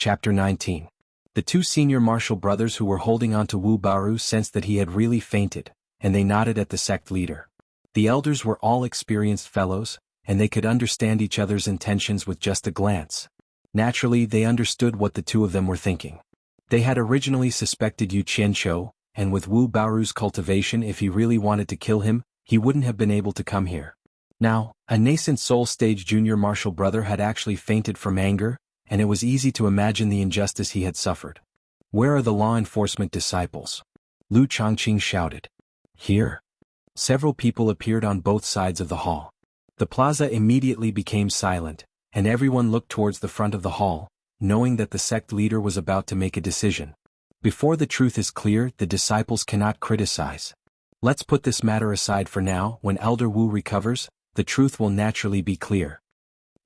Chapter 19. The two senior martial brothers who were holding on to Wu Baoru sensed that he had really fainted, and they nodded at the sect leader. The elders were all experienced fellows, and they could understand each other's intentions with just a glance. Naturally, they understood what the two of them were thinking. They had originally suspected Yu Qianqiu, and with Wu Baoru's cultivation, if he really wanted to kill him, he wouldn't have been able to come here. Now, a nascent soul-stage junior martial brother had actually fainted from anger, and it was easy to imagine the injustice he had suffered. "Where are the law enforcement disciples?" Lu Chongqing shouted. "Here." Several people appeared on both sides of the hall. The plaza immediately became silent, and everyone looked towards the front of the hall, knowing that the sect leader was about to make a decision. Before the truth is clear, the disciples cannot criticize. Let's put this matter aside for now. When Elder Wu recovers, the truth will naturally be clear.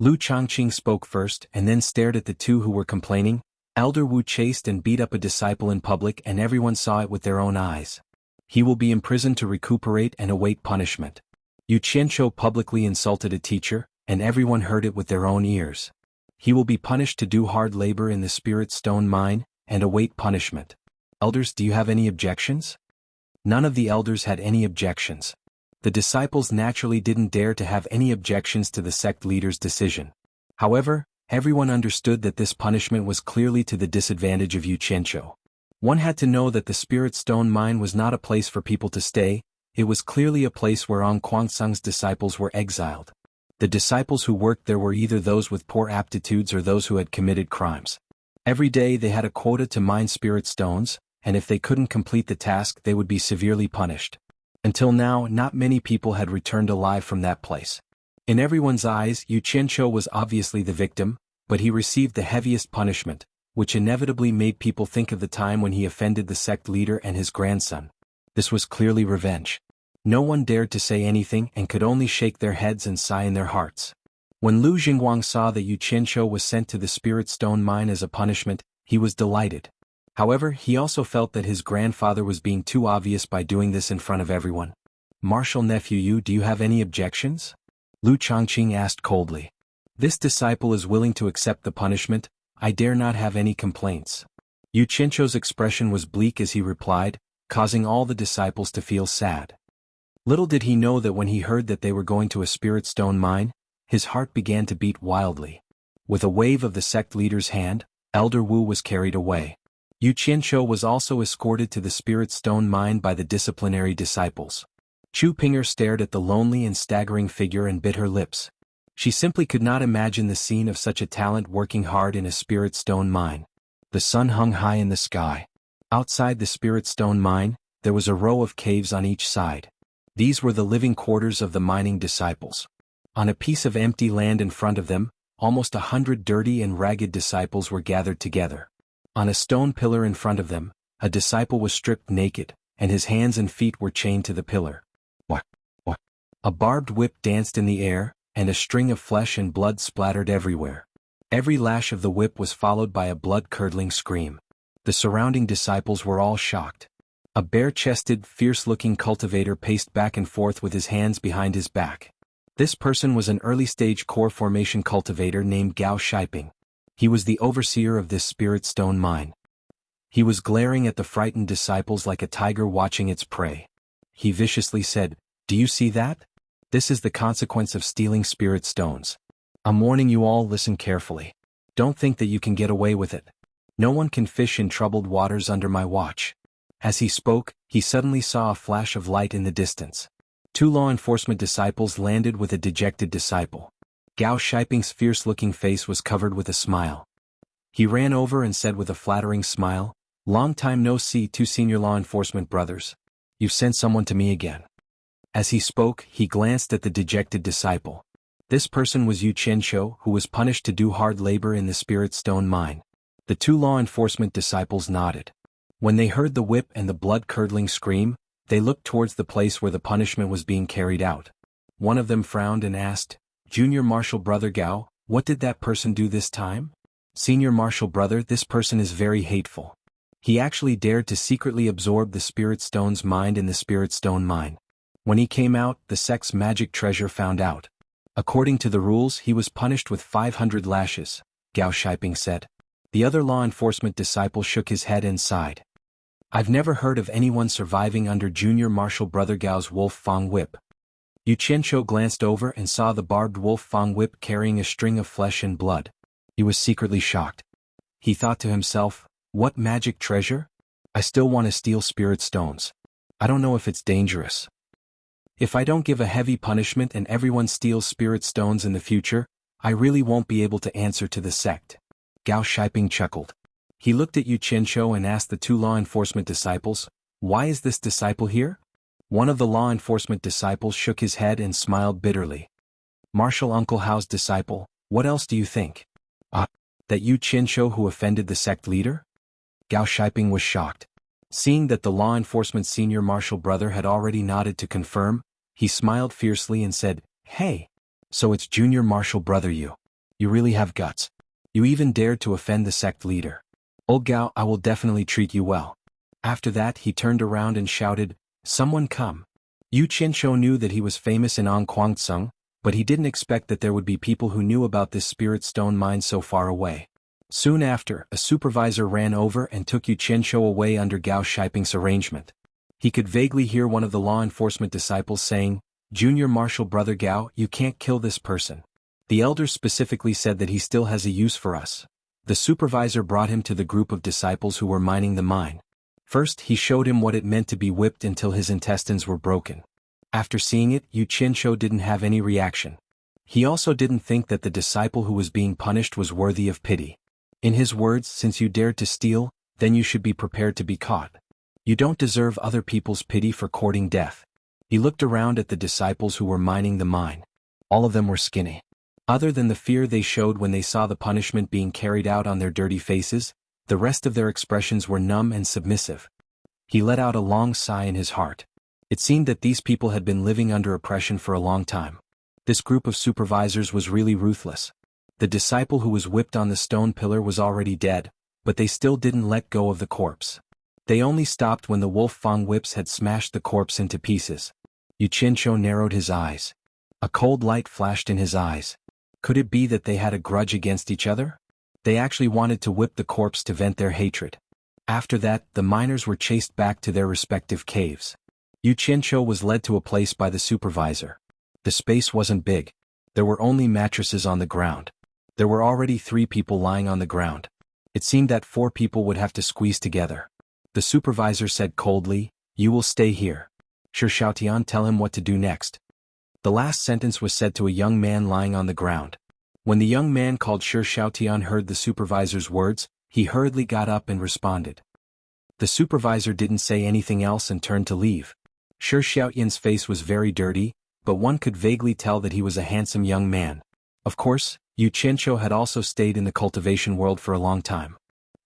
Lu Chongqing spoke first and then stared at the two who were complaining. Elder Wu chased and beat up a disciple in public, and everyone saw it with their own eyes. He will be imprisoned to recuperate and await punishment. Yu Qianqiu publicly insulted a teacher, and everyone heard it with their own ears. He will be punished to do hard labor in the spirit stone mine, and await punishment. Elders, do you have any objections? None of the elders had any objections. The disciples naturally didn't dare to have any objections to the sect leader's decision. However, everyone understood that this punishment was clearly to the disadvantage of Yu Qianqiu. One had to know that the spirit stone mine was not a place for people to stay. It was clearly a place where Ong Kuangsung's disciples were exiled. The disciples who worked there were either those with poor aptitudes or those who had committed crimes. Every day they had a quota to mine spirit stones, and if they couldn't complete the task, they would be severely punished. Until now, not many people had returned alive from that place. In everyone's eyes, Yu Qianqiu was obviously the victim, but he received the heaviest punishment, which inevitably made people think of the time when he offended the sect leader and his grandson. This was clearly revenge. No one dared to say anything and could only shake their heads and sigh in their hearts. When Lu Jingguang saw that Yu Qianqiu was sent to the spirit stone mine as a punishment, he was delighted. However, he also felt that his grandfather was being too obvious by doing this in front of everyone. "Martial nephew Yu, do you have any objections?" Lu Chongqing asked coldly. "This disciple is willing to accept the punishment. I dare not have any complaints." Yu Qianqiu's expression was bleak as he replied, causing all the disciples to feel sad. Little did he know that when he heard that they were going to a spirit stone mine, his heart began to beat wildly. With a wave of the sect leader's hand, Elder Wu was carried away. Yu Qianqiu was also escorted to the spirit stone mine by the disciplinary disciples. Chu Pinger stared at the lonely and staggering figure and bit her lips. She simply could not imagine the scene of such a talent working hard in a spirit stone mine. The sun hung high in the sky. Outside the spirit stone mine, there was a row of caves on each side. These were the living quarters of the mining disciples. On a piece of empty land in front of them, almost 100 dirty and ragged disciples were gathered together. On a stone pillar in front of them, a disciple was stripped naked, and his hands and feet were chained to the pillar. A barbed whip danced in the air, and a string of flesh and blood splattered everywhere. Every lash of the whip was followed by a blood-curdling scream. The surrounding disciples were all shocked. A bare-chested, fierce-looking cultivator paced back and forth with his hands behind his back. This person was an early-stage core formation cultivator named Gao Shiping. He was the overseer of this spirit stone mine. He was glaring at the frightened disciples like a tiger watching its prey. He viciously said, "Do you see that? This is the consequence of stealing spirit stones. I'm warning you all, listen carefully. Don't think that you can get away with it. No one can fish in troubled waters under my watch." As he spoke, he suddenly saw a flash of light in the distance. Two law enforcement disciples landed with a dejected disciple. Gao Shiping's fierce-looking face was covered with a smile. He ran over and said with a flattering smile, "Long time no see, two senior law enforcement brothers. You've sent someone to me again." As he spoke, he glanced at the dejected disciple. This person was Yu Qianqiu, who was punished to do hard labor in the spirit stone mine. The two law enforcement disciples nodded. When they heard the whip and the blood-curdling scream, they looked towards the place where the punishment was being carried out. One of them frowned and asked, "Junior Marshal Brother Gao, what did that person do this time?" "Senior Marshal Brother, this person is very hateful. He actually dared to secretly absorb the spirit stone's mind in the spirit stone mine. When he came out, the sect's magic treasure found out. According to the rules, he was punished with 500 lashes," Gao Shiping said. The other law enforcement disciple shook his head and sighed. I've never heard of anyone surviving under Junior Marshal Brother Gao's wolf fang whip. Yu Qianqiu glanced over and saw the barbed wolf fang whip carrying a string of flesh and blood. He was secretly shocked. He thought to himself, what magic treasure? I still want to steal spirit stones. I don't know if it's dangerous. If I don't give a heavy punishment and everyone steals spirit stones in the future, I really won't be able to answer to the sect. Gao Shiping chuckled. He looked at Yu Qianqiu and asked the two law enforcement disciples, why is this disciple here? One of the law enforcement disciples shook his head and smiled bitterly. Marshal Uncle Hao's disciple, what else do you think? That Yu Qianqiu who offended the sect leader? Gao Shiping was shocked. Seeing that the law enforcement senior marshal brother had already nodded to confirm, he smiled fiercely and said, hey! So it's Junior Marshal Brother Yu. You really have guts. You even dared to offend the sect leader. Old Gao, I will definitely treat you well. After that he turned around and shouted, someone come. Yu Qianqiu knew that he was famous in Kwangtsung, but he didn't expect that there would be people who knew about this spirit stone mine so far away. Soon after, a supervisor ran over and took Yu Qianqiu away under Gao Shiping's arrangement. He could vaguely hear one of the law enforcement disciples saying, Junior Marshal Brother Gao, you can't kill this person. The elders specifically said that he still has a use for us. The supervisor brought him to the group of disciples who were mining the mine. First he showed him what it meant to be whipped until his intestines were broken. After seeing it, Yu Qianqiu didn't have any reaction. He also didn't think that the disciple who was being punished was worthy of pity. In his words, since you dared to steal, then you should be prepared to be caught. You don't deserve other people's pity for courting death. He looked around at the disciples who were mining the mine. All of them were skinny. Other than the fear they showed when they saw the punishment being carried out on their dirty faces, the rest of their expressions were numb and submissive. He let out a long sigh in his heart. It seemed that these people had been living under oppression for a long time. This group of supervisors was really ruthless. The disciple who was whipped on the stone pillar was already dead, but they still didn't let go of the corpse. They only stopped when the wolf fang whips had smashed the corpse into pieces. Yu Qianqiu narrowed his eyes. A cold light flashed in his eyes. Could it be that they had a grudge against each other? They actually wanted to whip the corpse to vent their hatred. After that, the miners were chased back to their respective caves. Yu Qianqiu was led to a place by the supervisor. The space wasn't big. There were only mattresses on the ground. There were already 3 people lying on the ground. It seemed that 4 people would have to squeeze together. The supervisor said coldly, you will stay here. Shi Xiaotian, tell him what to do next. The last sentence was said to a young man lying on the ground. When the young man called Shi Xiaotian heard the supervisor's words, he hurriedly got up and responded. The supervisor didn't say anything else and turned to leave. Shi Xiaotian's face was very dirty, but one could vaguely tell that he was a handsome young man. Of course, Yu Qianqiu had also stayed in the cultivation world for a long time.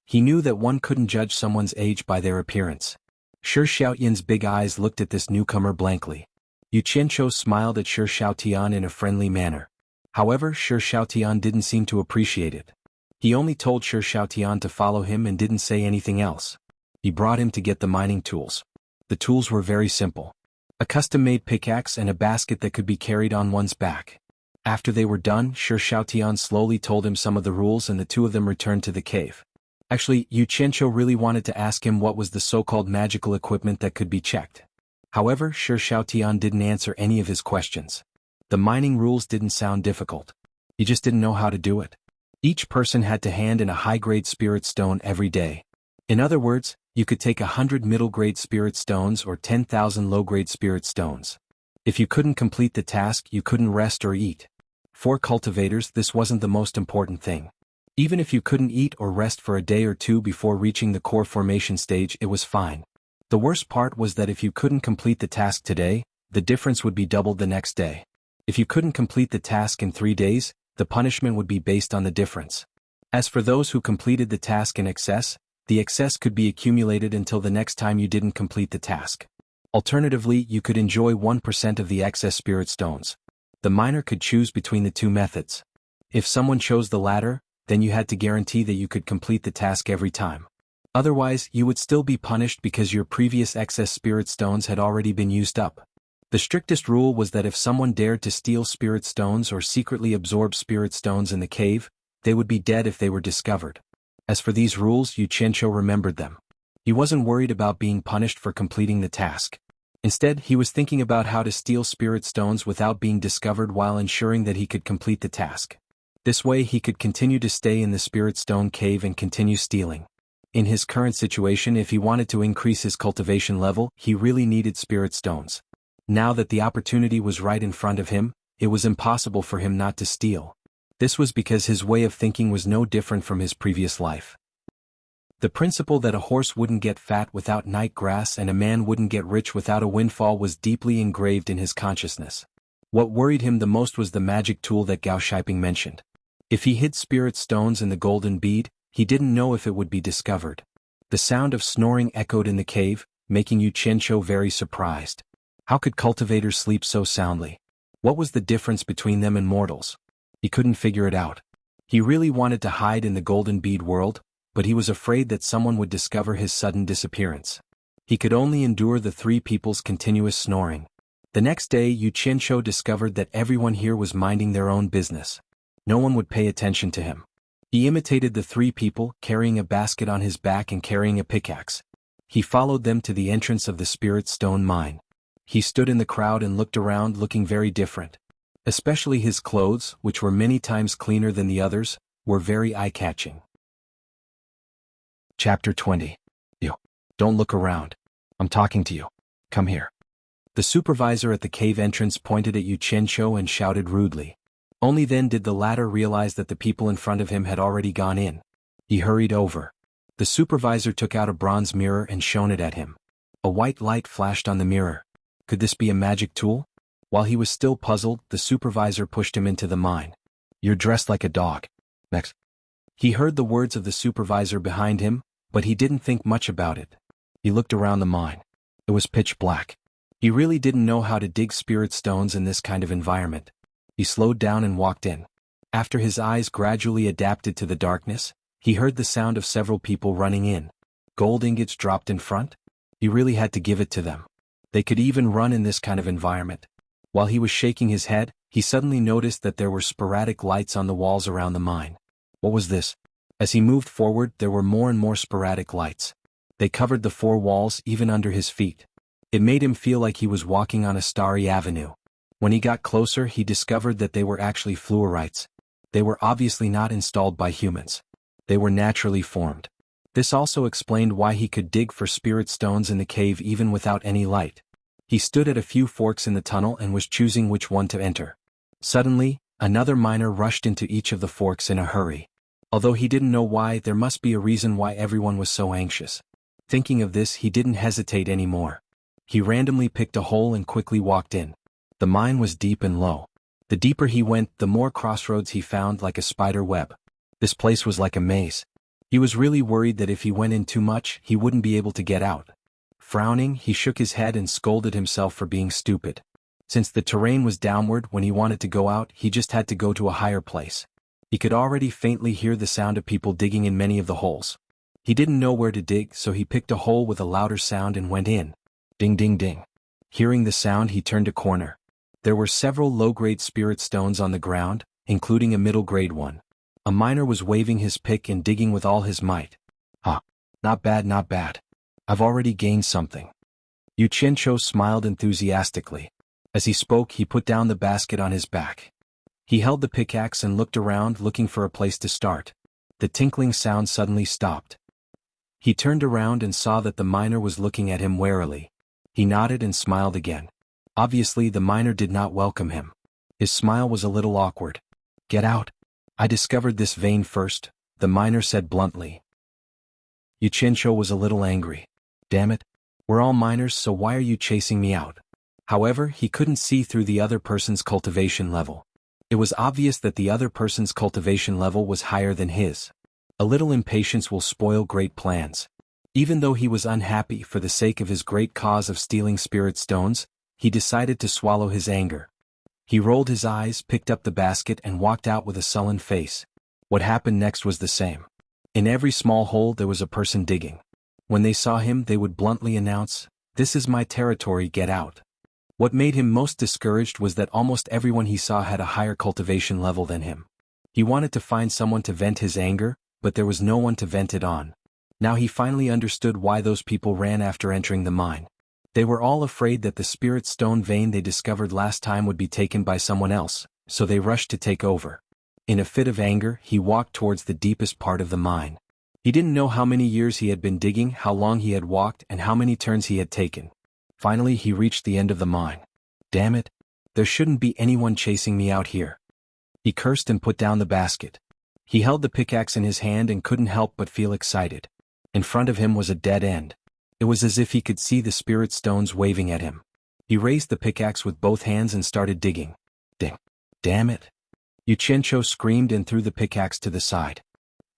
He knew that one couldn't judge someone's age by their appearance. Shi Xiaotian's big eyes looked at this newcomer blankly. Yu Qianqiu smiled at Shi Xiaotian in a friendly manner. However, Shi Xiaotian didn't seem to appreciate it. He only told Shi Xiaotian to follow him and didn't say anything else. He brought him to get the mining tools. The tools were very simple. A custom-made pickaxe and a basket that could be carried on one's back. After they were done, Shi Xiaotian slowly told him some of the rules and the two of them returned to the cave. Actually, Yu Qianqiu really wanted to ask him what was the so-called magical equipment that could be checked. However, Shi Xiaotian didn't answer any of his questions. The mining rules didn't sound difficult. He just didn't know how to do it. Each person had to hand in a high-grade spirit stone every day. In other words, you could take 100 middle-grade spirit stones or 10,000 low-grade spirit stones. If you couldn't complete the task, you couldn't rest or eat. For cultivators, this wasn't the most important thing. Even if you couldn't eat or rest for a day or two before reaching the core formation stage, it was fine. The worst part was that if you couldn't complete the task today, the difference would be doubled the next day. If you couldn't complete the task in 3 days, the punishment would be based on the difference. As for those who completed the task in excess, the excess could be accumulated until the next time you didn't complete the task. Alternatively, you could enjoy 1% of the excess spirit stones. The miner could choose between the two methods. If someone chose the latter, then you had to guarantee that you could complete the task every time. Otherwise, you would still be punished because your previous excess spirit stones had already been used up. The strictest rule was that if someone dared to steal spirit stones or secretly absorb spirit stones in the cave, they would be dead if they were discovered. As for these rules, Yu Qianqiu remembered them. He wasn't worried about being punished for completing the task. Instead, he was thinking about how to steal spirit stones without being discovered while ensuring that he could complete the task. This way he could continue to stay in the spirit stone cave and continue stealing. In his current situation, if he wanted to increase his cultivation level, he really needed spirit stones. Now that the opportunity was right in front of him, it was impossible for him not to steal. This was because his way of thinking was no different from his previous life. The principle that a horse wouldn't get fat without night grass and a man wouldn't get rich without a windfall was deeply engraved in his consciousness. What worried him the most was the magic tool that Gao Shiping mentioned. If he hid spirit stones in the golden bead, he didn't know if it would be discovered. The sound of snoring echoed in the cave, making Yu Qianqiu very surprised. How could cultivators sleep so soundly? What was the difference between them and mortals? He couldn't figure it out. He really wanted to hide in the golden bead world, but he was afraid that someone would discover his sudden disappearance. He could only endure the three people's continuous snoring. The next day, Yu Qianqiu discovered that everyone here was minding their own business. No one would pay attention to him. He imitated the three people, carrying a basket on his back and carrying a pickaxe. He followed them to the entrance of the spirit stone mine. He stood in the crowd and looked around, looking very different. Especially his clothes, which were many times cleaner than the others, were very eye-catching. Chapter 20. You. Don't look around. I'm talking to you. Come here. The supervisor at the cave entrance pointed at Yu Qianqiu and shouted rudely. Only then did the latter realize that the people in front of him had already gone in. He hurried over. The supervisor took out a bronze mirror and shone it at him. A white light flashed on the mirror. Could this be a magic tool? While he was still puzzled, the supervisor pushed him into the mine. You're dressed like a dog. Next. He heard the words of the supervisor behind him, but he didn't think much about it. He looked around the mine. It was pitch black. He really didn't know how to dig spirit stones in this kind of environment. He slowed down and walked in. After his eyes gradually adapted to the darkness, he heard the sound of several people running in. Gold ingots dropped in front? He really had to give it to them. They could even run in this kind of environment. While he was shaking his head, he suddenly noticed that there were sporadic lights on the walls around the mine. What was this? As he moved forward, there were more and more sporadic lights. They covered the four walls, even under his feet. It made him feel like he was walking on a starry avenue. When he got closer, he discovered that they were actually fluorites. They were obviously not installed by humans. They were naturally formed. This also explained why he could dig for spirit stones in the cave even without any light. He stood at a few forks in the tunnel and was choosing which one to enter. Suddenly, another miner rushed into each of the forks in a hurry. Although he didn't know why, there must be a reason why everyone was so anxious. Thinking of this, he didn't hesitate anymore. He randomly picked a hole and quickly walked in. The mine was deep and low. The deeper he went, the more crossroads he found, like a spider web. This place was like a maze. He was really worried that if he went in too much, he wouldn't be able to get out. Frowning, he shook his head and scolded himself for being stupid. Since the terrain was downward, when he wanted to go out, he just had to go to a higher place. He could already faintly hear the sound of people digging in many of the holes. He didn't know where to dig, so he picked a hole with a louder sound and went in. Ding ding ding. Hearing the sound, he turned a corner. There were several low-grade spirit stones on the ground, including a middle-grade one. A miner was waving his pick and digging with all his might. Not bad, not bad. I've already gained something. Yu Qianqiu smiled enthusiastically. As he spoke, he put down the basket on his back. He held the pickaxe and looked around, looking for a place to start. The tinkling sound suddenly stopped. He turned around and saw that the miner was looking at him warily. He nodded and smiled again. Obviously, the miner did not welcome him. His smile was a little awkward. Get out. I discovered this vein first, the miner said bluntly. Yu Qianqiu was a little angry. Damn it. We're all miners, so why are you chasing me out? However, he couldn't see through the other person's cultivation level. It was obvious that the other person's cultivation level was higher than his. A little impatience will spoil great plans. Even though he was unhappy for the sake of his great cause of stealing spirit stones, he decided to swallow his anger. He rolled his eyes, picked up the basket and walked out with a sullen face. What happened next was the same. In every small hole there was a person digging. When they saw him, they would bluntly announce, "This is my territory, get out." What made him most discouraged was that almost everyone he saw had a higher cultivation level than him. He wanted to find someone to vent his anger, but there was no one to vent it on. Now he finally understood why those people ran after entering the mine. They were all afraid that the spirit stone vein they discovered last time would be taken by someone else, so they rushed to take over. In a fit of anger, he walked towards the deepest part of the mine. He didn't know how many years he had been digging, how long he had walked, and how many turns he had taken. Finally he reached the end of the mine. Damn it! There shouldn't be anyone chasing me out here. He cursed and put down the basket. He held the pickaxe in his hand and couldn't help but feel excited. In front of him was a dead end. It was as if he could see the spirit stones waving at him. He raised the pickaxe with both hands and started digging. Ding! Damn it! Yuchencho screamed and threw the pickaxe to the side.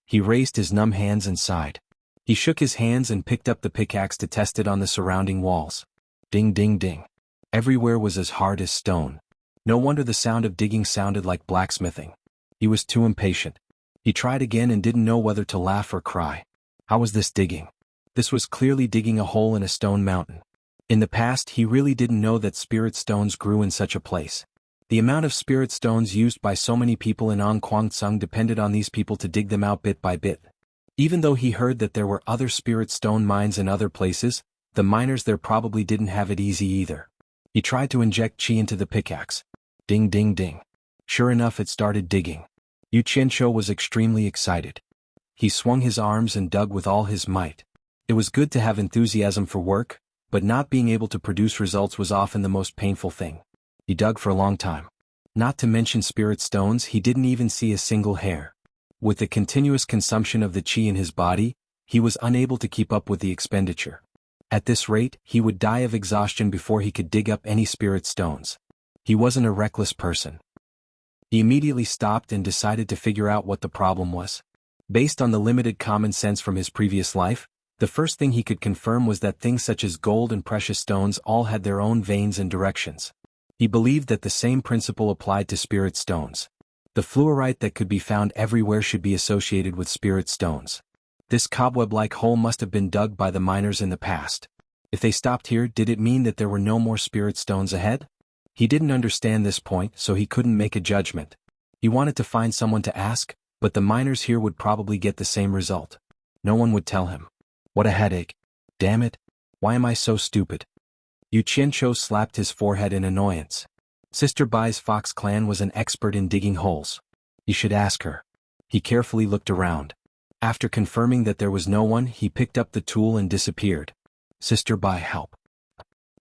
He raised his numb hands and sighed. He shook his hands and picked up the pickaxe to test it on the surrounding walls. Ding ding ding. Everywhere was as hard as stone. No wonder the sound of digging sounded like blacksmithing. He was too impatient. He tried again and didn't know whether to laugh or cry. How was this digging? This was clearly digging a hole in a stone mountain. In the past he really didn't know that spirit stones grew in such a place. The amount of spirit stones used by so many people in Kwangtsung depended on these people to dig them out bit by bit. Even though he heard that there were other spirit stone mines in other places, the miners there probably didn't have it easy either. He tried to inject chi into the pickaxe. Ding ding ding. Sure enough, it started digging. Yuchencho was extremely excited. He swung his arms and dug with all his might. It was good to have enthusiasm for work, but not being able to produce results was often the most painful thing. He dug for a long time. Not to mention spirit stones, he didn't even see a single hair. With the continuous consumption of the chi in his body, he was unable to keep up with the expenditure. At this rate, he would die of exhaustion before he could dig up any spirit stones. He wasn't a reckless person. He immediately stopped and decided to figure out what the problem was. Based on the limited common sense from his previous life, the first thing he could confirm was that things such as gold and precious stones all had their own veins and directions. He believed that the same principle applied to spirit stones. The fluorite that could be found everywhere should be associated with spirit stones. This cobweb-like hole must have been dug by the miners in the past. If they stopped here, did it mean that there were no more spirit stones ahead? He didn't understand this point, so he couldn't make a judgment. He wanted to find someone to ask, but the miners here would probably get the same result. No one would tell him. What a headache. Damn it. Why am I so stupid? Yuchencho slapped his forehead in annoyance. Sister Bai's fox clan was an expert in digging holes. He should ask her. He carefully looked around. After confirming that there was no one, he picked up the tool and disappeared. Sister Bai, help.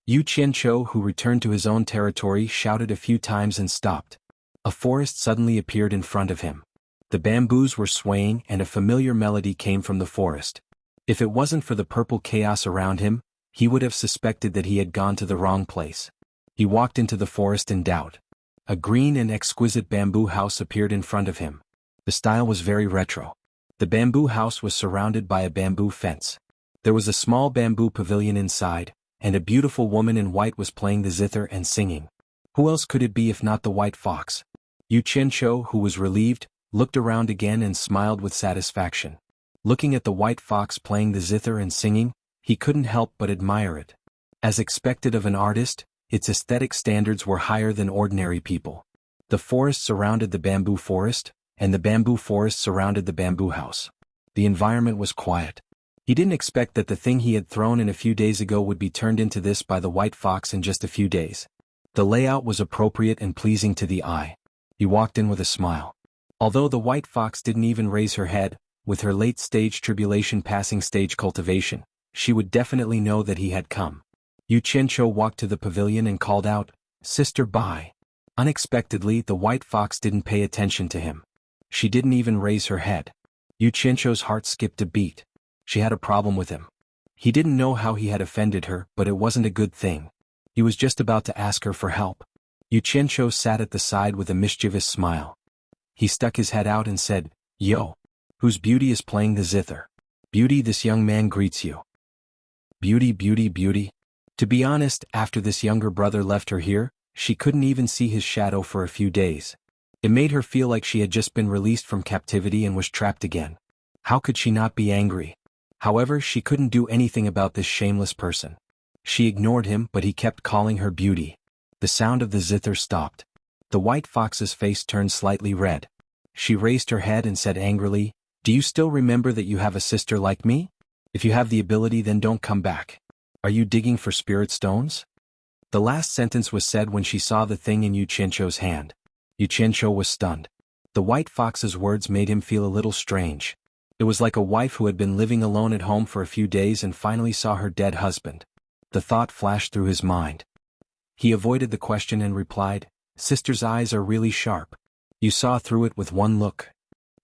Yuchencho, who returned to his own territory, shouted a few times and stopped. A forest suddenly appeared in front of him. The bamboos were swaying and a familiar melody came from the forest. If it wasn't for the purple chaos around him, he would have suspected that he had gone to the wrong place. He walked into the forest in doubt. A green and exquisite bamboo house appeared in front of him. The style was very retro. The bamboo house was surrounded by a bamboo fence. There was a small bamboo pavilion inside, and a beautiful woman in white was playing the zither and singing. Who else could it be if not the white fox? Yuchencho, who was relieved, looked around again and smiled with satisfaction. Looking at the white fox playing the zither and singing, he couldn't help but admire it. As expected of an artist, its aesthetic standards were higher than ordinary people. The forest surrounded the bamboo forest, and the bamboo forest surrounded the bamboo house. The environment was quiet. He didn't expect that the thing he had thrown in a few days ago would be turned into this by the white fox in just a few days. The layout was appropriate and pleasing to the eye. He walked in with a smile. Although the white fox didn't even raise her head, with her late-stage tribulation passing stage cultivation, she would definitely know that he had come. Yuchencho walked to the pavilion and called out, "Sister Bai." Unexpectedly, the white fox didn't pay attention to him. She didn't even raise her head. Yuchencho's heart skipped a beat. She had a problem with him. He didn't know how he had offended her, but it wasn't a good thing. He was just about to ask her for help. Yuchencho sat at the side with a mischievous smile. He stuck his head out and said, "Yo. Whose beauty is playing the zither? Beauty, this young man greets you." Beauty, beauty, beauty. To be honest, after this younger brother left her here, she couldn't even see his shadow for a few days. It made her feel like she had just been released from captivity and was trapped again. How could she not be angry? However, she couldn't do anything about this shameless person. She ignored him, but he kept calling her beauty. The sound of the zither stopped. The white fox's face turned slightly red. She raised her head and said angrily, Do you still remember that you have a sister like me? If you have the ability, then don't come back. Are you digging for spirit stones? The last sentence was said when she saw the thing in Yu Qianzhou's hand. Yu Qianzhou was stunned. The white fox's words made him feel a little strange. It was like a wife who had been living alone at home for a few days and finally saw her dead husband. The thought flashed through his mind. He avoided the question and replied, "Sister's eyes are really sharp. You saw through it with one look."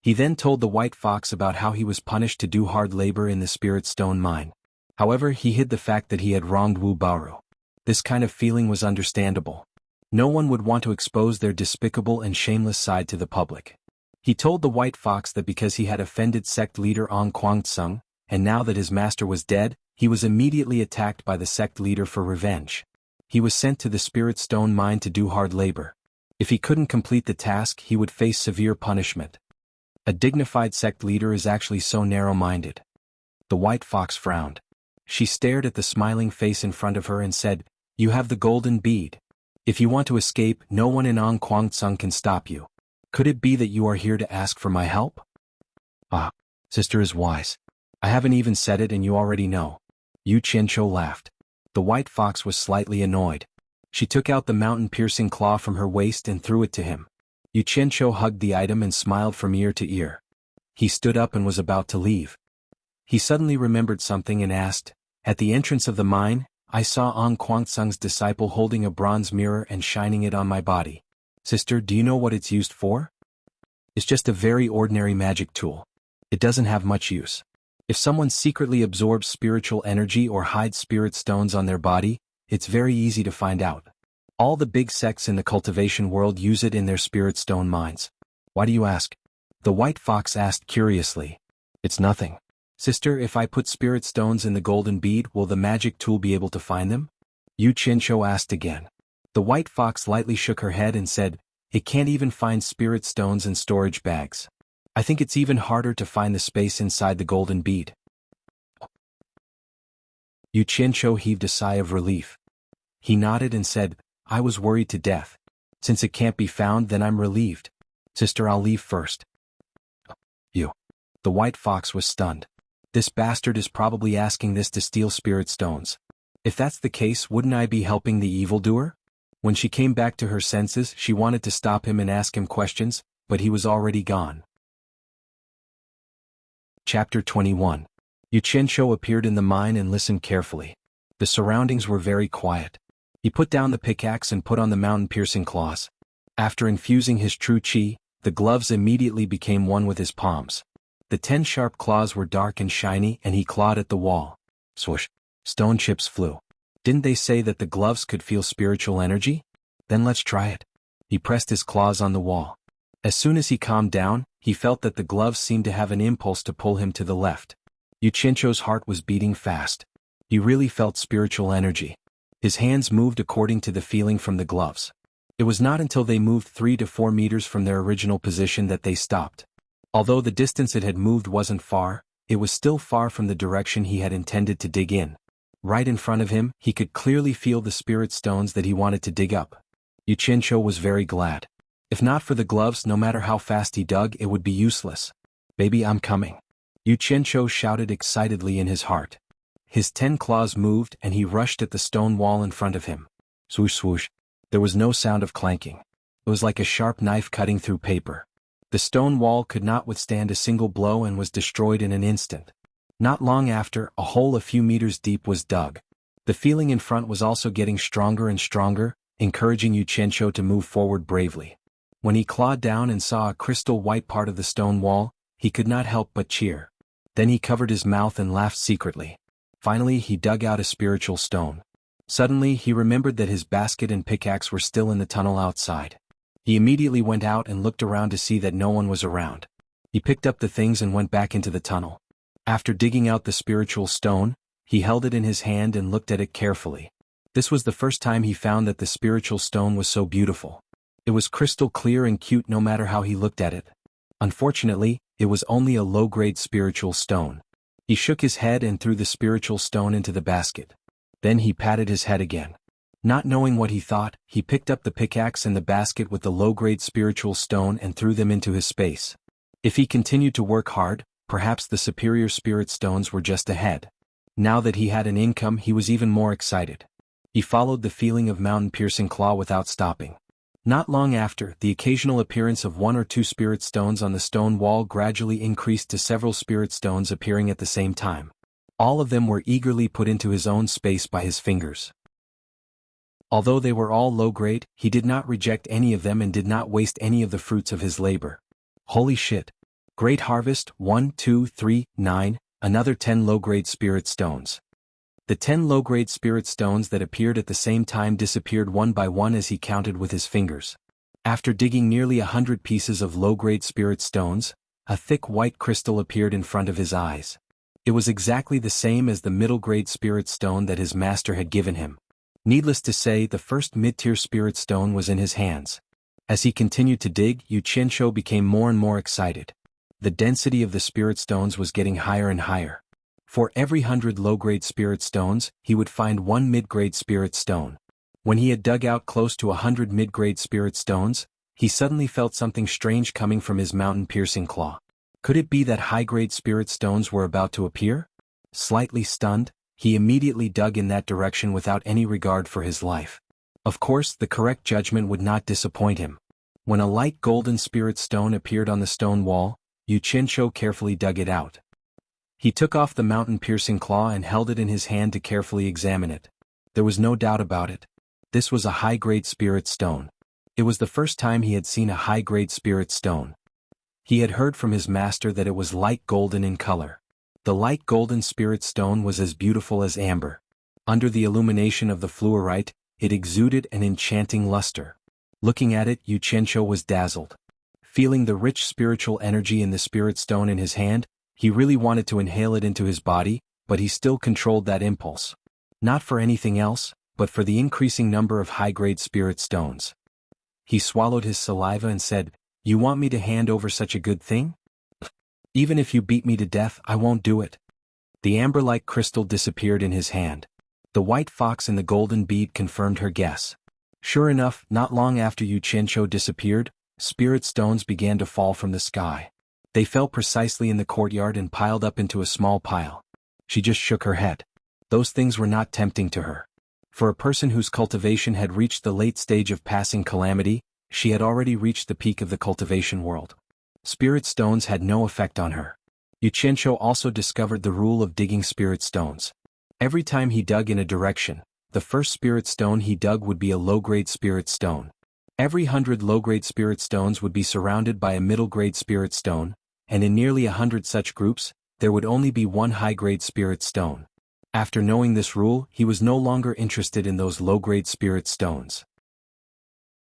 He then told the white fox about how he was punished to do hard labor in the spirit stone mine. However, he hid the fact that he had wronged Wu Baoru. This kind of feeling was understandable. No one would want to expose their despicable and shameless side to the public. He told the white fox that because he had offended sect leader Ong Kwangtsung, and now that his master was dead, he was immediately attacked by the sect leader for revenge. He was sent to the spirit stone mine to do hard labor. If he couldn't complete the task, he would face severe punishment. A dignified sect leader is actually so narrow-minded. The white fox frowned. She stared at the smiling face in front of her and said, "You have the golden bead. If you want to escape, no one in Ong Kwangtsung can stop you. Could it be that you are here to ask for my help?" "Ah, sister is wise. I haven't even said it and you already know." Yu Qianzhou laughed. The white fox was slightly annoyed. She took out the mountain-piercing claw from her waist and threw it to him. Yu Qianzhou hugged the item and smiled from ear to ear. He stood up and was about to leave. He suddenly remembered something and asked, "At the entrance of the mine, I saw Ong Kwangtsung's disciple holding a bronze mirror and shining it on my body. Sister, do you know what it's used for?" "It's just a very ordinary magic tool. It doesn't have much use. If someone secretly absorbs spiritual energy or hides spirit stones on their body, it's very easy to find out. All the big sects in the cultivation world use it in their spirit stone mines." "Why do you ask?" the white fox asked curiously. "It's nothing. Sister, if I put spirit stones in the golden bead, will the magic tool be able to find them?" Yu Qianzhou asked again. The white fox lightly shook her head and said, "It can't even find spirit stones in storage bags. I think it's even harder to find the space inside the golden bead." Yu Qianzhou heaved a sigh of relief. He nodded and said, "I was worried to death. Since it can't be found, then I'm relieved. Sister, I'll leave first." "You." The white fox was stunned. This bastard is probably asking this to steal spirit stones. If that's the case, wouldn't I be helping the evildoer? When she came back to her senses, she wanted to stop him and ask him questions, but he was already gone. Chapter 21. Yu Qianzhou appeared in the mine and listened carefully. The surroundings were very quiet. He put down the pickaxe and put on the mountain-piercing claws. After infusing his true qi, the gloves immediately became one with his palms. The 10 sharp claws were dark and shiny, and he clawed at the wall. Swoosh! Stone chips flew. "Didn't they say that the gloves could feel spiritual energy? Then let's try it." He pressed his claws on the wall. As soon as he calmed down, he felt that the gloves seemed to have an impulse to pull him to the left. Yu Qianzhou's heart was beating fast. He really felt spiritual energy. His hands moved according to the feeling from the gloves. It was not until they moved 3 to 4 meters from their original position that they stopped. Although the distance it had moved wasn't far, it was still far from the direction he had intended to dig in. Right in front of him, he could clearly feel the spirit stones that he wanted to dig up. Yu Qianzhou was very glad. If not for the gloves, no matter how fast he dug, it would be useless. "Baby, I'm coming." Yu Qianzhou shouted excitedly in his heart. His 10 claws moved and he rushed at the stone wall in front of him. Swoosh swoosh. There was no sound of clanking. It was like a sharp knife cutting through paper. The stone wall could not withstand a single blow and was destroyed in an instant. Not long after, a hole a few meters deep was dug. The feeling in front was also getting stronger and stronger, encouraging Yu Qianzhou to move forward bravely. When he clawed down and saw a crystal white part of the stone wall, he could not help but cheer. Then he covered his mouth and laughed secretly. Finally, he dug out a spiritual stone. Suddenly, he remembered that his basket and pickaxe were still in the tunnel outside. He immediately went out and looked around to see that no one was around. He picked up the things and went back into the tunnel. After digging out the spiritual stone, he held it in his hand and looked at it carefully. This was the first time he found that the spiritual stone was so beautiful. It was crystal clear and cute no matter how he looked at it. Unfortunately, it was only a low-grade spiritual stone. He shook his head and threw the spiritual stone into the basket. Then he patted his head again. Not knowing what he thought, he picked up the pickaxe and the basket with the low-grade spiritual stone and threw them into his space. If he continued to work hard, perhaps the superior spirit stones were just ahead. Now that he had an income, he was even more excited. He followed the feeling of mountain-piercing claw without stopping. Not long after, the occasional appearance of 1 or 2 spirit stones on the stone wall gradually increased to several spirit stones appearing at the same time. All of them were eagerly put into his own space by his fingers. Although they were all low-grade, he did not reject any of them and did not waste any of the fruits of his labor. Holy shit. Great harvest, 1, 2, 3, 9, another 10 low-grade spirit stones. The 10 low-grade spirit stones that appeared at the same time disappeared one by one as he counted with his fingers. After digging nearly 100 pieces of low-grade spirit stones, a thick white crystal appeared in front of his eyes. It was exactly the same as the middle-grade spirit stone that his master had given him. Needless to say, the first mid-tier spirit stone was in his hands. As he continued to dig, Yu Qianshou became more and more excited. The density of the spirit stones was getting higher and higher. For every 100 low-grade spirit stones, he would find 1 mid-grade spirit stone. When he had dug out close to 100 mid-grade spirit stones, he suddenly felt something strange coming from his mountain-piercing claw. Could it be that high-grade spirit stones were about to appear? Slightly stunned, he immediately dug in that direction without any regard for his life. Of course, the correct judgment would not disappoint him. When a light golden spirit stone appeared on the stone wall, Yu Qianshou carefully dug it out. He took off the mountain-piercing claw and held it in his hand to carefully examine it. There was no doubt about it. This was a high-grade spirit stone. It was the first time he had seen a high-grade spirit stone. He had heard from his master that it was light golden in color. The light golden spirit stone was as beautiful as amber. Under the illumination of the fluorite, it exuded an enchanting luster. Looking at it, Yu Qianshou was dazzled. Feeling the rich spiritual energy in the spirit stone in his hand, he really wanted to inhale it into his body, but he still controlled that impulse. Not for anything else, but for the increasing number of high-grade spirit stones. He swallowed his saliva and said, "You want me to hand over such a good thing? Even if you beat me to death, I won't do it." The amber-like crystal disappeared in his hand. The white fox and the golden bead confirmed her guess. Sure enough, not long after Yu Qianshou disappeared, spirit stones began to fall from the sky. They fell precisely in the courtyard and piled up into a small pile. She just shook her head. Those things were not tempting to her. For a person whose cultivation had reached the late stage of passing calamity, she had already reached the peak of the cultivation world. Spirit stones had no effect on her. Yu Qianshou also discovered the rule of digging spirit stones. Every time he dug in a direction, the first spirit stone he dug would be a low-grade spirit stone. Every 100 low-grade spirit stones would be surrounded by a middle-grade spirit stone, and in nearly 100 such groups, there would only be 1 high-grade spirit stone. After knowing this rule, he was no longer interested in those low-grade spirit stones.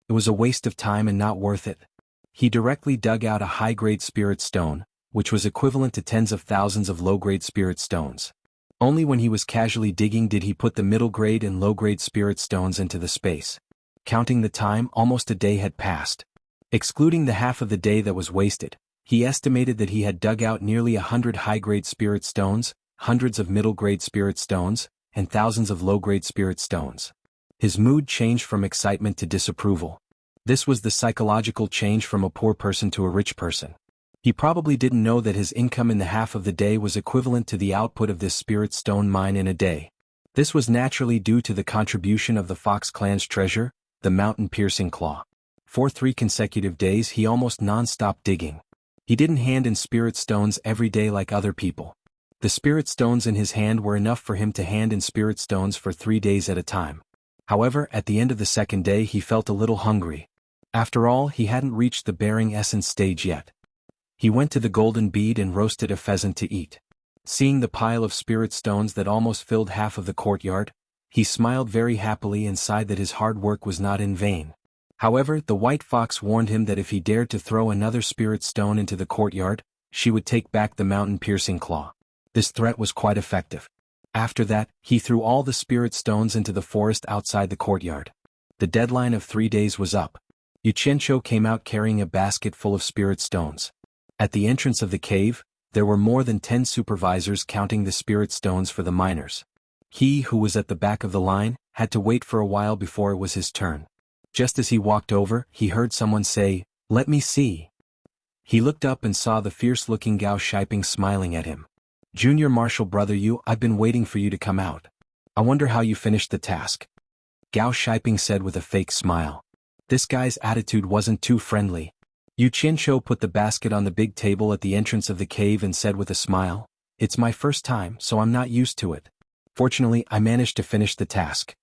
It was a waste of time and not worth it. He directly dug out a high-grade spirit stone, which was equivalent to tens of thousands of low-grade spirit stones. Only when he was casually digging did he put the middle-grade and low-grade spirit stones into the space. Counting the time, almost a day had passed. Excluding the half of the day that was wasted, he estimated that he had dug out nearly 100 high-grade spirit stones, hundreds of middle-grade spirit stones, and thousands of low-grade spirit stones. His mood changed from excitement to disapproval. This was the psychological change from a poor person to a rich person. He probably didn't know that his income in the half of the day was equivalent to the output of this spirit stone mine in a day. This was naturally due to the contribution of the Fox clan's treasure, the mountain-piercing claw. For 3 consecutive days he almost non-stop digging. He didn't hand in spirit stones every day like other people. The spirit stones in his hand were enough for him to hand in spirit stones for 3 days at a time. However, at the end of the second day he felt a little hungry. After all, he hadn't reached the bearing essence stage yet. He went to the golden bead and roasted a pheasant to eat. Seeing the pile of spirit stones that almost filled half of the courtyard, he smiled very happily and sighed that his hard work was not in vain. However, the white fox warned him that if he dared to throw another spirit stone into the courtyard, she would take back the mountain-piercing claw. This threat was quite effective. After that, he threw all the spirit stones into the forest outside the courtyard. The deadline of 3 days was up. Yu Qianshou came out carrying a basket full of spirit stones. At the entrance of the cave, there were more than 10 supervisors counting the spirit stones for the miners. He, who was at the back of the line, had to wait for a while before it was his turn. Just as he walked over, he heard someone say, "Let me see." He looked up and saw the fierce-looking Gao Shiping smiling at him. "Junior Marshal Brother Yu, I've been waiting for you to come out. I wonder how you finished the task." Gao Shiping said with a fake smile. This guy's attitude wasn't too friendly. Yu Qianqiu put the basket on the big table at the entrance of the cave and said with a smile, "It's my first time, so I'm not used to it. Fortunately, I managed to finish the task."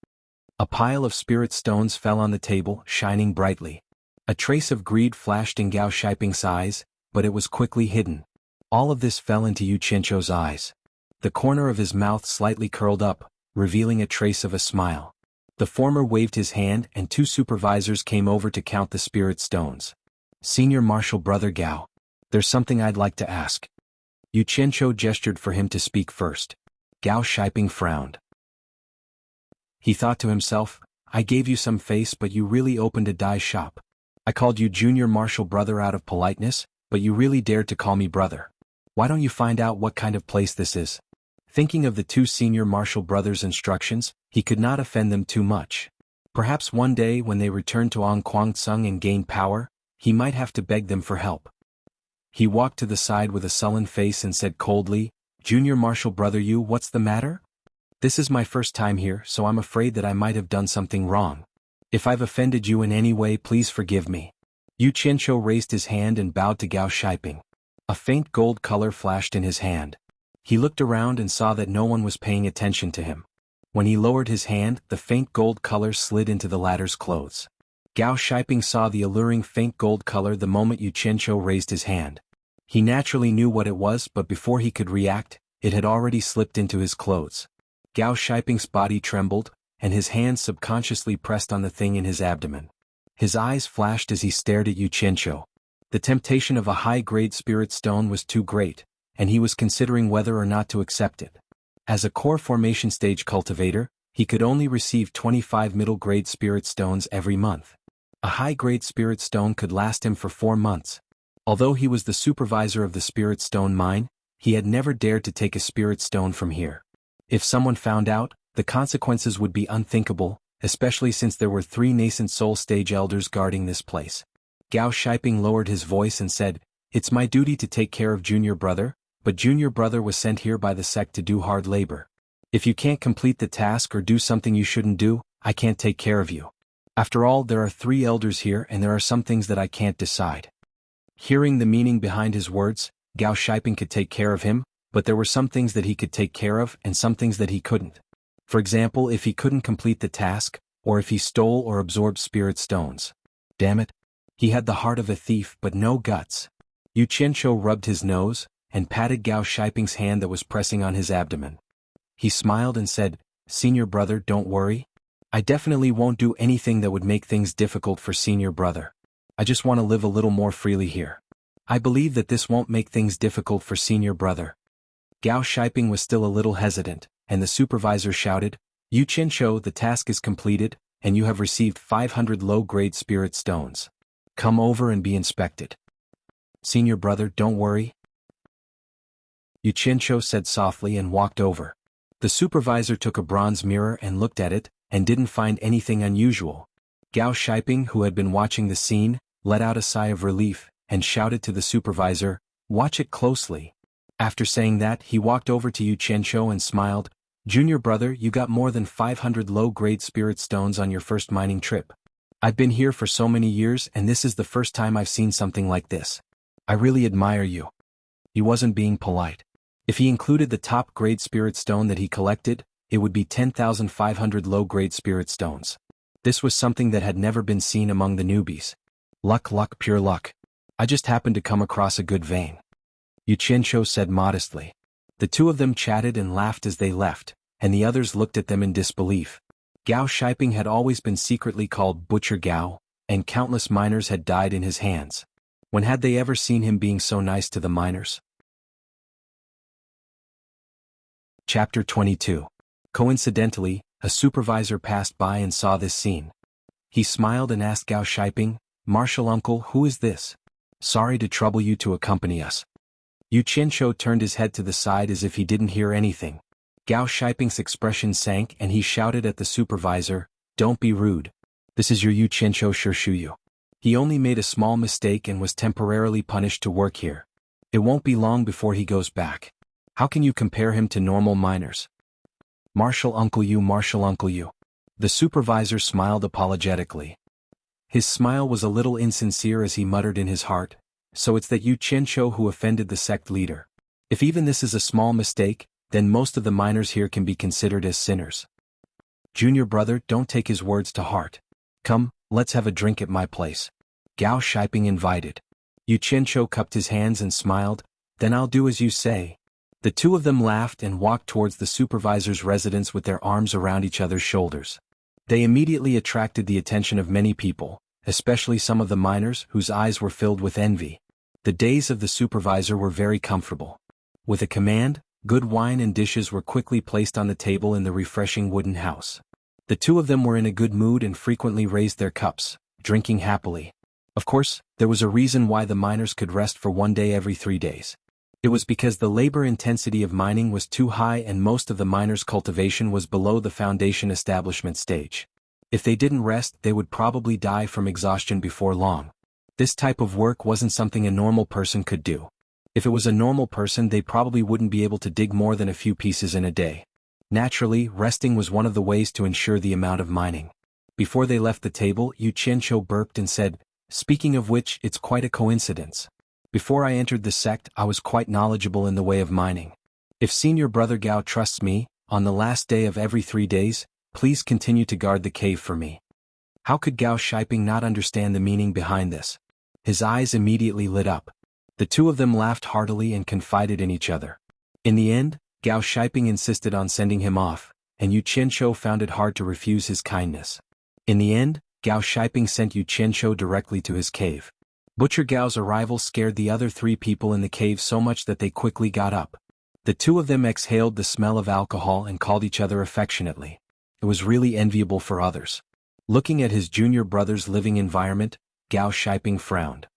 A pile of spirit stones fell on the table, shining brightly. A trace of greed flashed in Gao Shiping's eyes, but it was quickly hidden. All of this fell into Yu Qianqiu's eyes. The corner of his mouth slightly curled up, revealing a trace of a smile. The former waved his hand and 2 supervisors came over to count the spirit stones. "Senior Marshal Brother Gao, there's something I'd like to ask." Yu Qianqiu gestured for him to speak first. Gao Shiping frowned. He thought to himself, "I gave you some face but you really opened a dye shop. I called you Junior Marshal Brother out of politeness, but you really dared to call me brother. Why don't you find out what kind of place this is?" Thinking of the 2 senior marshal brothers' instructions, he could not offend them too much. Perhaps one day when they returned to Kwangtsung and gained power, he might have to beg them for help. He walked to the side with a sullen face and said coldly, "Junior Marshal Brother Yu, what's the matter? This is my first time here, so I'm afraid that I might have done something wrong. If I've offended you in any way, please forgive me." Yu Qianqiu raised his hand and bowed to Gao Shiping. A faint gold color flashed in his hand. He looked around and saw that no one was paying attention to him. When he lowered his hand, the faint gold color slid into the latter's clothes. Gao Shiping saw the alluring faint gold color the moment Yu Qianqiu raised his hand. He naturally knew what it was, but before he could react, it had already slipped into his clothes. Gao Shiping's body trembled, and his hands subconsciously pressed on the thing in his abdomen. His eyes flashed as he stared at Yu Qianqiu. The temptation of a high-grade spirit stone was too great, and he was considering whether or not to accept it. As a core formation stage cultivator, he could only receive 25 middle-grade spirit stones every month. A high-grade spirit stone could last him for 4 months. Although he was the supervisor of the spirit stone mine, he had never dared to take a spirit stone from here. If someone found out, the consequences would be unthinkable, especially since there were 3 nascent soul stage elders guarding this place. Gao Shiping lowered his voice and said, "It's my duty to take care of Junior Brother, but Junior Brother was sent here by the sect to do hard labor. If you can't complete the task or do something you shouldn't do, I can't take care of you. After all, there are 3 elders here and there are some things that I can't decide." Hearing the meaning behind his words, Gao Shiping could take care of him, but there were some things that he could take care of and some things that he couldn't. For example, if he couldn't complete the task, or if he stole or absorbed spirit stones. Damn it. He had the heart of a thief but no guts. Yu Qianqiu rubbed his nose, and patted Gao Shiping's hand that was pressing on his abdomen. He smiled and said, "Senior Brother, don't worry. I definitely won't do anything that would make things difficult for Senior Brother. I just want to live a little more freely here. I believe that this won't make things difficult for Senior Brother." Gao Shiping was still a little hesitant, and the supervisor shouted, "Yu Qianqiu, the task is completed, and you have received 500 low-grade spirit stones. Come over and be inspected." "Senior Brother, don't worry," Yu Qianqiu said softly and walked over. The supervisor took a bronze mirror and looked at it, and didn't find anything unusual. Gao Shiping, who had been watching the scene, let out a sigh of relief, and shouted to the supervisor, "Watch it closely." After saying that, he walked over to Yu Qianqiu and smiled, "Junior Brother, you got more than 500 low-grade spirit stones on your first mining trip. I've been here for so many years and this is the first time I've seen something like this. I really admire you." He wasn't being polite. If he included the top-grade spirit stone that he collected, it would be 10,500 low-grade spirit stones. This was something that had never been seen among the newbies. Luck, pure luck. I just happened to come across a good vein," Yu Qianqiu said modestly. The 2 of them chatted and laughed as they left, and the others looked at them in disbelief. Gao Shiping had always been secretly called Butcher Gao, and countless miners had died in his hands. When had they ever seen him being so nice to the miners? Chapter 22. Coincidentally, a supervisor passed by and saw this scene. He smiled and asked Gao Shiping, "Marshal Uncle, who is this? Sorry to trouble you to accompany us." Yu Qianqiu turned his head to the side as if he didn't hear anything. Gao Shiping's expression sank and he shouted at the supervisor, "Don't be rude. This is your Yu Qianqiu Shuyu." He only made a small mistake and was temporarily punished to work here. It won't be long before he goes back. How can you compare him to normal miners? Martial Uncle you. The supervisor smiled apologetically. His smile was a little insincere as he muttered in his heart, so it's that Yu Qianqiu who offended the sect leader. If even this is a small mistake, then most of the miners here can be considered as sinners. Junior brother, don't take his words to heart. Come, let's have a drink at my place. Gao Shiping invited. Yu Qianqiu cupped his hands and smiled, then I'll do as you say. The two of them laughed and walked towards the supervisor's residence with their arms around each other's shoulders. They immediately attracted the attention of many people, especially some of the miners whose eyes were filled with envy. The days of the supervisor were very comfortable. With a command, good wine and dishes were quickly placed on the table in the refreshing wooden house. The two of them were in a good mood and frequently raised their cups, drinking happily. Of course, there was a reason why the miners could rest for 1 day every 3 days. It was because the labor intensity of mining was too high and most of the miners' cultivation was below the foundation establishment stage. If they didn't rest, they would probably die from exhaustion before long. This type of work wasn't something a normal person could do. If it was a normal person, they probably wouldn't be able to dig more than a few pieces in a day. Naturally, resting was one of the ways to ensure the amount of mining. Before they left the table, Yu Qianqiu burped and said, "Speaking of which, it's quite a coincidence. Before I entered the sect, I was quite knowledgeable in the way of mining. If senior brother Gao trusts me, on the last day of every 3 days, please continue to guard the cave for me." How could Gao Shiping not understand the meaning behind this? His eyes immediately lit up. The two of them laughed heartily and confided in each other. In the end, Gao Shiping insisted on sending him off, and Yu Qianqiu found it hard to refuse his kindness. In the end, Gao Shiping sent Yu Qianqiu directly to his cave. Butcher Gao's arrival scared the other 3 people in the cave so much that they quickly got up. The two of them exhaled the smell of alcohol and called each other affectionately. It was really enviable for others. Looking at his junior brother's living environment, Gao Shiping frowned.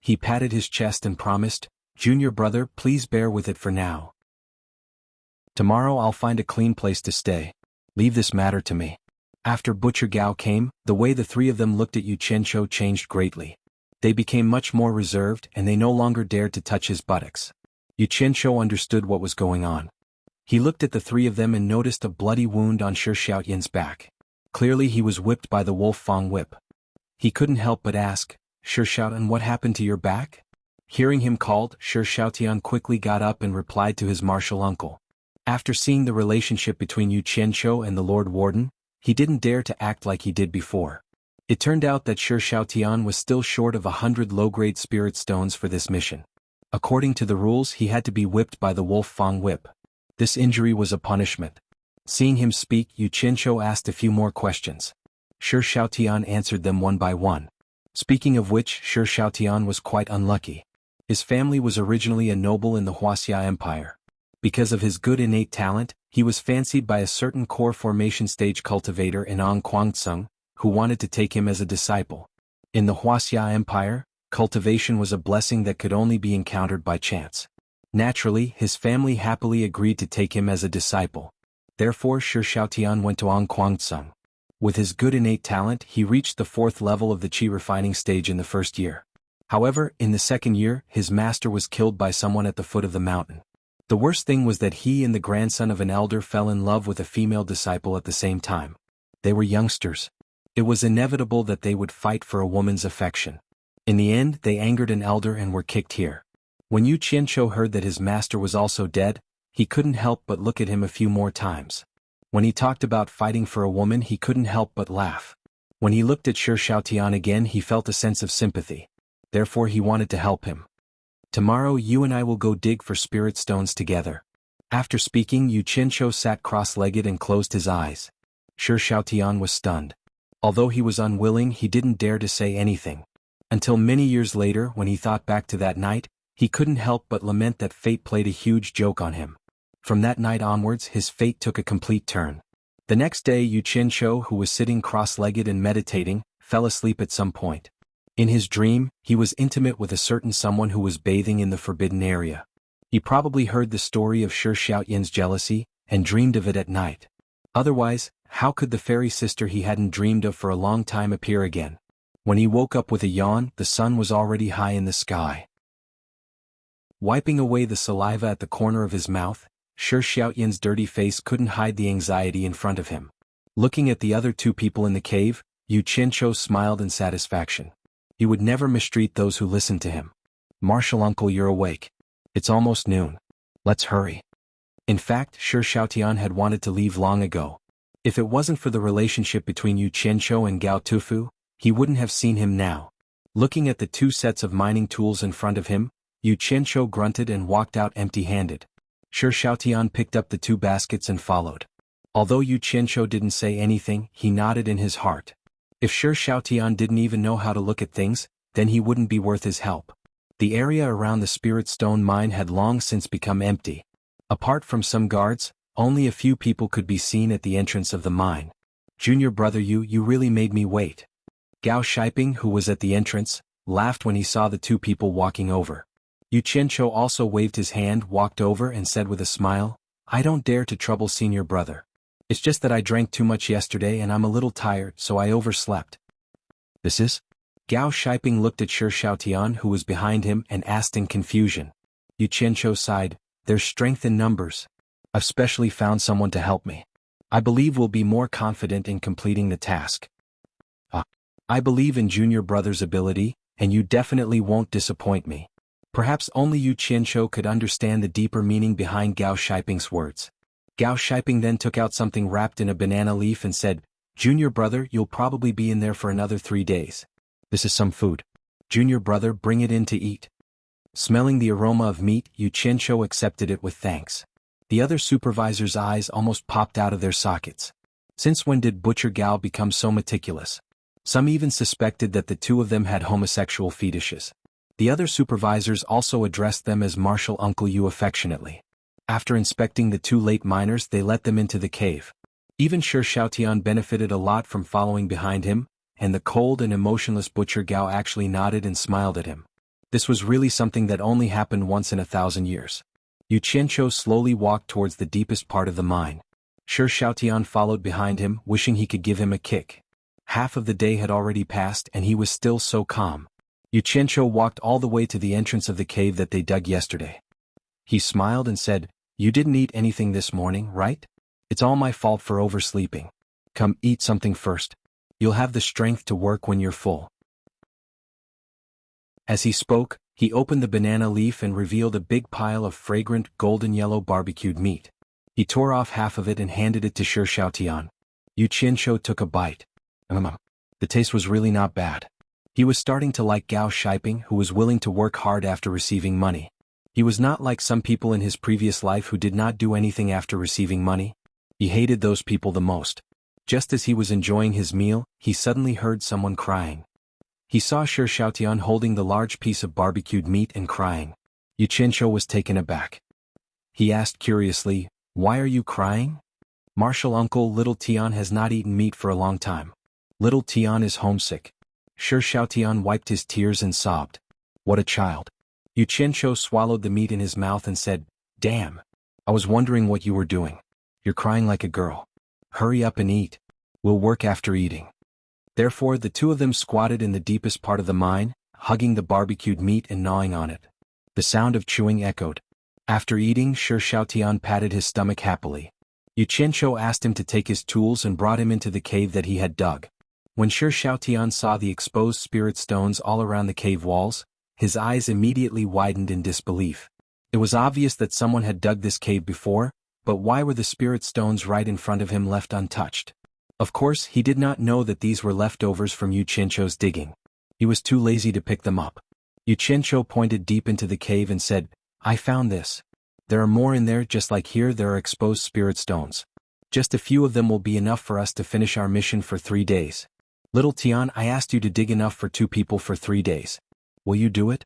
He patted his chest and promised, "Junior brother, please bear with it for now. Tomorrow I'll find a clean place to stay. Leave this matter to me." After Butcher Gao came, the way the 3 of them looked at Yu Qianqiu changed greatly. They became much more reserved and they no longer dared to touch his buttocks. Yu Qianqiu understood what was going on. He looked at the 3 of them and noticed a bloody wound on Shi Xiaoyan's back. Clearly he was whipped by the Wolf Fang whip. He couldn't help but ask, "Shi Xiaoyan, what happened to your back?" Hearing him called, Shi Xiaoyan quickly got up and replied to his martial uncle. After seeing the relationship between Yu Qianqiu and the Lord Warden, he didn't dare to act like he did before. It turned out that Shi Xiaoyan was still short of 100 low-grade spirit stones for this mission. According to the rules, he had to be whipped by the Wolf Fang whip. This injury was a punishment. Seeing him speak, Yu Qianqiu asked a few more questions. Shi Xiaoyan answered them one by one. Speaking of which, Shi Xiaoyan was quite unlucky. His family was originally a noble in the Wuxia Empire. Because of his good innate talent, he was fancied by a certain core formation stage cultivator in Angquangtsung, who wanted to take him as a disciple. In the Wuxia Empire, cultivation was a blessing that could only be encountered by chance. Naturally, his family happily agreed to take him as a disciple. Therefore Shi Xiaoyan went to Angquangtsung. With his good innate talent, he reached the 4th level of the qi refining stage in the 1st year. However, in the 2nd year, his master was killed by someone at the foot of the mountain. The worst thing was that he and the grandson of an elder fell in love with a female disciple at the same time. They were youngsters. It was inevitable that they would fight for a woman's affection. In the end, they angered an elder and were kicked here. When Yu Qianqiu heard that his master was also dead, he couldn't help but look at him a few more times. When he talked about fighting for a woman, he couldn't help but laugh. When he looked at Shi Xiaoyan again, he felt a sense of sympathy. Therefore he wanted to help him. "Tomorrow you and I will go dig for spirit stones together." After speaking, Yu Qianqiu sat cross-legged and closed his eyes. Shi Xiaoyan was stunned. Although he was unwilling, he didn't dare to say anything. Until many years later, when he thought back to that night, he couldn't help but lament that fate played a huge joke on him. From that night onwards, his fate took a complete turn. The next day, Yu Qianqiu, who was sitting cross-legged and meditating, fell asleep at some point. In his dream, he was intimate with a certain someone who was bathing in the forbidden area. He probably heard the story of Shi Xiaoyan's jealousy, and dreamed of it at night. Otherwise, how could the fairy sister he hadn't dreamed of for a long time appear again? When he woke up with a yawn, the sun was already high in the sky. Wiping away the saliva at the corner of his mouth, Shi Xiaotian's dirty face couldn't hide the anxiety in front of him. Looking at the other two people in the cave, Yu Qianqiu smiled in satisfaction. He would never mistreat those who listened to him. "Martial uncle, you're awake. It's almost noon. Let's hurry." In fact, Shi Xiaotian had wanted to leave long ago. If it wasn't for the relationship between Yu Qianqiu and Gao Tufu, he wouldn't have seen him now. Looking at the two sets of mining tools in front of him, Yu Qianqiu grunted and walked out empty-handed. Shi Xiaotian picked up the two baskets and followed. Although Yu Qianqiu didn't say anything, he nodded in his heart. If Shi Xiaotian didn't even know how to look at things, then he wouldn't be worth his help. The area around the Spirit Stone mine had long since become empty. Apart from some guards, only a few people could be seen at the entrance of the mine. "Junior brother, you really made me wait." Gao Shiping, who was at the entrance, laughed when he saw the two people walking over. Yu Qianqiu also waved his hand, walked over and said with a smile, "I don't dare to trouble senior brother. It's just that I drank too much yesterday and I'm a little tired, so I overslept." "This is?" Gao Shiping looked at Shi Xiaotian, who was behind him, and asked in confusion. Yu Qianqiu sighed, "There's strength in numbers. I've specially found someone to help me. I believe we'll be more confident in completing the task." "I believe in junior brother's ability, and you definitely won't disappoint me." Perhaps only Yu Qianqiu could understand the deeper meaning behind Gao Shiping's words. Gao Shiping then took out something wrapped in a banana leaf and said, "Junior brother, you'll probably be in there for another 3 days. This is some food. Junior brother, bring it in to eat." Smelling the aroma of meat, Yu Qianqiu accepted it with thanks. The other supervisor's eyes almost popped out of their sockets. Since when did Butcher Gao become so meticulous? Some even suspected that the two of them had homosexual fetishes. The other supervisors also addressed them as Martial Uncle Yu affectionately. After inspecting the two late miners, they let them into the cave. Even Shi Xiaotian benefited a lot from following behind him, and the cold and emotionless Butcher Gao actually nodded and smiled at him. This was really something that only happened once in 1,000 years. Yu Qianqiu slowly walked towards the deepest part of the mine. Shi Xiaotian followed behind him, wishing he could give him a kick. Half of the day had already passed and he was still so calm. Yu Qianqiu walked all the way to the entrance of the cave that they dug yesterday. He smiled and said, "You didn't eat anything this morning, right? It's all my fault for oversleeping. Come, eat something first. You'll have the strength to work when you're full." As he spoke, he opened the banana leaf and revealed a big pile of fragrant, golden yellow barbecued meat. He tore off half of it and handed it to Shi Xiaotian. Yu Qianqiu took a bite. The taste was really not bad. He was starting to like Gao Shiping, who was willing to work hard after receiving money. He was not like some people in his previous life who did not do anything after receiving money. He hated those people the most. Just as he was enjoying his meal, he suddenly heard someone crying. He saw Shi Xiaotian holding the large piece of barbecued meat and crying. Yu Qianqiu was taken aback. He asked curiously, "Why are you crying?" "Martial uncle, little Tian has not eaten meat for a long time. Little Tian is homesick." Shi Xiaotian wiped his tears and sobbed. "What a child." Yu Qianqiu swallowed the meat in his mouth and said, "Damn. I was wondering what you were doing. You're crying like a girl. Hurry up and eat. We'll work after eating." Therefore the two of them squatted in the deepest part of the mine, hugging the barbecued meat and gnawing on it. The sound of chewing echoed. After eating, Shi Xiaotian patted his stomach happily. Yu Qianqiu asked him to take his tools and brought him into the cave that he had dug. When Shi Xiaotian saw the exposed spirit stones all around the cave walls, his eyes immediately widened in disbelief. It was obvious that someone had dug this cave before, but why were the spirit stones right in front of him left untouched? Of course, he did not know that these were leftovers from Yu Qianqiu's digging. He was too lazy to pick them up. Yu Qianqiu pointed deep into the cave and said, "I found this. There are more in there, just like here there are exposed spirit stones. Just a few of them will be enough for us to finish our mission for 3 days. Little Tian, I asked you to dig enough for 2 people for 3 days. Will you do it?"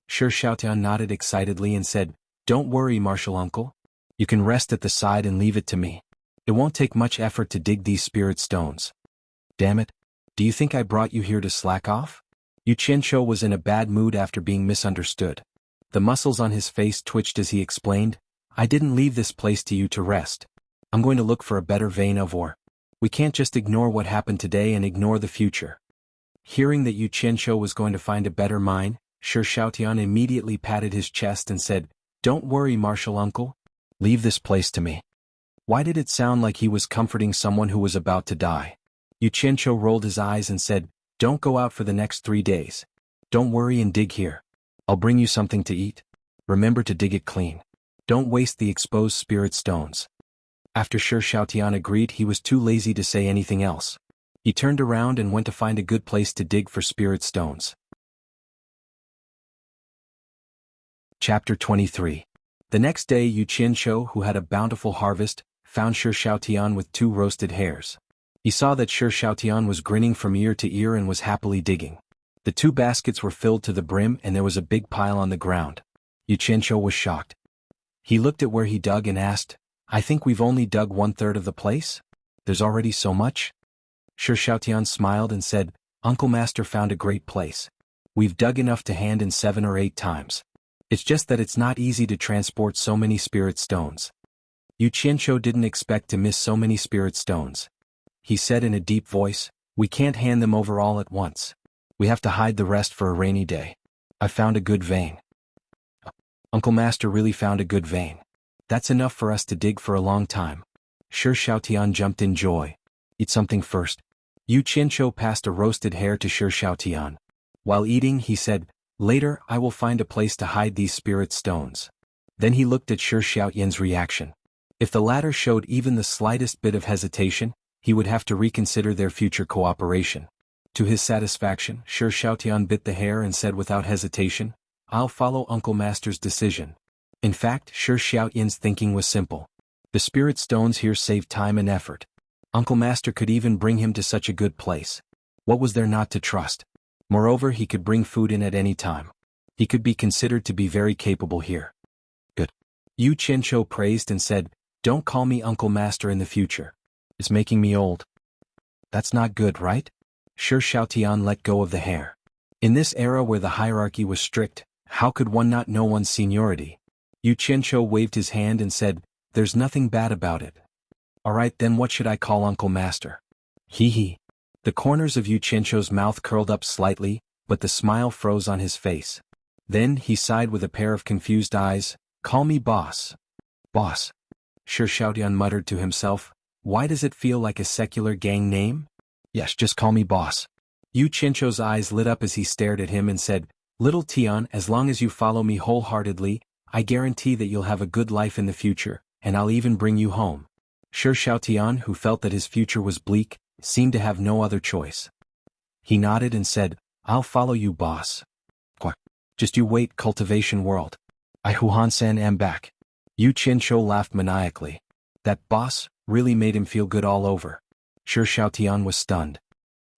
Shi Xiaotian nodded excitedly and said, "Don't worry, Martial Uncle. You can rest at the side and leave it to me. It won't take much effort to dig these spirit stones." "Damn it. Do you think I brought you here to slack off?" Yu Qianqiu was in a bad mood after being misunderstood. The muscles on his face twitched as he explained, "I didn't leave this place to you to rest. I'm going to look for a better vein of ore. We can't just ignore what happened today and ignore the future." Hearing that Yu Qianqiu was going to find a better mine, Shi Xiaotian immediately patted his chest and said, "Don't worry, Martial Uncle. Leave this place to me." Why did it sound like he was comforting someone who was about to die? Yu Qianqiu rolled his eyes and said, "Don't go out for the next 3 days. Don't worry and dig here. I'll bring you something to eat. Remember to dig it clean. Don't waste the exposed spirit stones." After Shi Xiaotian agreed, he was too lazy to say anything else. He turned around and went to find a good place to dig for spirit stones. Chapter 23. The next day Yu Qianqiu, who had a bountiful harvest, found Shi Xiaotian with 2 roasted hares. He saw that Shi Xiaotian was grinning from ear to ear and was happily digging. The 2 baskets were filled to the brim and there was a big pile on the ground. Yu Qianqiu was shocked. He looked at where he dug and asked, "I think we've only dug 1/3 of the place? There's already so much?" Shi Xiaotian smiled and said, "Uncle Master found a great place. We've dug enough to hand in 7 or 8 times. It's just that it's not easy to transport so many spirit stones." Yu Qianqiu didn't expect to miss so many spirit stones. He said in a deep voice, "We can't hand them over all at once. We have to hide the rest for a rainy day. I found a good vein." Uncle Master really found a good vein. That's enough for us to dig for a long time. Shi Xiaotian jumped in joy. "Eat something first." Yu Qianqiu passed a roasted hare to Shi Xiaotian. While eating, he said, "Later I will find a place to hide these spirit stones." Then he looked at Shi Xiaotian's reaction. If the latter showed even the slightest bit of hesitation, he would have to reconsider their future cooperation. To his satisfaction, Shi Xiaotian bit the hare and said without hesitation, "I'll follow Uncle Master's decision." In fact, Shi Xiaotian's thinking was simple. The spirit stones here saved time and effort. Uncle Master could even bring him to such a good place. What was there not to trust? Moreover, he could bring food in at any time. He could be considered to be very capable here. Good. Yu Qianqiu praised and said, "Don't call me Uncle Master in the future. It's making me old." "That's not good, right?" Shi Xiaotian let go of the hare. In this era where the hierarchy was strict, how could one not know one's seniority? Yu Qianqiu waved his hand and said, "There's nothing bad about it." "All right, then what should I call Uncle Master?" Hee hee. The corners of Yu Qianqiu's mouth curled up slightly, but the smile froze on his face. Then he sighed with a pair of confused eyes, "Call me Boss." "Boss." Shi Xiaotian muttered to himself, "Why does it feel like a secular gang name?" "Yes, just call me Boss." Yu Qianqiu's eyes lit up as he stared at him and said, "Little Tian, as long as you follow me wholeheartedly, I guarantee that you'll have a good life in the future, and I'll even bring you home." Shi Xiaotian, who felt that his future was bleak, seemed to have no other choice. He nodded and said, "I'll follow you, Boss." "Quack. Just you wait, Cultivation World. I Huhan-san am back." Yu Qianqiu laughed maniacally. That Boss really made him feel good all over. Shi Xiaotian was stunned.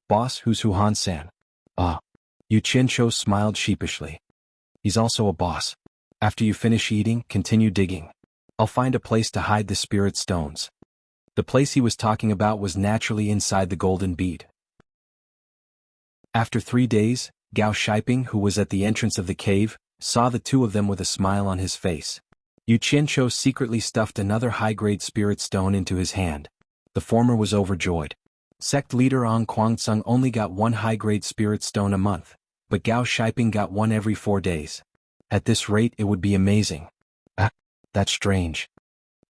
"Boss, who's Huhan-san?" "Ah." Yu Qianqiu smiled sheepishly. "He's also a boss. After you finish eating, continue digging. I'll find a place to hide the spirit stones." The place he was talking about was naturally inside the golden bead. After 3 days, Gao Shiping, who was at the entrance of the cave, saw the 2 of them with a smile on his face. Yu Qianqiu secretly stuffed another high-grade spirit stone into his hand. The former was overjoyed. Sect leader Ang Kuangtsung only got 1 high-grade spirit stone a month, but Gao Shiping got 1 every 4 days. At this rate it would be amazing. Ah, that's strange.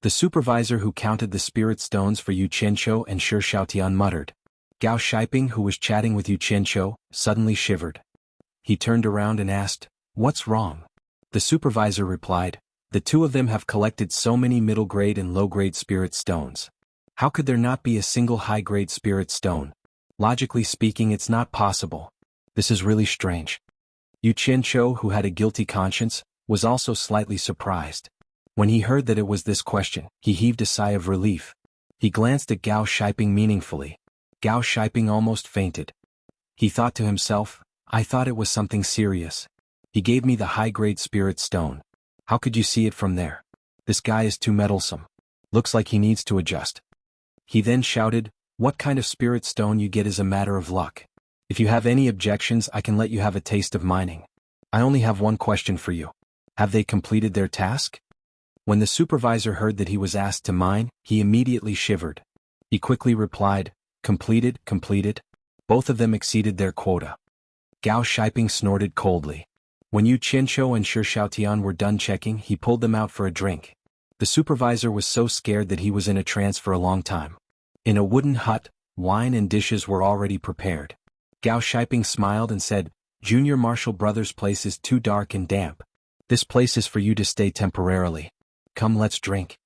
The supervisor who counted the spirit stones for Yu Qianqiu and Shi Xiaotian muttered. Gao Shiping, who was chatting with Yu Qianqiu, suddenly shivered. He turned around and asked, "What's wrong?" The supervisor replied, "The 2 of them have collected so many middle-grade and low-grade spirit stones. How could there not be a single high-grade spirit stone? Logically speaking, it's not possible. This is really strange." Yu Qianqiu, who had a guilty conscience, was also slightly surprised. When he heard that it was this question, he heaved a sigh of relief. He glanced at Gao Shiping meaningfully. Gao Shiping almost fainted. He thought to himself, "I thought it was something serious. He gave me the high-grade spirit stone. How could you see it from there? This guy is too meddlesome. Looks like he needs to adjust." He then shouted, "What kind of spirit stone you get is a matter of luck. If you have any objections, I can let you have a taste of mining. I only have one question for you. Have they completed their task?" When the supervisor heard that he was asked to mine, he immediately shivered. He quickly replied, "Completed, completed." Both of them exceeded their quota. Gao Shiping snorted coldly. When Yu Qianqiu and Shi Xiaotian were done checking, he pulled them out for a drink. The supervisor was so scared that he was in a trance for a long time. In a wooden hut, wine and dishes were already prepared. Gao Shiping smiled and said, "Junior Marshal Brothers' place is too dark and damp. This place is for you to stay temporarily. Come, let's drink."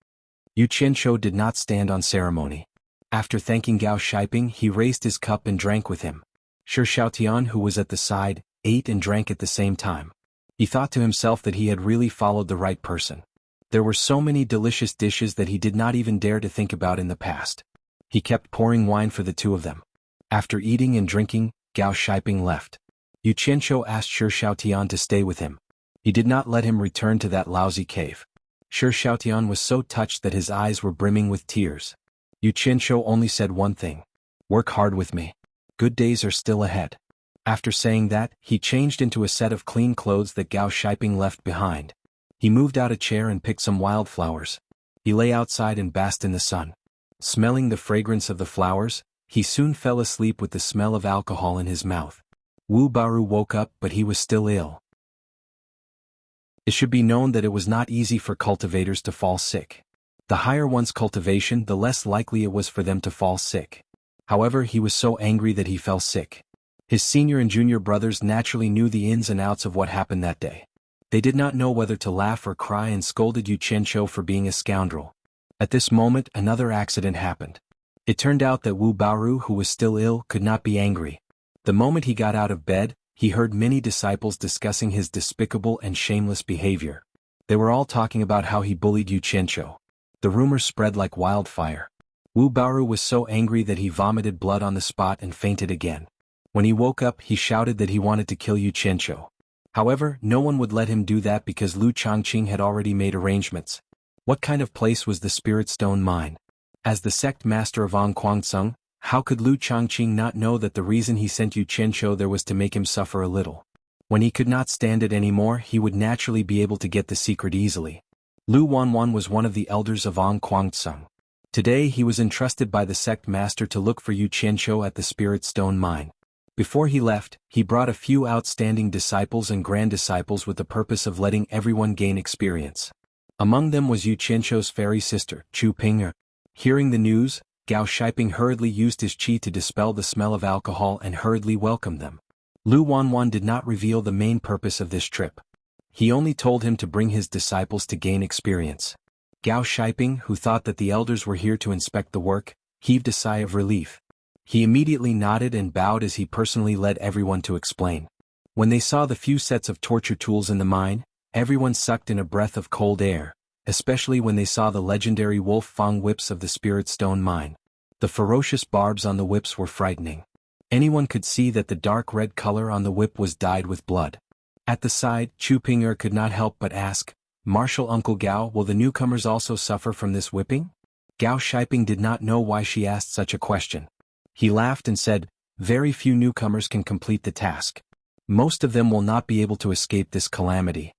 Yu Qianqiu did not stand on ceremony. After thanking Gao Shiping, he raised his cup and drank with him. Shi Xiaotian, who was at the side, ate and drank at the same time. He thought to himself that he had really followed the right person. There were so many delicious dishes that he did not even dare to think about in the past. He kept pouring wine for the two of them. After eating and drinking, Gao Shiping left. Yu Qianqiu asked Shi Xiaotian to stay with him. He did not let him return to that lousy cave. Shi Xiaotian was so touched that his eyes were brimming with tears. Yu Qianqiu only said one thing: "Work hard with me. Good days are still ahead." After saying that, he changed into a set of clean clothes that Gao Shiping left behind. He moved out a chair and picked some wildflowers. He lay outside and basked in the sun. Smelling the fragrance of the flowers, he soon fell asleep with the smell of alcohol in his mouth. Wu Baru woke up, but he was still ill. It should be known that it was not easy for cultivators to fall sick. The higher one's cultivation, the less likely it was for them to fall sick. However, he was so angry that he fell sick. His senior and junior brothers naturally knew the ins and outs of what happened that day. They did not know whether to laugh or cry and scolded Yu Qianqiu for being a scoundrel. At this moment, another accident happened. It turned out that Wu Baoru, who was still ill, could not be angry. The moment he got out of bed, he heard many disciples discussing his despicable and shameless behavior. They were all talking about how he bullied Yu Qianqiu. The rumor spread like wildfire. Wu Baoru was so angry that he vomited blood on the spot and fainted again. When he woke up, he shouted that he wanted to kill Yu Qianqiu. However, no one would let him do that because Lu Changqing had already made arrangements. What kind of place was the Spirit Stone Mine? As the sect master of An Kuangtsung, how could Lu Changqing not know that the reason he sent Yu Qianqiu there was to make him suffer a little? When he could not stand it anymore, he would naturally be able to get the secret easily. Lu Wanwan was one of the elders of An Kuangtsung. Today he was entrusted by the sect master to look for Yu Qianqiu at the Spirit Stone Mine. Before he left, he brought a few outstanding disciples and grand disciples with the purpose of letting everyone gain experience. Among them was Yu Qianqiu's fairy sister, Chu Ping'er. Hearing the news, Gao Shiping hurriedly used his qi to dispel the smell of alcohol and hurriedly welcomed them. Lu Wanwan did not reveal the main purpose of this trip. He only told him to bring his disciples to gain experience. Gao Shiping, who thought that the elders were here to inspect the work, heaved a sigh of relief. He immediately nodded and bowed as he personally led everyone to explain. When they saw the few sets of torture tools in the mine, everyone sucked in a breath of cold air, especially when they saw the legendary Wolf Fang whips of the Spirit Stone Mine. The ferocious barbs on the whips were frightening. Anyone could see that the dark red color on the whip was dyed with blood. At the side, Chu Ping'er could not help but ask, "Marshal Uncle Gao, will the newcomers also suffer from this whipping?" Gao Shiping did not know why she asked such a question. He laughed and said, "Very few newcomers can complete the task. Most of them will not be able to escape this calamity."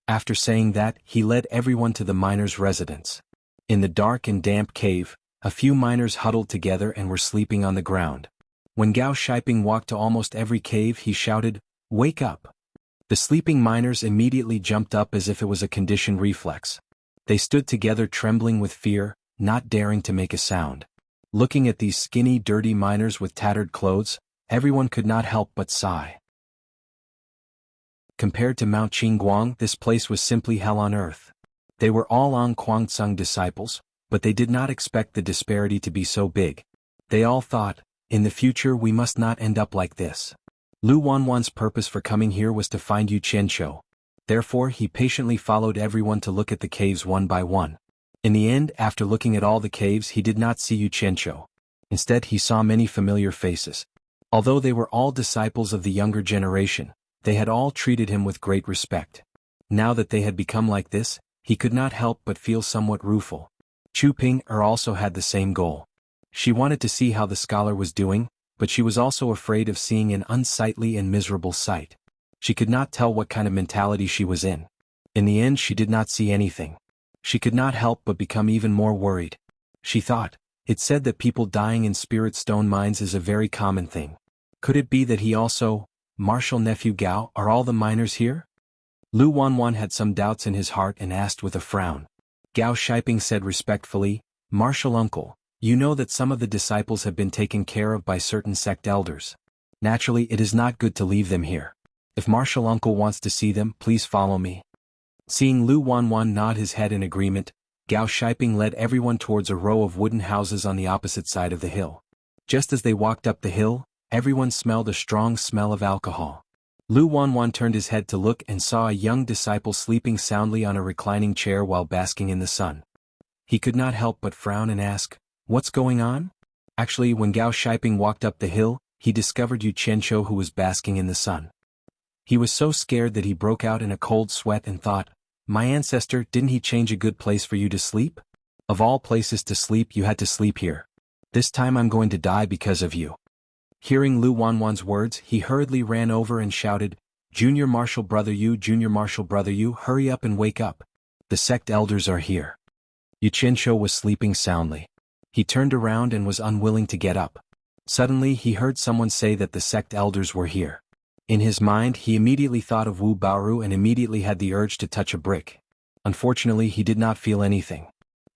After saying that, he led everyone to the miner's residence. In the dark and damp cave, a few miners huddled together and were sleeping on the ground. When Gao Shiping walked to almost every cave, he shouted, "Wake up!" The sleeping miners immediately jumped up as if it was a conditioned reflex. They stood together trembling with fear, not daring to make a sound. Looking at these skinny, dirty miners with tattered clothes, everyone could not help but sigh. Compared to Mount Qingguang, this place was simply hell on earth. They were all An Kuangtsung disciples, but they did not expect the disparity to be so big. They all thought, in the future we must not end up like this. Lu Wanwan's purpose for coming here was to find Yu Qianqiu. Therefore he patiently followed everyone to look at the caves one by one. In the end, after looking at all the caves, he did not see Yu Qianqiu. Instead, he saw many familiar faces. Although they were all disciples of the younger generation, they had all treated him with great respect. Now that they had become like this, he could not help but feel somewhat rueful. Chu Ping'er also had the same goal. She wanted to see how the scholar was doing, but she was also afraid of seeing an unsightly and miserable sight. She could not tell what kind of mentality she was in. In the end, she did not see anything. She could not help but become even more worried. She thought, "It's said that people dying in Spirit Stone mines is a very common thing. Could it be that he also, Martial Nephew Gao, are all the miners here? Lu Wanwan had some doubts in his heart and asked with a frown. Gao Shiping said respectfully, Martial Uncle, you know that some of the disciples have been taken care of by certain sect elders. Naturally, it is not good to leave them here. If Martial Uncle wants to see them, please follow me. Seeing Lu Wanwan nod his head in agreement, Gao Shiping led everyone towards a row of wooden houses on the opposite side of the hill. Just as they walked up the hill, everyone smelled a strong smell of alcohol. Lu Wanwan turned his head to look and saw a young disciple sleeping soundly on a reclining chair while basking in the sun. He could not help but frown and ask, "What's going on?" Actually, when Gao Shiping walked up the hill, he discovered Yu Qianqiu who was basking in the sun. He was so scared that he broke out in a cold sweat and thought, "My ancestor, didn't he change a good place for you to sleep? Of all places to sleep, you had to sleep here. This time I'm going to die because of you." Hearing Lu Wanwan's words, he hurriedly ran over and shouted, Junior Martial Brother Yu, hurry up and wake up. The sect elders are here." Yu Qianqiu was sleeping soundly. He turned around and was unwilling to get up. Suddenly he heard someone say that the sect elders were here. In his mind he immediately thought of Wu Baoru and immediately had the urge to touch a brick. Unfortunately he did not feel anything.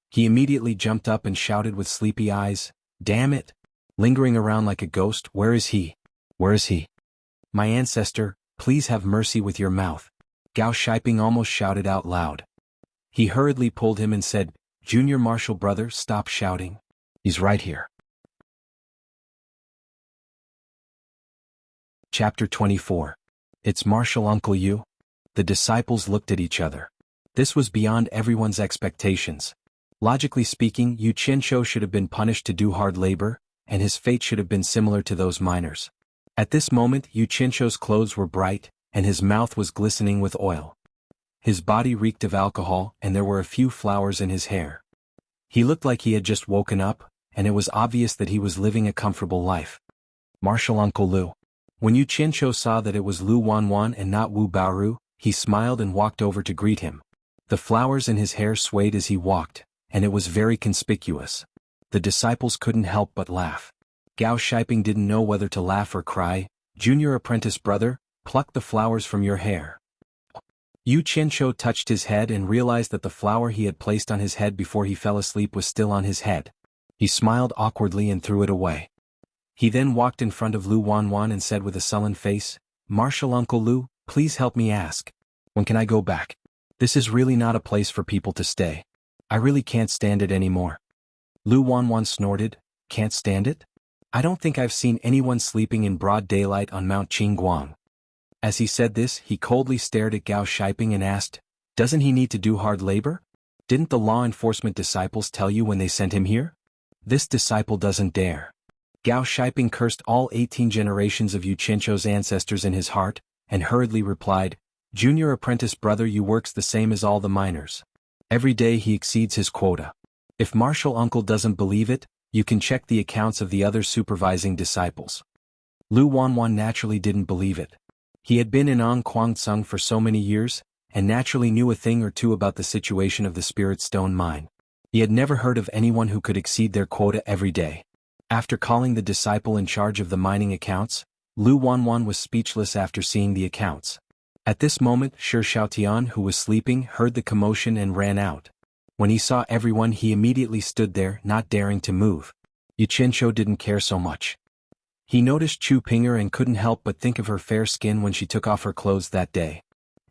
He immediately jumped up and shouted with sleepy eyes, "Damn it! Lingering around like a ghost, where is he? Where is he? My ancestor, please have mercy with your mouth." Gao Shiping almost shouted out loud. He hurriedly pulled him and said, "Junior Martial Brother, stop shouting. He's right here." Chapter 24. It's Martial Uncle Yu? The disciples looked at each other. This was beyond everyone's expectations. Logically speaking, Yu Qianqiu should have been punished to do hard labor, and his fate should have been similar to those miners. At this moment Yu Qianqiu's clothes were bright, and his mouth was glistening with oil. His body reeked of alcohol, and there were a few flowers in his hair. He looked like he had just woken up, and it was obvious that he was living a comfortable life. Martial Uncle Lu. When Yu Qianqiu saw that it was Lu Wanwan and not Wu Baoru, he smiled and walked over to greet him. The flowers in his hair swayed as he walked, and it was very conspicuous. The disciples couldn't help but laugh. Gao Shiping didn't know whether to laugh or cry. "Junior apprentice brother, pluck the flowers from your hair." Yu Qianqiu touched his head and realized that the flower he had placed on his head before he fell asleep was still on his head. He smiled awkwardly and threw it away. He then walked in front of Lu Wanwan and said with a sullen face, "Martial Uncle Lu, please help me ask. When can I go back? This is really not a place for people to stay. I really can't stand it anymore." Lu Wanwan snorted, "Can't stand it? I don't think I've seen anyone sleeping in broad daylight on Mount Qingguang." As he said this, he coldly stared at Gao Shiping and asked, "Doesn't he need to do hard labor? Didn't the law enforcement disciples tell you when they sent him here? This disciple doesn't dare." Gao Shiping cursed all 18 generations of Yu Qianqiu's ancestors in his heart, and hurriedly replied, "Junior apprentice brother Yu works the same as all the miners. Every day he exceeds his quota. If Martial Uncle doesn't believe it, you can check the accounts of the other supervising disciples." Lu Wanwan naturally didn't believe it. He had been in Kwangtsung for so many years, and naturally knew a thing or two about the situation of the Spirit Stone mine. He had never heard of anyone who could exceed their quota every day. After calling the disciple in charge of the mining accounts, Lu Wanwan was speechless after seeing the accounts. At this moment Shi Xiaotian, who was sleeping, heard the commotion and ran out. When he saw everyone he immediately stood there, not daring to move. Yu Qianqiu didn't care so much. He noticed Chu Pinger and couldn't help but think of her fair skin when she took off her clothes that day.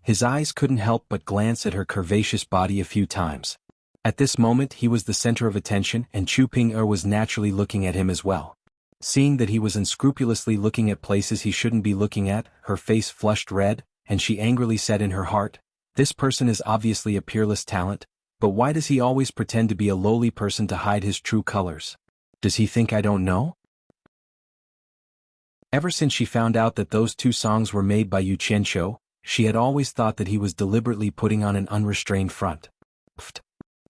His eyes couldn't help but glance at her curvaceous body a few times. At this moment he was the center of attention, and Chu Pinger was naturally looking at him as well. Seeing that he was unscrupulously looking at places he shouldn't be looking at, her face flushed red, and she angrily said in her heart, "This person is obviously a peerless talent, but why does he always pretend to be a lowly person to hide his true colors? Does he think I don't know?" Ever since she found out that those two songs were made by Yu Qianqiu, she had always thought that he was deliberately putting on an unrestrained front. Pfft.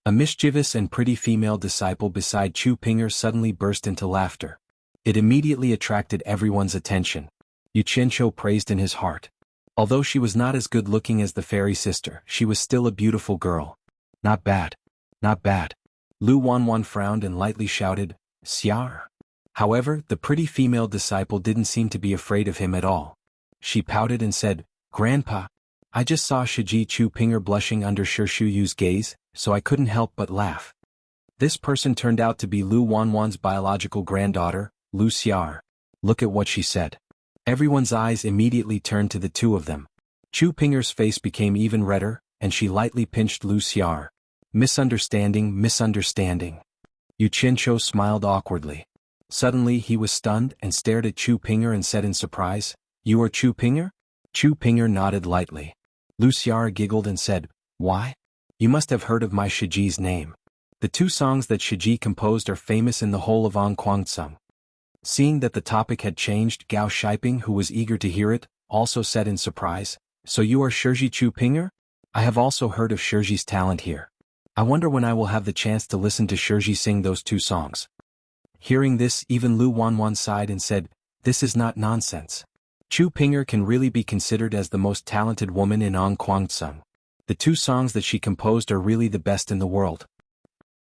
A mischievous and pretty female disciple beside Chu Pinger suddenly burst into laughter. It immediately attracted everyone's attention. Yu Qianqiu praised in his heart. Although she was not as good-looking as the fairy sister, she was still a beautiful girl. "Not bad. Not bad." Lu Wanwan frowned and lightly shouted, "Xiar." However, the pretty female disciple didn't seem to be afraid of him at all. She pouted and said, "Grandpa, I just saw Shiji Chu Pinger blushing under Shirshu Yu's gaze, so I couldn't help but laugh." This person turned out to be Lu Wanwan's biological granddaughter, Lu Xiar. Look at what she said. Everyone's eyes immediately turned to the two of them. Chu Pinger's face became even redder, and she lightly pinched Lu Xiar. Misunderstanding, misunderstanding. Yu Qianqiu smiled awkwardly. Suddenly he was stunned and stared at Chu Pinger and said in surprise, "You are Chu Pinger?" Chu Pinger nodded lightly. Lu Xiar giggled and said, "Why? You must have heard of my Shiji's name. The two songs that Shiji composed are famous in the whole of Anquangsung." Seeing that the topic had changed, Gao Shiping, who was eager to hear it, also said in surprise, "So you are Shiji Chu Pinger? I have also heard of Shiji's talent here. I wonder when I will have the chance to listen to Shiji sing those two songs." Hearing this, even Lu Wanwan sighed and said, "This is not nonsense. Chu Pinger can really be considered as the most talented woman in Anquangsung. The two songs that she composed are really the best in the world."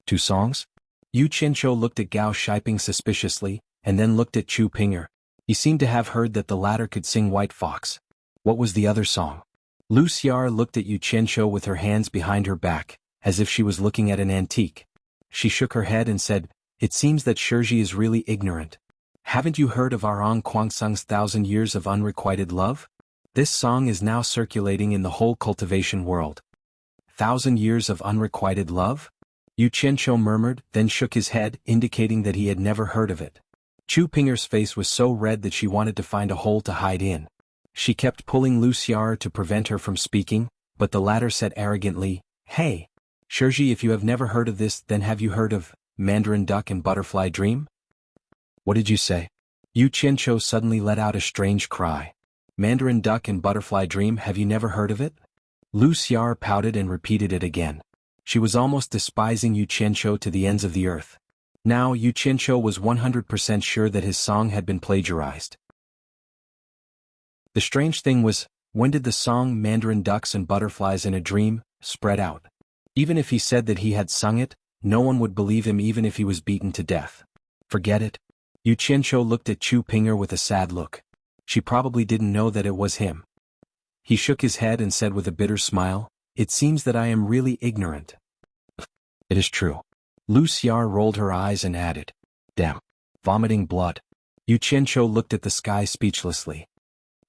"Two songs?" Yu Qianqiu looked at Gao Shiping suspiciously, and then looked at Chu Pinger. He seemed to have heard that the latter could sing White Fox. What was the other song? Lu Xiar looked at Yu Qianqiu with her hands behind her back, as if she was looking at an antique. She shook her head and said, "It seems that Shiji is really ignorant. Haven't you heard of our Anquangsung's 1,000 Years of Unrequited Love? This song is now circulating in the whole cultivation world." 1,000 Years of Unrequited Love? Yu Qianqiu murmured, then shook his head, indicating that he had never heard of it. Chu Pinger's face was so red that she wanted to find a hole to hide in. She kept pulling Lu Xiar to prevent her from speaking, but the latter said arrogantly, "Hey, Shiji, if you have never heard of this, then have you heard of Mandarin Duck and Butterfly Dream?" "What did you say?" Yu Qianqiu suddenly let out a strange cry. "Mandarin Duck and Butterfly Dream, have you never heard of it?" Lu Xiar pouted and repeated it again. She was almost despising Yu Qianqiu to the ends of the earth. Now Yu Qianqiu was 100% sure that his song had been plagiarized. The strange thing was, when did the song Mandarin Ducks and Butterflies in a Dream spread out? Even if he said that he had sung it, no one would believe him even if he was beaten to death. Forget it. Yu Qianqiu looked at Chu Pinger with a sad look. She probably didn't know that it was him. He shook his head and said with a bitter smile, "It seems that I am really ignorant." "It is true." Lu Xiar rolled her eyes and added, "Damn. Vomiting blood." Yu Qianqiu looked at the sky speechlessly.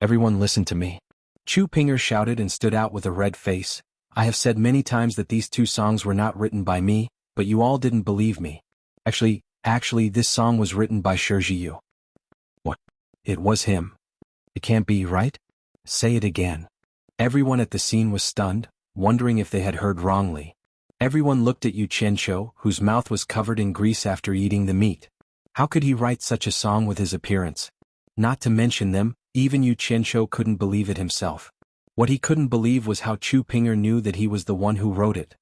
"Everyone listen to me." Chu Pinger shouted and stood out with a red face. "I have said many times that these two songs were not written by me, but you all didn't believe me. Actually, this song was written by Shiji Yu." "What? It was him? It can't be, right? Say it again." Everyone at the scene was stunned, wondering if they had heard wrongly. Everyone looked at Yu Qianqiu, whose mouth was covered in grease after eating the meat. How could he write such a song with his appearance? Not to mention them, even Yu Qianqiu couldn't believe it himself. What he couldn't believe was how Chu Pinger knew that he was the one who wrote it.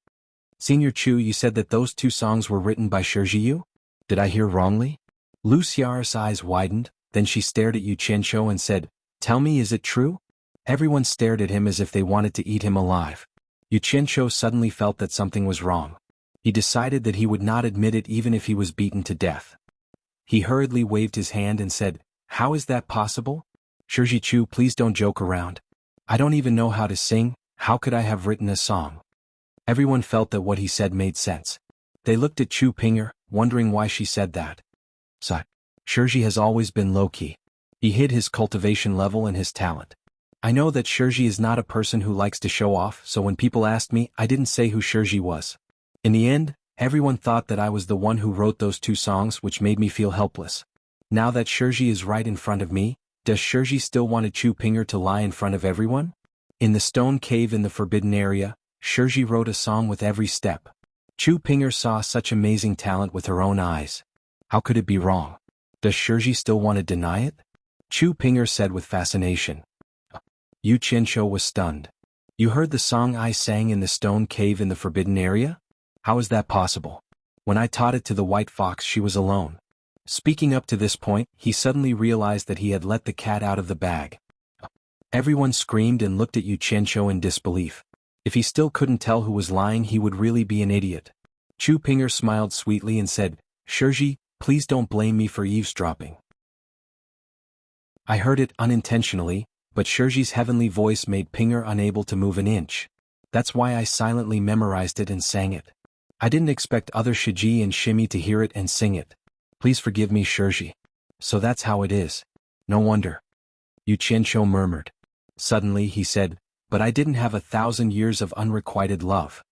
"Senior Chu, you said that those two songs were written by Shiji Yu? Did I hear wrongly?" Lu Xiar's eyes widened, then she stared at Yu Qianqiu and said, "Tell me, is it true?" Everyone stared at him as if they wanted to eat him alive. Yu Qianqiu suddenly felt that something was wrong. He decided that he would not admit it even if he was beaten to death. He hurriedly waved his hand and said, "How is that possible? Shiji Chu, please don't joke around. I don't even know how to sing, how could I have written a song?" Everyone felt that what he said made sense. They looked at Chu Pinger, wondering why she said that. Shiji has always been low-key. He hid his cultivation level and his talent. I know that Shiji is not a person who likes to show off, so when people asked me, I didn't say who Shiji was. In the end, everyone thought that I was the one who wrote those two songs, which made me feel helpless. Now that Shiji is right in front of me, does Shiji still want Chu Pinger to lie in front of everyone? In the stone cave in the forbidden area, Shiji wrote a song with every step. Chu Pinger saw such amazing talent with her own eyes. How could it be wrong? Does Shiji still want to deny it? Chu Pinger said with fascination. Yu Qianqiu was stunned. "You heard the song I sang in the stone cave in the forbidden area? How is that possible? When I taught it to the white fox, she was alone." Speaking up to this point, he suddenly realized that he had let the cat out of the bag. Everyone screamed and looked at Yu Qianqiu in disbelief. If he still couldn't tell who was lying, he would really be an idiot. Chu Pinger smiled sweetly and said, "Shiji, Please don't blame me for eavesdropping. I heard it unintentionally, but Shirji's heavenly voice made Pinger unable to move an inch. That's why I silently memorized it and sang it. I didn't expect other Shiji and Shimi to hear it and sing it. Please forgive me, Shirji. So that's how it is. No wonder. Yu Qianqiu murmured. Suddenly he said, but I didn't have 1,000 years of unrequited love.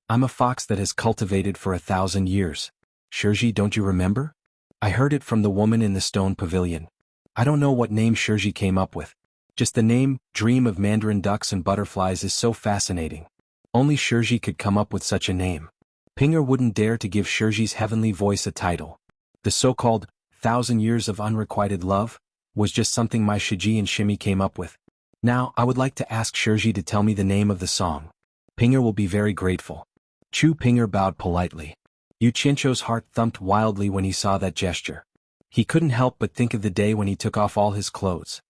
I'm a fox that has cultivated for 1,000 years. Shirji, don't you remember? I heard it from the woman in the stone pavilion. I don't know what name Shirji came up with. Just the name, Dream of Mandarin Ducks and Butterflies, is so fascinating. Only Shirji could come up with such a name. Pinger wouldn't dare to give Shirji's heavenly voice a title. The so-called 1,000 years of unrequited love was just something my Shiji and Shimi came up with. Now, I would like to ask Shirji to tell me the name of the song. Pinger will be very grateful. Chu Pinger bowed politely. Yu Qianqiu's heart thumped wildly when he saw that gesture. He couldn't help but think of the day when he took off all his clothes.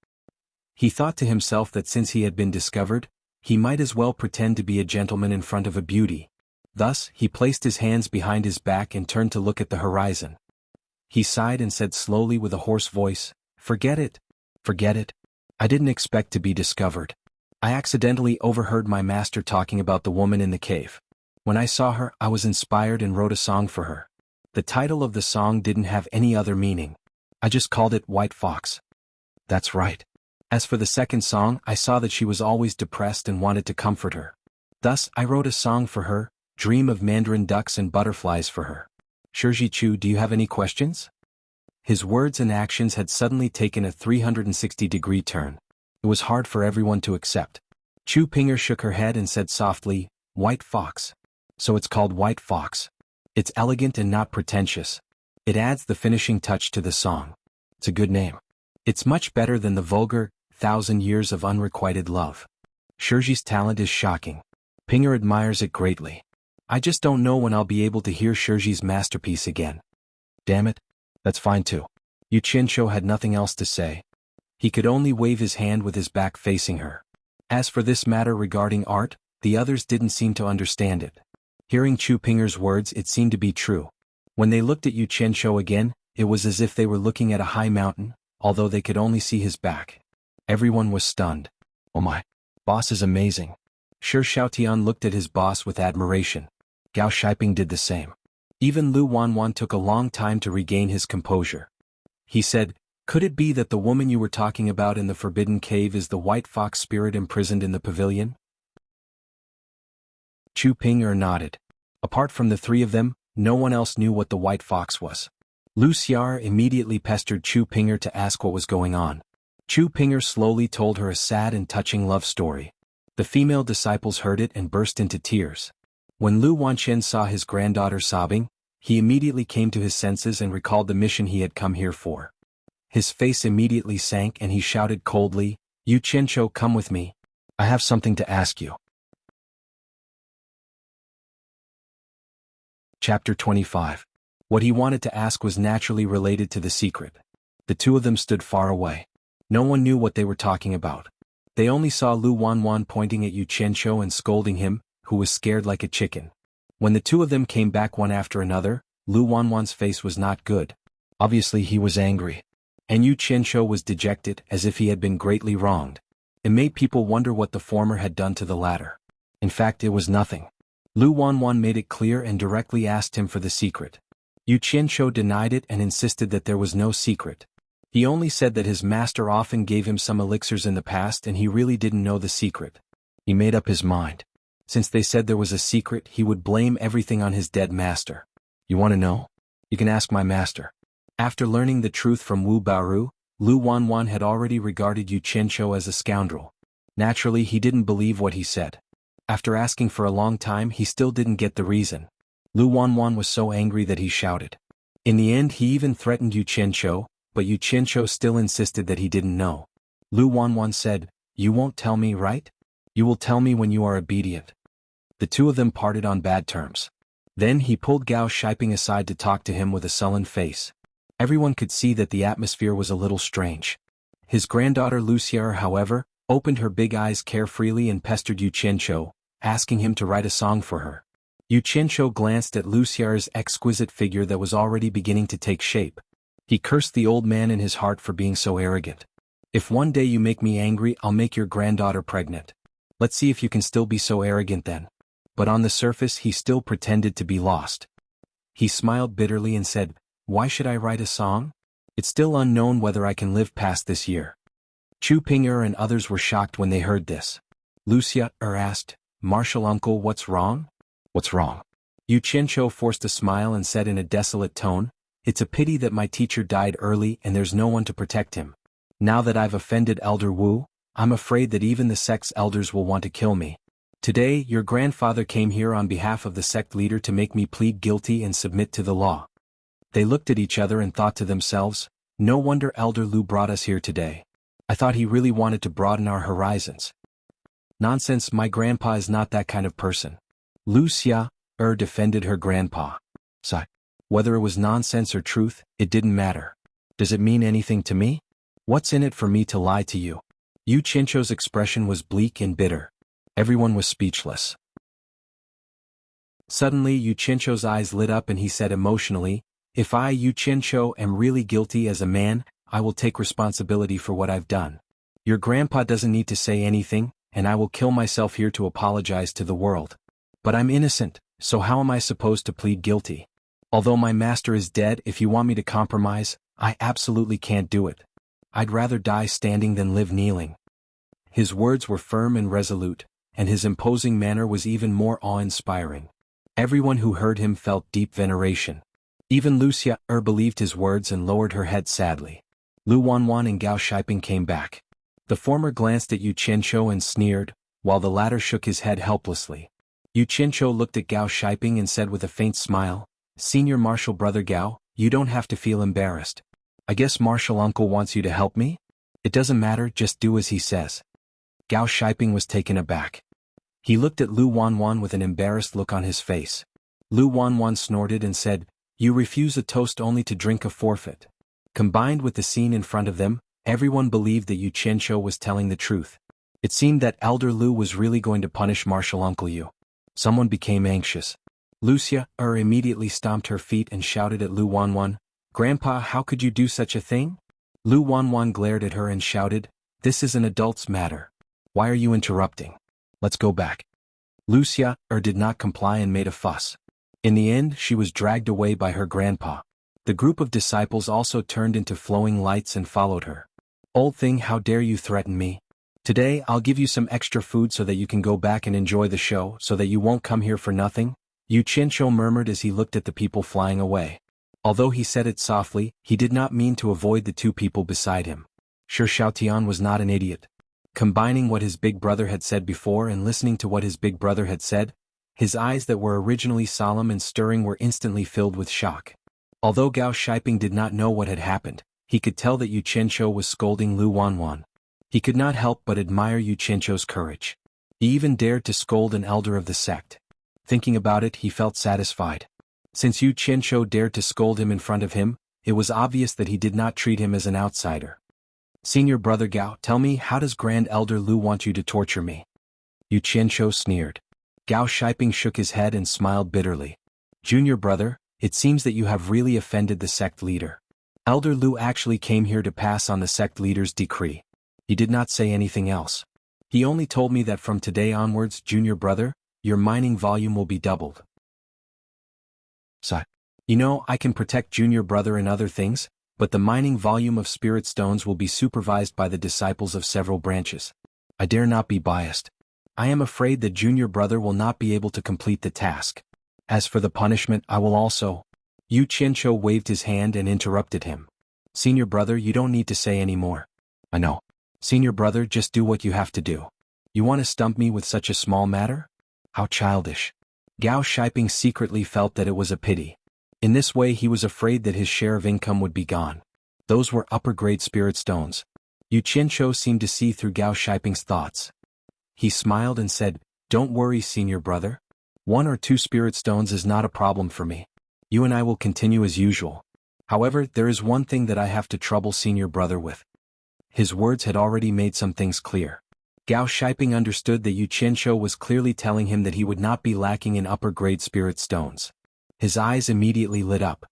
He thought to himself that since he had been discovered, he might as well pretend to be a gentleman in front of a beauty. Thus, he placed his hands behind his back and turned to look at the horizon. He sighed and said slowly with a hoarse voice, "Forget it. Forget it. I didn't expect to be discovered. I accidentally overheard my master talking about the woman in the cave. When I saw her, I was inspired and wrote a song for her. The title of the song didn't have any other meaning. I just called it White Fox." That's right. As for the second song, I saw that she was always depressed and wanted to comfort her. Thus, I wrote a song for her, Dream of Mandarin Ducks and Butterflies for her. Shirji Chu, do you have any questions? His words and actions had suddenly taken a 360-degree turn. It was hard for everyone to accept. Chu Pinger shook her head and said softly, "White Fox. So it's called White Fox. It's elegant and not pretentious. It adds the finishing touch to the song. It's a good name. It's much better than the vulgar 1,000 years of unrequited love. Shirji's talent is shocking. Pinger admires it greatly. I just don't know when I'll be able to hear Shirji's masterpiece again." Damn it. That's fine too. Yu Qianqiu had nothing else to say. He could only wave his hand with his back facing her. As for this matter regarding art, the others didn't seem to understand it. Hearing Chu Pinger's words, it seemed to be true. When they looked at Yu Qianqiu again, it was as if they were looking at a high mountain, although they could only see his back. Everyone was stunned. Oh my, boss is amazing. Shi Xiaotian looked at his boss with admiration. Gao Shiping did the same. Even Lu Wanwan took a long time to regain his composure. He said, "Could it be that the woman you were talking about in the forbidden cave is the white fox spirit imprisoned in the pavilion?" Chu Pinger nodded. Apart from the three of them, no one else knew what the white fox was. Lu Xiar immediately pestered Chu Pinger to ask what was going on. Chu Pinger slowly told her a sad and touching love story. The female disciples heard it and burst into tears. When Lu Wanqian saw his granddaughter sobbing, he immediately came to his senses and recalled the mission he had come here for. His face immediately sank and he shouted coldly, "Yu Qianqiu, come with me. I have something to ask you." Chapter 25. What he wanted to ask was naturally related to the secret. The two of them stood far away. No one knew what they were talking about. They only saw Lu Wanwan pointing at Yu Qianqiu and scolding him, who was scared like a chicken. When the two of them came back one after another, Lu Wanwan's face was not good. Obviously he was angry. And Yu Qianqiu was dejected, as if he had been greatly wronged. It made people wonder what the former had done to the latter. In fact, it was nothing. Lu Wanwan made it clear and directly asked him for the secret. Yu Qianqiu denied it and insisted that there was no secret. He only said that his master often gave him some elixirs in the past and he really didn't know the secret. He made up his mind. Since they said there was a secret, he would blame everything on his dead master. You want to know? You can ask my master. After learning the truth from Wu Baoru, Lu Wanwan had already regarded Yu Qianqiu as a scoundrel. Naturally, he didn't believe what he said. After asking for a long time, he still didn't get the reason. Lu Wanwan was so angry that he shouted. In the end, he even threatened Yu Qianqiu, but Yu Qianqiu still insisted that he didn't know. Lu Wanwan said, "You won't tell me, right? You will tell me when you are obedient." The two of them parted on bad terms. Then he pulled Gao Shiping aside to talk to him with a sullen face. Everyone could see that the atmosphere was a little strange. His granddaughter Lu Xiar, however, opened her big eyes carefreely and pestered Yu Qianqiu, asking him to write a song for her. Yu Qianqiu glanced at Lucia's exquisite figure that was already beginning to take shape. He cursed the old man in his heart for being so arrogant. If one day you make me angry, I'll make your granddaughter pregnant. Let's see if you can still be so arrogant then. But on the surface he still pretended to be lost. He smiled bitterly and said, "Why should I write a song? It's still unknown whether I can live past this year." Chu Ping'er and others were shocked when they heard this. Lucia asked, "Martial uncle, what's wrong?" "What's wrong?" Yu Qianqiu forced a smile and said in a desolate tone, "It's a pity that my teacher died early and there's no one to protect him. Now that I've offended Elder Wu, I'm afraid that even the sect's elders will want to kill me. Today, your grandfather came here on behalf of the sect leader to make me plead guilty and submit to the law." They looked at each other and thought to themselves, "No wonder Elder Lu brought us here today. I thought he really wanted to broaden our horizons." "Nonsense, my grandpa is not that kind of person." Lucia defended her grandpa. Whether it was nonsense or truth, it didn't matter. "Does it mean anything to me? What's in it for me to lie to you?" Yu Qianqiu's expression was bleak and bitter. Everyone was speechless. Suddenly Yu Qianqiu's eyes lit up and he said emotionally, "If I, Yu Qianqiu, am really guilty as a man, I will take responsibility for what I've done. Your grandpa doesn't need to say anything, and I will kill myself here to apologize to the world. But I'm innocent, so how am I supposed to plead guilty? Although my master is dead, if you want me to compromise, I absolutely can't do it. I'd rather die standing than live kneeling." His words were firm and resolute, and his imposing manner was even more awe-inspiring. Everyone who heard him felt deep veneration. Even Lucia believed his words and lowered her head sadly. Lu Wanwan and Gao Shiping came back. The former glanced at Yu Qianqiu and sneered, while the latter shook his head helplessly. Yu Qianqiu looked at Gao Shiping and said with a faint smile, "Senior Martial Brother Gao, you don't have to feel embarrassed. I guess Martial Uncle wants you to help me? It doesn't matter, just do as he says." Gao Shiping was taken aback. He looked at Lu Wanwan with an embarrassed look on his face. Lu Wanwan snorted and said, "You refuse a toast only to drink a forfeit." Combined with the scene in front of them, everyone believed that Yu Qianqiu was telling the truth. It seemed that Elder Lu was really going to punish Martial Uncle Yu. Someone became anxious. Lucia immediately stomped her feet and shouted at Lu Wanwan, "Grandpa, how could you do such a thing?" Lu Wanwan glared at her and shouted, "This is an adult's matter. Why are you interrupting? Let's go back." Lucia did not comply and made a fuss. In the end, she was dragged away by her grandpa. The group of disciples also turned into flowing lights and followed her. "Old thing, how dare you threaten me? Today I'll give you some extra food so that you can go back and enjoy the show, so that you won't come here for nothing," Yu Qianqiu murmured as he looked at the people flying away. Although he said it softly, he did not mean to avoid the two people beside him. Sure, Xiaotian was not an idiot. Combining what his big brother had said before and listening to what his big brother had said, his eyes that were originally solemn and stirring were instantly filled with shock. Although Gao Shiping did not know what had happened, he could tell that Yu Qianqiu was scolding Lu Wanwan. He could not help but admire Yu Qianqiu's courage. He even dared to scold an elder of the sect. Thinking about it, he felt satisfied. Since Yu Qianqiu dared to scold him in front of him, it was obvious that he did not treat him as an outsider. "Senior Brother Gao, tell me, how does Grand Elder Lu want you to torture me?" Yu Qianqiu sneered. Gao Shiping shook his head and smiled bitterly. "Junior brother, it seems that you have really offended the sect leader. Elder Lu actually came here to pass on the sect leader's decree. He did not say anything else. He only told me that from today onwards, junior brother, your mining volume will be doubled. You know, I can protect junior brother and other things, but the mining volume of spirit stones will be supervised by the disciples of several branches. I dare not be biased. I am afraid that junior brother will not be able to complete the task. As for the punishment, I will also—" Yu Qianqiu waved his hand and interrupted him. "Senior brother, you don't need to say any more. I know. Senior brother, just do what you have to do. You want to stump me with such a small matter? How childish." Gao Shiping secretly felt that it was a pity. In this way he was afraid that his share of income would be gone. Those were upper-grade spirit stones. Yu Qianqiu seemed to see through Gao Shiping's thoughts. He smiled and said, "Don't worry, senior brother. 1 or 2 spirit stones is not a problem for me. You and I will continue as usual. However, there is one thing that I have to trouble senior brother with." His words had already made some things clear. Gao Shiping understood that Yu Qianzhou was clearly telling him that he would not be lacking in upper-grade spirit stones. His eyes immediately lit up.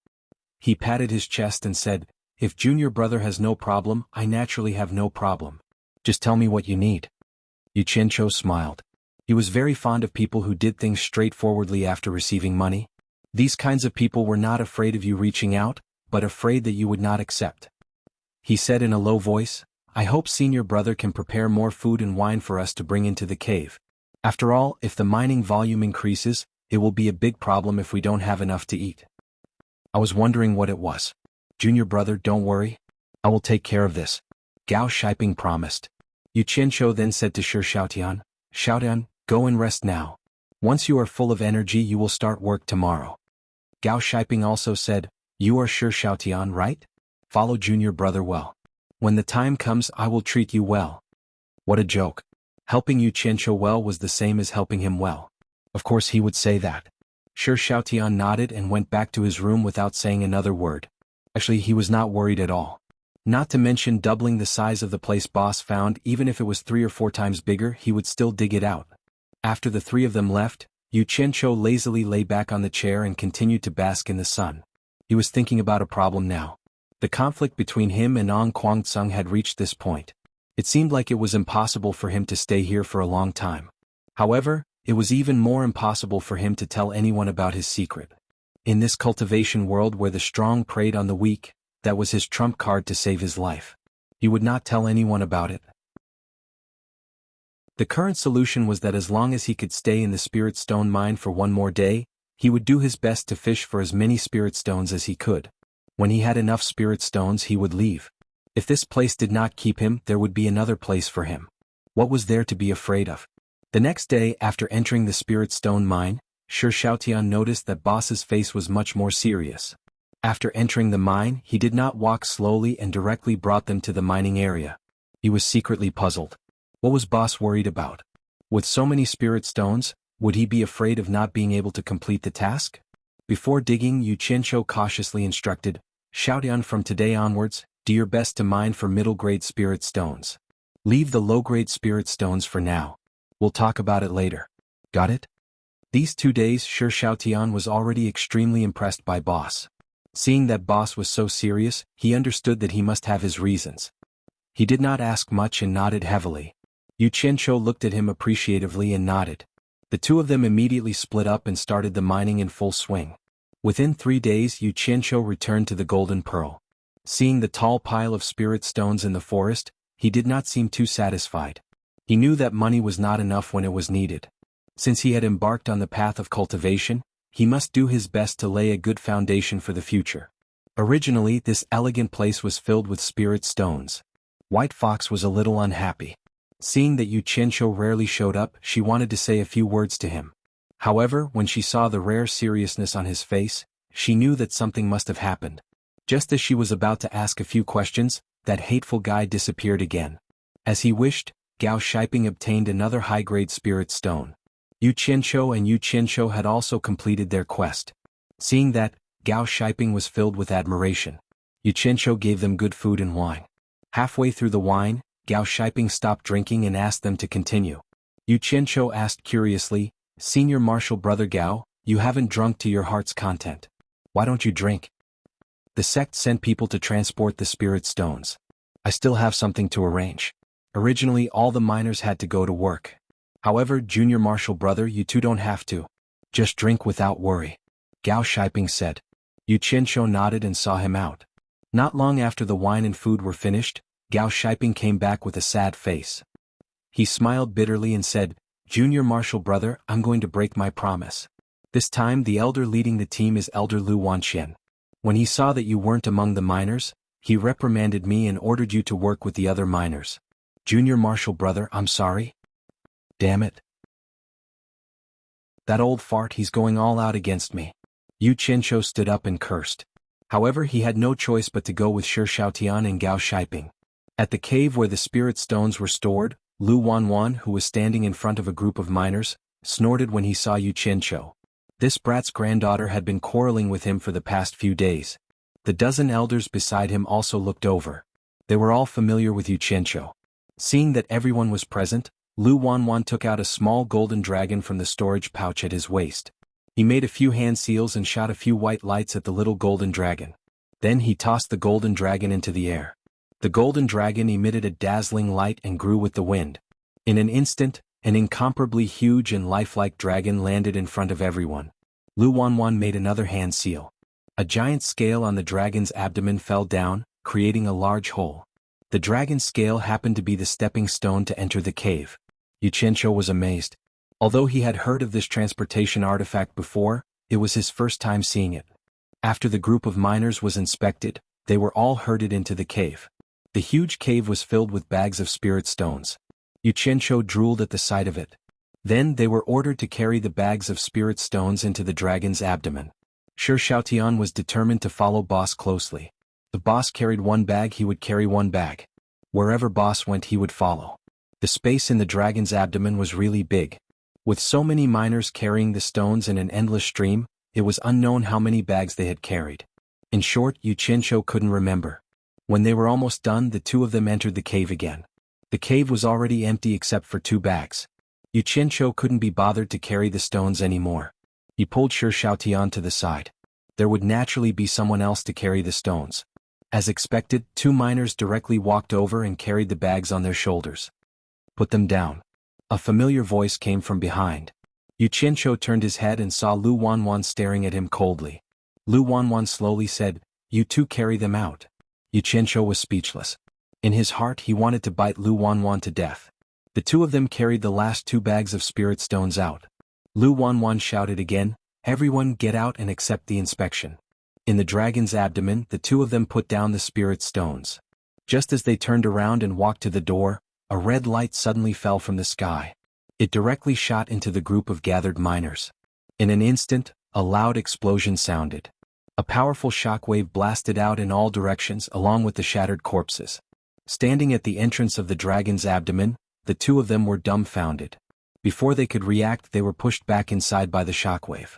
He patted his chest and said, "If junior brother has no problem, I naturally have no problem. Just tell me what you need." Yu Qianzhou smiled. He was very fond of people who did things straightforwardly after receiving money. These kinds of people were not afraid of you reaching out, but afraid that you would not accept. He said in a low voice, "I hope senior brother can prepare more food and wine for us to bring into the cave. After all, if the mining volume increases, it will be a big problem if we don't have enough to eat." I was wondering what it was. "Junior brother, don't worry. I will take care of this," Gao Shiping promised. Yu Qianzhou then said to Shi Xiaotian, "Xiaotian, go and rest now. Once you are full of energy you will start work tomorrow." Gao Shiping also said, "You are Shi Xiaotian, right? Follow junior brother well. When the time comes I will treat you well." What a joke. Helping Yu Qianzhou well was the same as helping him well. Of course he would say that. Shi Xiaotian nodded and went back to his room without saying another word. Actually, he was not worried at all. Not to mention doubling the size of the place boss found, even if it was 3 or 4 times bigger, he would still dig it out. After the 3 of them left, Yu Qianzhou lazily lay back on the chair and continued to bask in the sun. He was thinking about a problem now. The conflict between him and Ong Guangceng had reached this point. It seemed like it was impossible for him to stay here for a long time. However, it was even more impossible for him to tell anyone about his secret. In this cultivation world where the strong preyed on the weak, that was his trump card to save his life. He would not tell anyone about it. The current solution was that as long as he could stay in the spirit stone mine for one more day, he would do his best to fish for as many spirit stones as he could. When he had enough spirit stones he would leave. If this place did not keep him, there would be another place for him. What was there to be afraid of? The next day, after entering the spirit stone mine, Shi Xiaotian noticed that boss's face was much more serious. After entering the mine, he did not walk slowly and directly brought them to the mining area. He was secretly puzzled. What was boss worried about? With so many spirit stones, would he be afraid of not being able to complete the task? Before digging, Yu Qianzhou cautiously instructed, "Xiaotian, from today onwards, do your best to mine for middle-grade spirit stones. Leave the low-grade spirit stones for now. We'll talk about it later. Got it?" These 2 days Shi Xiaotian was already extremely impressed by boss. Seeing that boss was so serious, he understood that he must have his reasons. He did not ask much and nodded heavily. Yu Qianzhou looked at him appreciatively and nodded. The 2 of them immediately split up and started the mining in full swing. Within 3 days Yu Qianzhou returned to the Golden Pearl. Seeing the tall pile of spirit stones in the forest, he did not seem too satisfied. He knew that money was not enough when it was needed. Since he had embarked on the path of cultivation, he must do his best to lay a good foundation for the future. Originally, this elegant place was filled with spirit stones. White Fox was a little unhappy. Seeing that Yu Qianzhou rarely showed up, she wanted to say a few words to him. However, when she saw the rare seriousness on his face, she knew that something must have happened. Just as she was about to ask a few questions, that hateful guy disappeared again. As he wished, Gao Shiping obtained another high-grade spirit stone. Yu Qianzhou had also completed their quest. Seeing that, Gao Shiping was filled with admiration. Yu Qianzhou gave them good food and wine. Halfway through the wine, Gao Shiping stopped drinking and asked them to continue. Yu Qianzhou asked curiously, "Senior Marshal Brother Gao, you haven't drunk to your heart's content. Why don't you drink?" "The sect sent people to transport the spirit stones. I still have something to arrange. Originally all the miners had to go to work. However, Junior Marshal Brother, you two don't have to. Just drink without worry," Gao Shiping said. Yu Qianzhou nodded and saw him out. Not long after the wine and food were finished, Gao Shiping came back with a sad face. He smiled bitterly and said, "Junior Marshal Brother, I'm going to break my promise. This time the elder leading the team is Elder Lu Wanqian. When he saw that you weren't among the miners, he reprimanded me and ordered you to work with the other miners. Junior Marshal Brother, I'm sorry. Damn it. That old fart, he's going all out against me." Yu Qianzhou stood up and cursed. However, he had no choice but to go with Shi Xiaotian and Gao Shiping. At the cave where the spirit stones were stored, Lu Wanwan, who was standing in front of a group of miners, snorted when he saw Yu Qianzhou. This brat's granddaughter had been quarreling with him for the past few days. The dozen elders beside him also looked over. They were all familiar with Yu Qianzhou. Seeing that everyone was present, Lu Wanwan took out a small golden dragon from the storage pouch at his waist. He made a few hand seals and shot a few white lights at the little golden dragon. Then he tossed the golden dragon into the air. The golden dragon emitted a dazzling light and grew with the wind. In an instant, an incomparably huge and lifelike dragon landed in front of everyone. Lu Wanwan made another hand seal. A giant scale on the dragon's abdomen fell down, creating a large hole. The dragon's scale happened to be the stepping stone to enter the cave. Yu Qianqiu was amazed. Although he had heard of this transportation artifact before, it was his first time seeing it. After the group of miners was inspected, they were all herded into the cave. The huge cave was filled with bags of spirit stones. Yu Qianqiu drooled at the sight of it. Then they were ordered to carry the bags of spirit stones into the dragon's abdomen. Shi Xiaotian was determined to follow Boss closely. If Boss carried one bag, he would carry one bag. Wherever Boss went, he would follow. The space in the dragon's abdomen was really big. With so many miners carrying the stones in an endless stream, it was unknown how many bags they had carried. In short, Yu Qianqiu couldn't remember. When they were almost done, the two of them entered the cave again. The cave was already empty except for 2 bags. Yu Qianqiu couldn't be bothered to carry the stones anymore. He pulled Shi Xiaotian to the side. There would naturally be someone else to carry the stones. As expected, 2 miners directly walked over and carried the bags on their shoulders. Put them down. A familiar voice came from behind. Yu Qianqiu turned his head and saw Lu Wanwan staring at him coldly. Lu Wanwan slowly said, "You two carry them out." Yu Qianqiu was speechless. In his heart he wanted to bite Lu Wanwan to death. The two of them carried the last 2 bags of spirit stones out. Lu Wanwan shouted again, "Everyone get out and accept the inspection." In the dragon's abdomen, the two of them put down the spirit stones. Just as they turned around and walked to the door, a red light suddenly fell from the sky. It directly shot into the group of gathered miners. In an instant, a loud explosion sounded. A powerful shockwave blasted out in all directions along with the shattered corpses. Standing at the entrance of the dragon's abdomen, the two of them were dumbfounded. Before they could react, they were pushed back inside by the shockwave.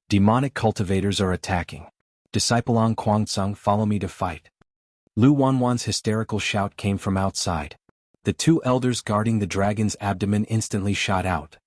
Demonic cultivators are attacking. Disciple Kuangceng, follow me to fight. Lu Wanwan's hysterical shout came from outside. The 2 elders guarding the dragon's abdomen instantly shot out.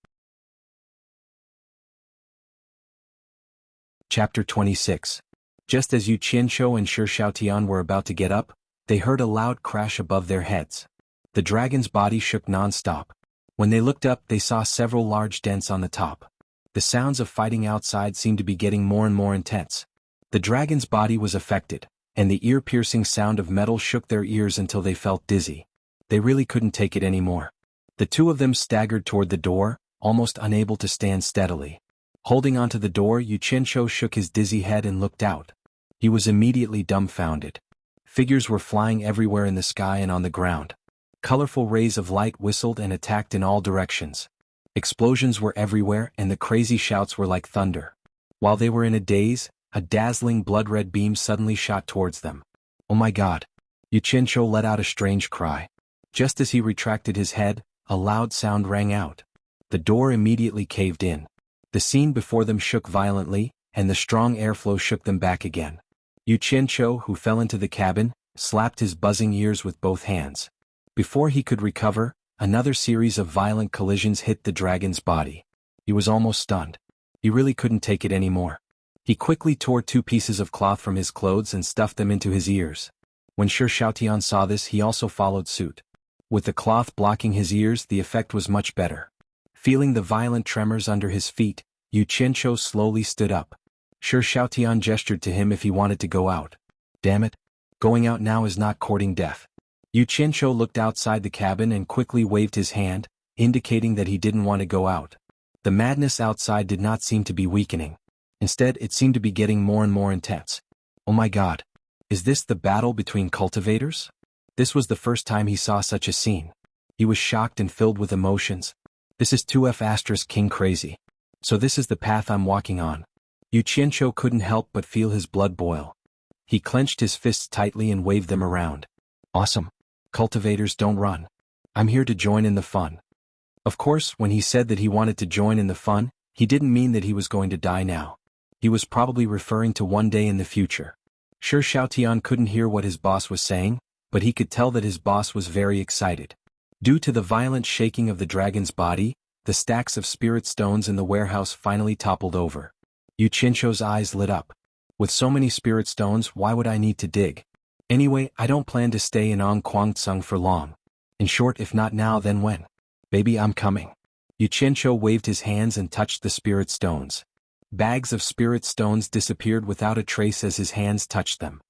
Chapter 26. Just as Yu Qianqiu and Shi Xiaotian were about to get up, they heard a loud crash above their heads. The dragon's body shook non-stop. When they looked up, they saw several large dents on the top. The sounds of fighting outside seemed to be getting more and more intense. The dragon's body was affected, and the ear-piercing sound of metal shook their ears until they felt dizzy. They really couldn't take it anymore. The two of them staggered toward the door, almost unable to stand steadily. Holding onto the door, Yu Qianqiu shook his dizzy head and looked out. He was immediately dumbfounded. Figures were flying everywhere in the sky and on the ground. Colorful rays of light whistled and attacked in all directions. Explosions were everywhere and the crazy shouts were like thunder. While they were in a daze, a dazzling blood-red beam suddenly shot towards them. "Oh my God!" Yu Qianqiu let out a strange cry. Just as he retracted his head, a loud sound rang out. The door immediately caved in. The scene before them shook violently, and the strong airflow shook them back again. Yu Qianqiu, who fell into the cabin, slapped his buzzing ears with both hands. Before he could recover, another series of violent collisions hit the dragon's body. He was almost stunned. He really couldn't take it anymore. He quickly tore 2 pieces of cloth from his clothes and stuffed them into his ears. When Shi Xiaotian saw this, he also followed suit. With the cloth blocking his ears, the effect was much better. Feeling the violent tremors under his feet, Yu Qianqiu slowly stood up. Shi Xiaotian gestured to him if he wanted to go out. "Damn it. Going out now is not courting death." Yu Qianqiu looked outside the cabin and quickly waved his hand, indicating that he didn't want to go out. The madness outside did not seem to be weakening. Instead, it seemed to be getting more and more intense. "Oh my God. Is this the battle between cultivators?" This was the first time he saw such a scene. He was shocked and filled with emotions. This is 2F** King crazy. So this is the path I'm walking on. Yu Qianqiu couldn't help but feel his blood boil. He clenched his fists tightly and waved them around. "Awesome. Cultivators, don't run. I'm here to join in the fun." Of course, when he said that he wanted to join in the fun, he didn't mean that he was going to die now. He was probably referring to one day in the future. Shi Xiaotian couldn't hear what his boss was saying, but he could tell that his boss was very excited. Due to the violent shaking of the dragon's body, the stacks of spirit stones in the warehouse finally toppled over. Yu Qianzhou's eyes lit up. With so many spirit stones, why would I need to dig? Anyway, I don't plan to stay in Quangtsung for long. In short, if not now, then when? Baby, I'm coming. Yu Qianzhou waved his hands and touched the spirit stones. Bags of spirit stones disappeared without a trace as his hands touched them.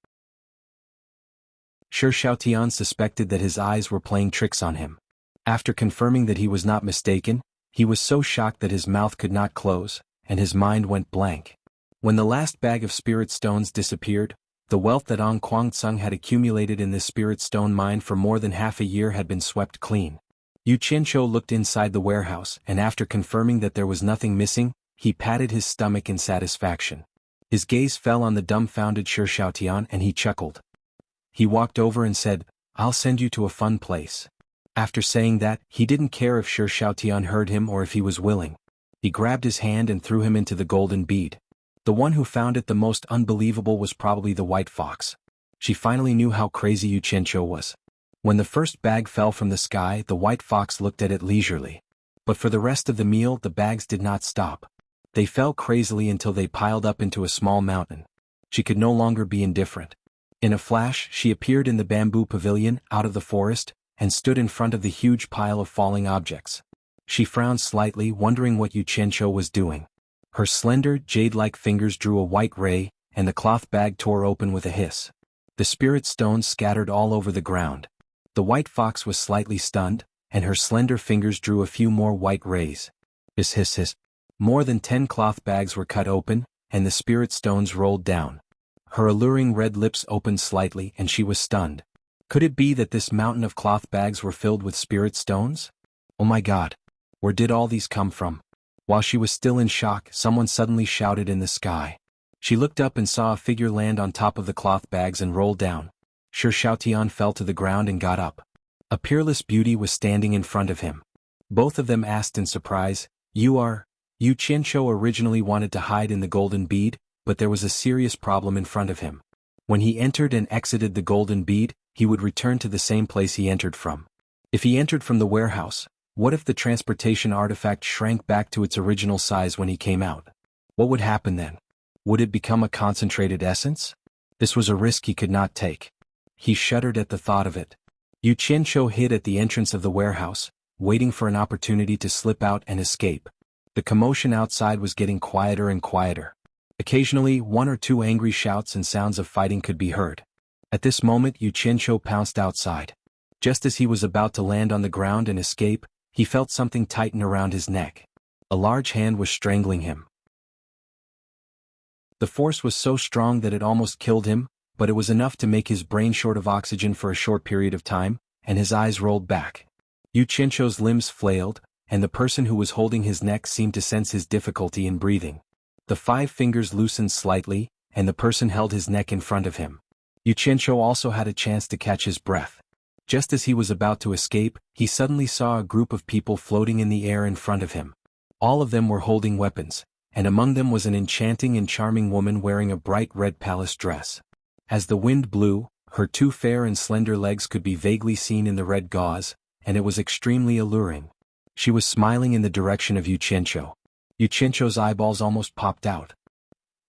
Shi Xiaotian suspected that his eyes were playing tricks on him. After confirming that he was not mistaken, he was so shocked that his mouth could not close, and his mind went blank. When the last bag of spirit stones disappeared, the wealth that Quangtsung had accumulated in this spirit stone mine for more than half a year had been swept clean. Yu Qianzhou looked inside the warehouse, and after confirming that there was nothing missing, he patted his stomach in satisfaction. His gaze fell on the dumbfounded Shi Xiaotian and he chuckled. He walked over and said, "I'll send you to a fun place." After saying that, he didn't care if Shi Xiaotian heard him or if he was willing. He grabbed his hand and threw him into the golden bead. The one who found it the most unbelievable was probably the white fox. She finally knew how crazy Yu Qianzhou was. When the first bag fell from the sky, the white fox looked at it leisurely. But for the rest of the meal, the bags did not stop. They fell crazily until they piled up into a small mountain. She could no longer be indifferent. In a flash, she appeared in the bamboo pavilion, out of the forest, and stood in front of the huge pile of falling objects. She frowned slightly, wondering what Yu Qianzhou was doing. Her slender, jade-like fingers drew a white ray, and the cloth bag tore open with a hiss. The spirit stones scattered all over the ground. The white fox was slightly stunned, and her slender fingers drew a few more white rays. Hiss hiss hiss. More than 10 cloth bags were cut open, and the spirit stones rolled down. Her alluring red lips opened slightly and she was stunned. Could it be that this mountain of cloth bags were filled with spirit stones? Oh my God! Where did all these come from? While she was still in shock, someone suddenly shouted in the sky. She looked up and saw a figure land on top of the cloth bags and roll down. Shi Xiaotian fell to the ground and got up. A peerless beauty was standing in front of him. Both of them asked in surprise, "You are?" Yu Qianzhou originally wanted to hide in the golden bead, but there was a serious problem in front of him. When he entered and exited the golden bead, he would return to the same place he entered from. If he entered from the warehouse, what if the transportation artifact shrank back to its original size when he came out? What would happen then? Would it become a concentrated essence? This was a risk he could not take. He shuddered at the thought of it. Yu Qianzhou hid at the entrance of the warehouse, waiting for an opportunity to slip out and escape. The commotion outside was getting quieter and quieter. Occasionally, 1 or 2 angry shouts and sounds of fighting could be heard. At this moment, Yu Qianzhou pounced outside. Just as he was about to land on the ground and escape, he felt something tighten around his neck. A large hand was strangling him. The force was so strong that it almost killed him, but it was enough to make his brain short of oxygen for a short period of time, and his eyes rolled back. Yu Qianzhou's limbs flailed, and the person who was holding his neck seemed to sense his difficulty in breathing. The 5 fingers loosened slightly, and the person held his neck in front of him. Yu Qianzhou also had a chance to catch his breath. Just as he was about to escape, he suddenly saw a group of people floating in the air in front of him. All of them were holding weapons, and among them was an enchanting and charming woman wearing a bright red palace dress. As the wind blew, her 2 fair and slender legs could be vaguely seen in the red gauze, and it was extremely alluring. She was smiling in the direction of Yu Qianzhou. Yu Qianzhou's eyeballs almost popped out.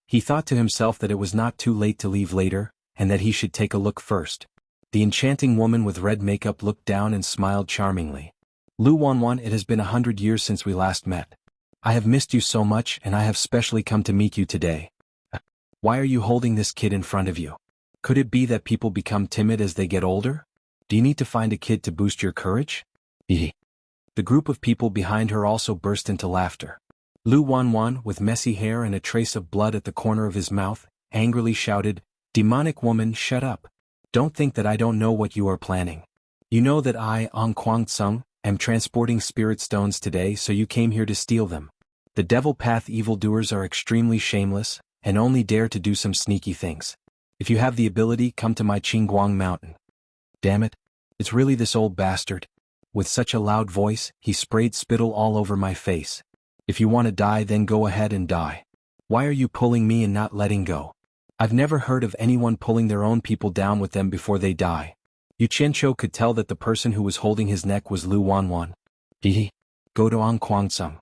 He thought to himself that it was not too late to leave later, and that he should take a look first. The enchanting woman with red makeup looked down and smiled charmingly. "Lu Wanwan, it has been 100 years since we last met. I have missed you so much and I have specially come to meet you today. Why are you holding this kid in front of you? Could it be that people become timid as they get older? Do you need to find a kid to boost your courage?" The group of people behind her also burst into laughter. Lu Wanwan, with messy hair and a trace of blood at the corner of his mouth, angrily shouted, "Demonic woman, shut up. Don't think that I don't know what you are planning. You know that I, Quangtsung, am transporting spirit stones today, so you came here to steal them. The devil path evildoers are extremely shameless, and only dare to do some sneaky things. If you have the ability, come to my Qingguang mountain." Damn it, it's really this old bastard. With such a loud voice, he sprayed spittle all over my face. "If you want to die, then go ahead and die. Why are you pulling me and not letting go? I've never heard of anyone pulling their own people down with them before they die. Yu Qianqiu could tell that the person who was holding his neck was Lu Wanwan. Hee. Go to An Kuang-sung.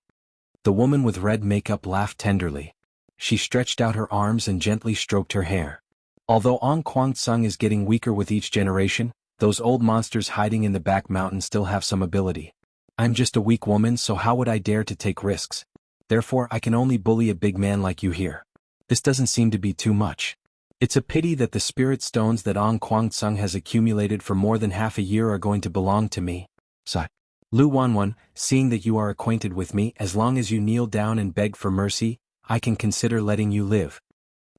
The woman with red makeup laughed tenderly. She stretched out her arms and gently stroked her hair. Although An Kuang-sung is getting weaker with each generation, those old monsters hiding in the back mountain still have some ability. I'm just a weak woman, so how would I dare to take risks? Therefore I can only bully a big man like you here. This doesn't seem to be too much. It's a pity that the spirit stones that An Kuang-sung has accumulated for more than half a year are going to belong to me. Sigh. Lu Wanwan, seeing that you are acquainted with me, as long as you kneel down and beg for mercy, I can consider letting you live.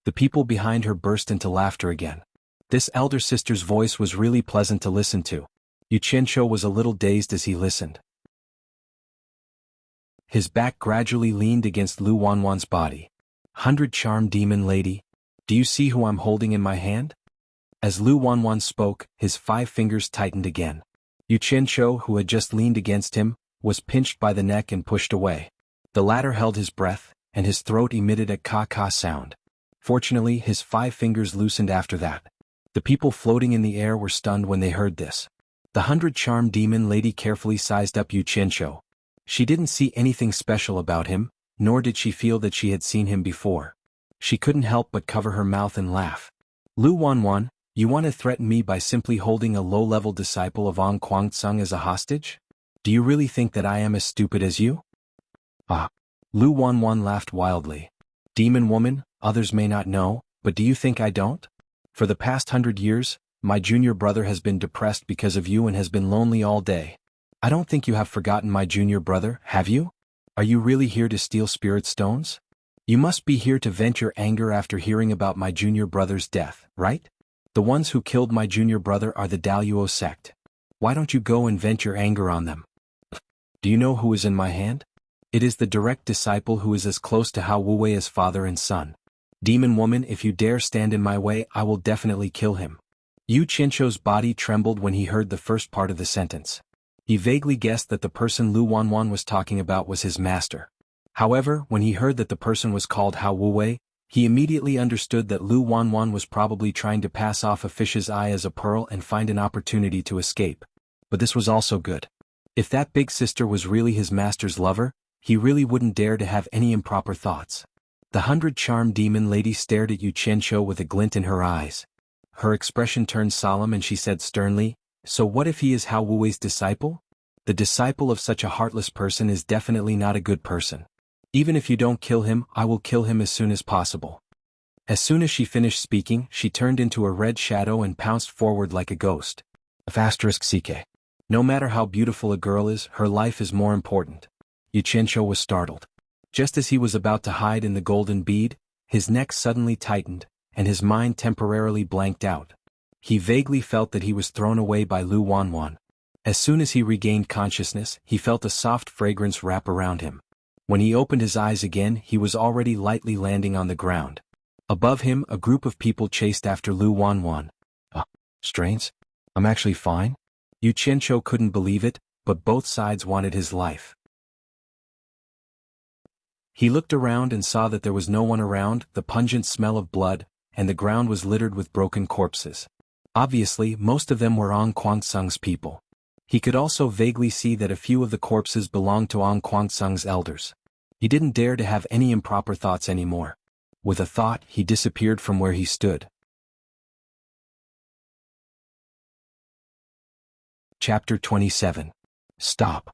The people behind her burst into laughter again. This elder sister's voice was really pleasant to listen to. Yu Qianqiu was a little dazed as he listened. His back gradually leaned against Lu Wanwan's body. 100 charm demon lady, do you see who I'm holding in my hand? As Lu Wanwan spoke, his 5 fingers tightened again. Yu Qianqiu, who had just leaned against him, was pinched by the neck and pushed away. The latter held his breath, and his throat emitted a ka-ka sound. Fortunately, his 5 fingers loosened after that. The people floating in the air were stunned when they heard this. The 100 charm demon lady carefully sized up Yu Qianqiu. She didn't see anything special about him, nor did she feel that she had seen him before. She couldn't help but cover her mouth and laugh. Lu Wanwan, you want to threaten me by simply holding a low-level disciple of An Kuang-sung as a hostage? Do you really think that I am as stupid as you? Ah. Lu Wanwan laughed wildly. Demon woman, others may not know, but do you think I don't? For the past 100 years, my junior brother has been depressed because of you and has been lonely all day. I don't think you have forgotten my junior brother, have you? Are you really here to steal spirit stones? You must be here to vent your anger after hearing about my junior brother's death, right? The ones who killed my junior brother are the Daluo sect. Why don't you go and vent your anger on them? Do you know who is in my hand? It is the direct disciple who is as close to Hao Wuwei as father and son. Demon woman, if you dare stand in my way, I will definitely kill him. Yu Qianqiu's body trembled when he heard the first part of the sentence. He vaguely guessed that the person Lu Wanwan was talking about was his master. However, when he heard that the person was called Hao Wuwei, he immediately understood that Lu Wanwan was probably trying to pass off a fish's eye as a pearl and find an opportunity to escape. But this was also good. If that big sister was really his master's lover, he really wouldn't dare to have any improper thoughts. The 100 charm demon lady stared at Yu Qianqiu with a glint in her eyes. Her expression turned solemn and she said sternly, so what if he is Hao Wuwei's disciple? The disciple of such a heartless person is definitely not a good person. Even if you don't kill him, I will kill him as soon as possible. As soon as she finished speaking, she turned into a red shadow and pounced forward like a ghost. *CK. No matter how beautiful a girl is, her life is more important. Yu Qianqiu was startled. Just as he was about to hide in the golden bead, his neck suddenly tightened, and his mind temporarily blanked out. He vaguely felt that he was thrown away by Lu Wanwan. As soon as he regained consciousness, he felt a soft fragrance wrap around him. When he opened his eyes again, he was already lightly landing on the ground. Above him, a group of people chased after Lu Wanwan. Strange? I'm actually fine? Yu Qianqiu couldn't believe it, but both sides wanted his life. He looked around and saw that there was no one around, the pungent smell of blood, and the ground was littered with broken corpses. Obviously, most of them were An Kuang-sung's people. He could also vaguely see that a few of the corpses belonged to An Kuang-sung's elders. He didn't dare to have any improper thoughts anymore. With a thought, he disappeared from where he stood. Chapter 27. Stop.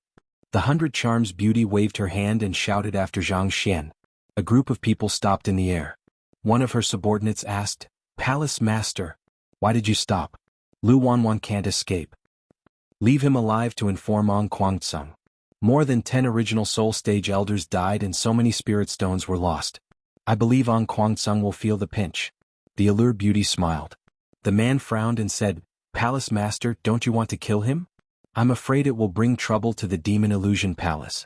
The 100 Charms beauty waved her hand and shouted after Zhang Xian. A group of people stopped in the air. One of her subordinates asked, Palace Master, why did you stop? Lu Wanwan can't escape. Leave him alive to inform An Kuang-sung. More than 10 original soul stage elders died and so many spirit stones were lost. I believe An Kuang-sung will feel the pinch. The allured beauty smiled. The man frowned and said, Palace Master, don't you want to kill him? I'm afraid it will bring trouble to the Demon Illusion Palace.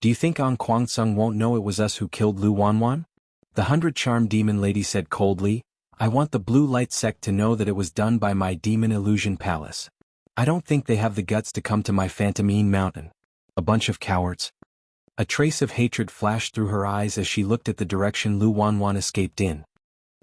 Do you think An Kuang-sung won't know it was us who killed Lu Wanwan? The 100 Charm Demon Lady said coldly, I want the Blue Light Sect to know that it was done by my Demon Illusion Palace. I don't think they have the guts to come to my Phantomine Mountain. A bunch of cowards. A trace of hatred flashed through her eyes as she looked at the direction Lu Wanwan escaped in.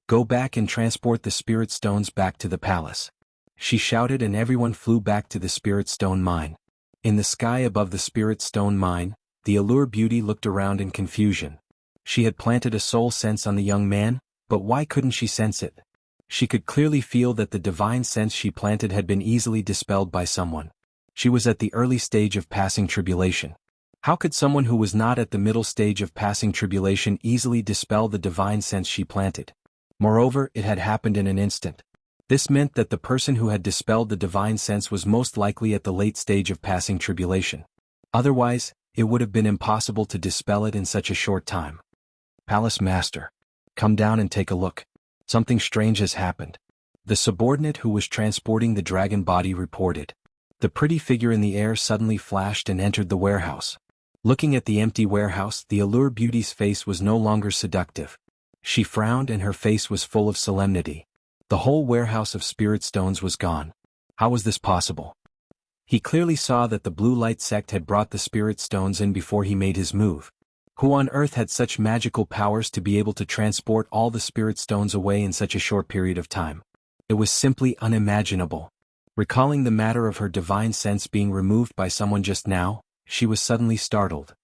Go back and transport the spirit stones back to the palace. she shouted, and everyone flew back to the Spirit Stone mine. In the sky above the Spirit Stone mine, the Allure Beauty looked around in confusion. She had planted a soul sense on the young man, but why couldn't she sense it? She could clearly feel that the divine sense she planted had been easily dispelled by someone. She was at the early stage of passing tribulation. How could someone who was not at the middle stage of passing tribulation easily dispel the divine sense she planted? Moreover, it had happened in an instant. This meant that the person who had dispelled the divine sense was most likely at the late stage of passing tribulation. Otherwise, it would have been impossible to dispel it in such a short time. Palace Master, come down and take a look. Something strange has happened. The subordinate who was transporting the dragon body reported. The pretty figure in the air suddenly flashed and entered the warehouse. Looking at the empty warehouse, the Allure Beauty's face was no longer seductive. She frowned and her face was full of solemnity. The whole warehouse of spirit stones was gone. How was this possible? He clearly saw that the Blue Light sect had brought the spirit stones in before he made his move. Who on earth had such magical powers to be able to transport all the spirit stones away in such a short period of time? It was simply unimaginable. Recalling the matter of her divine sense being removed by someone just now, she was suddenly startled.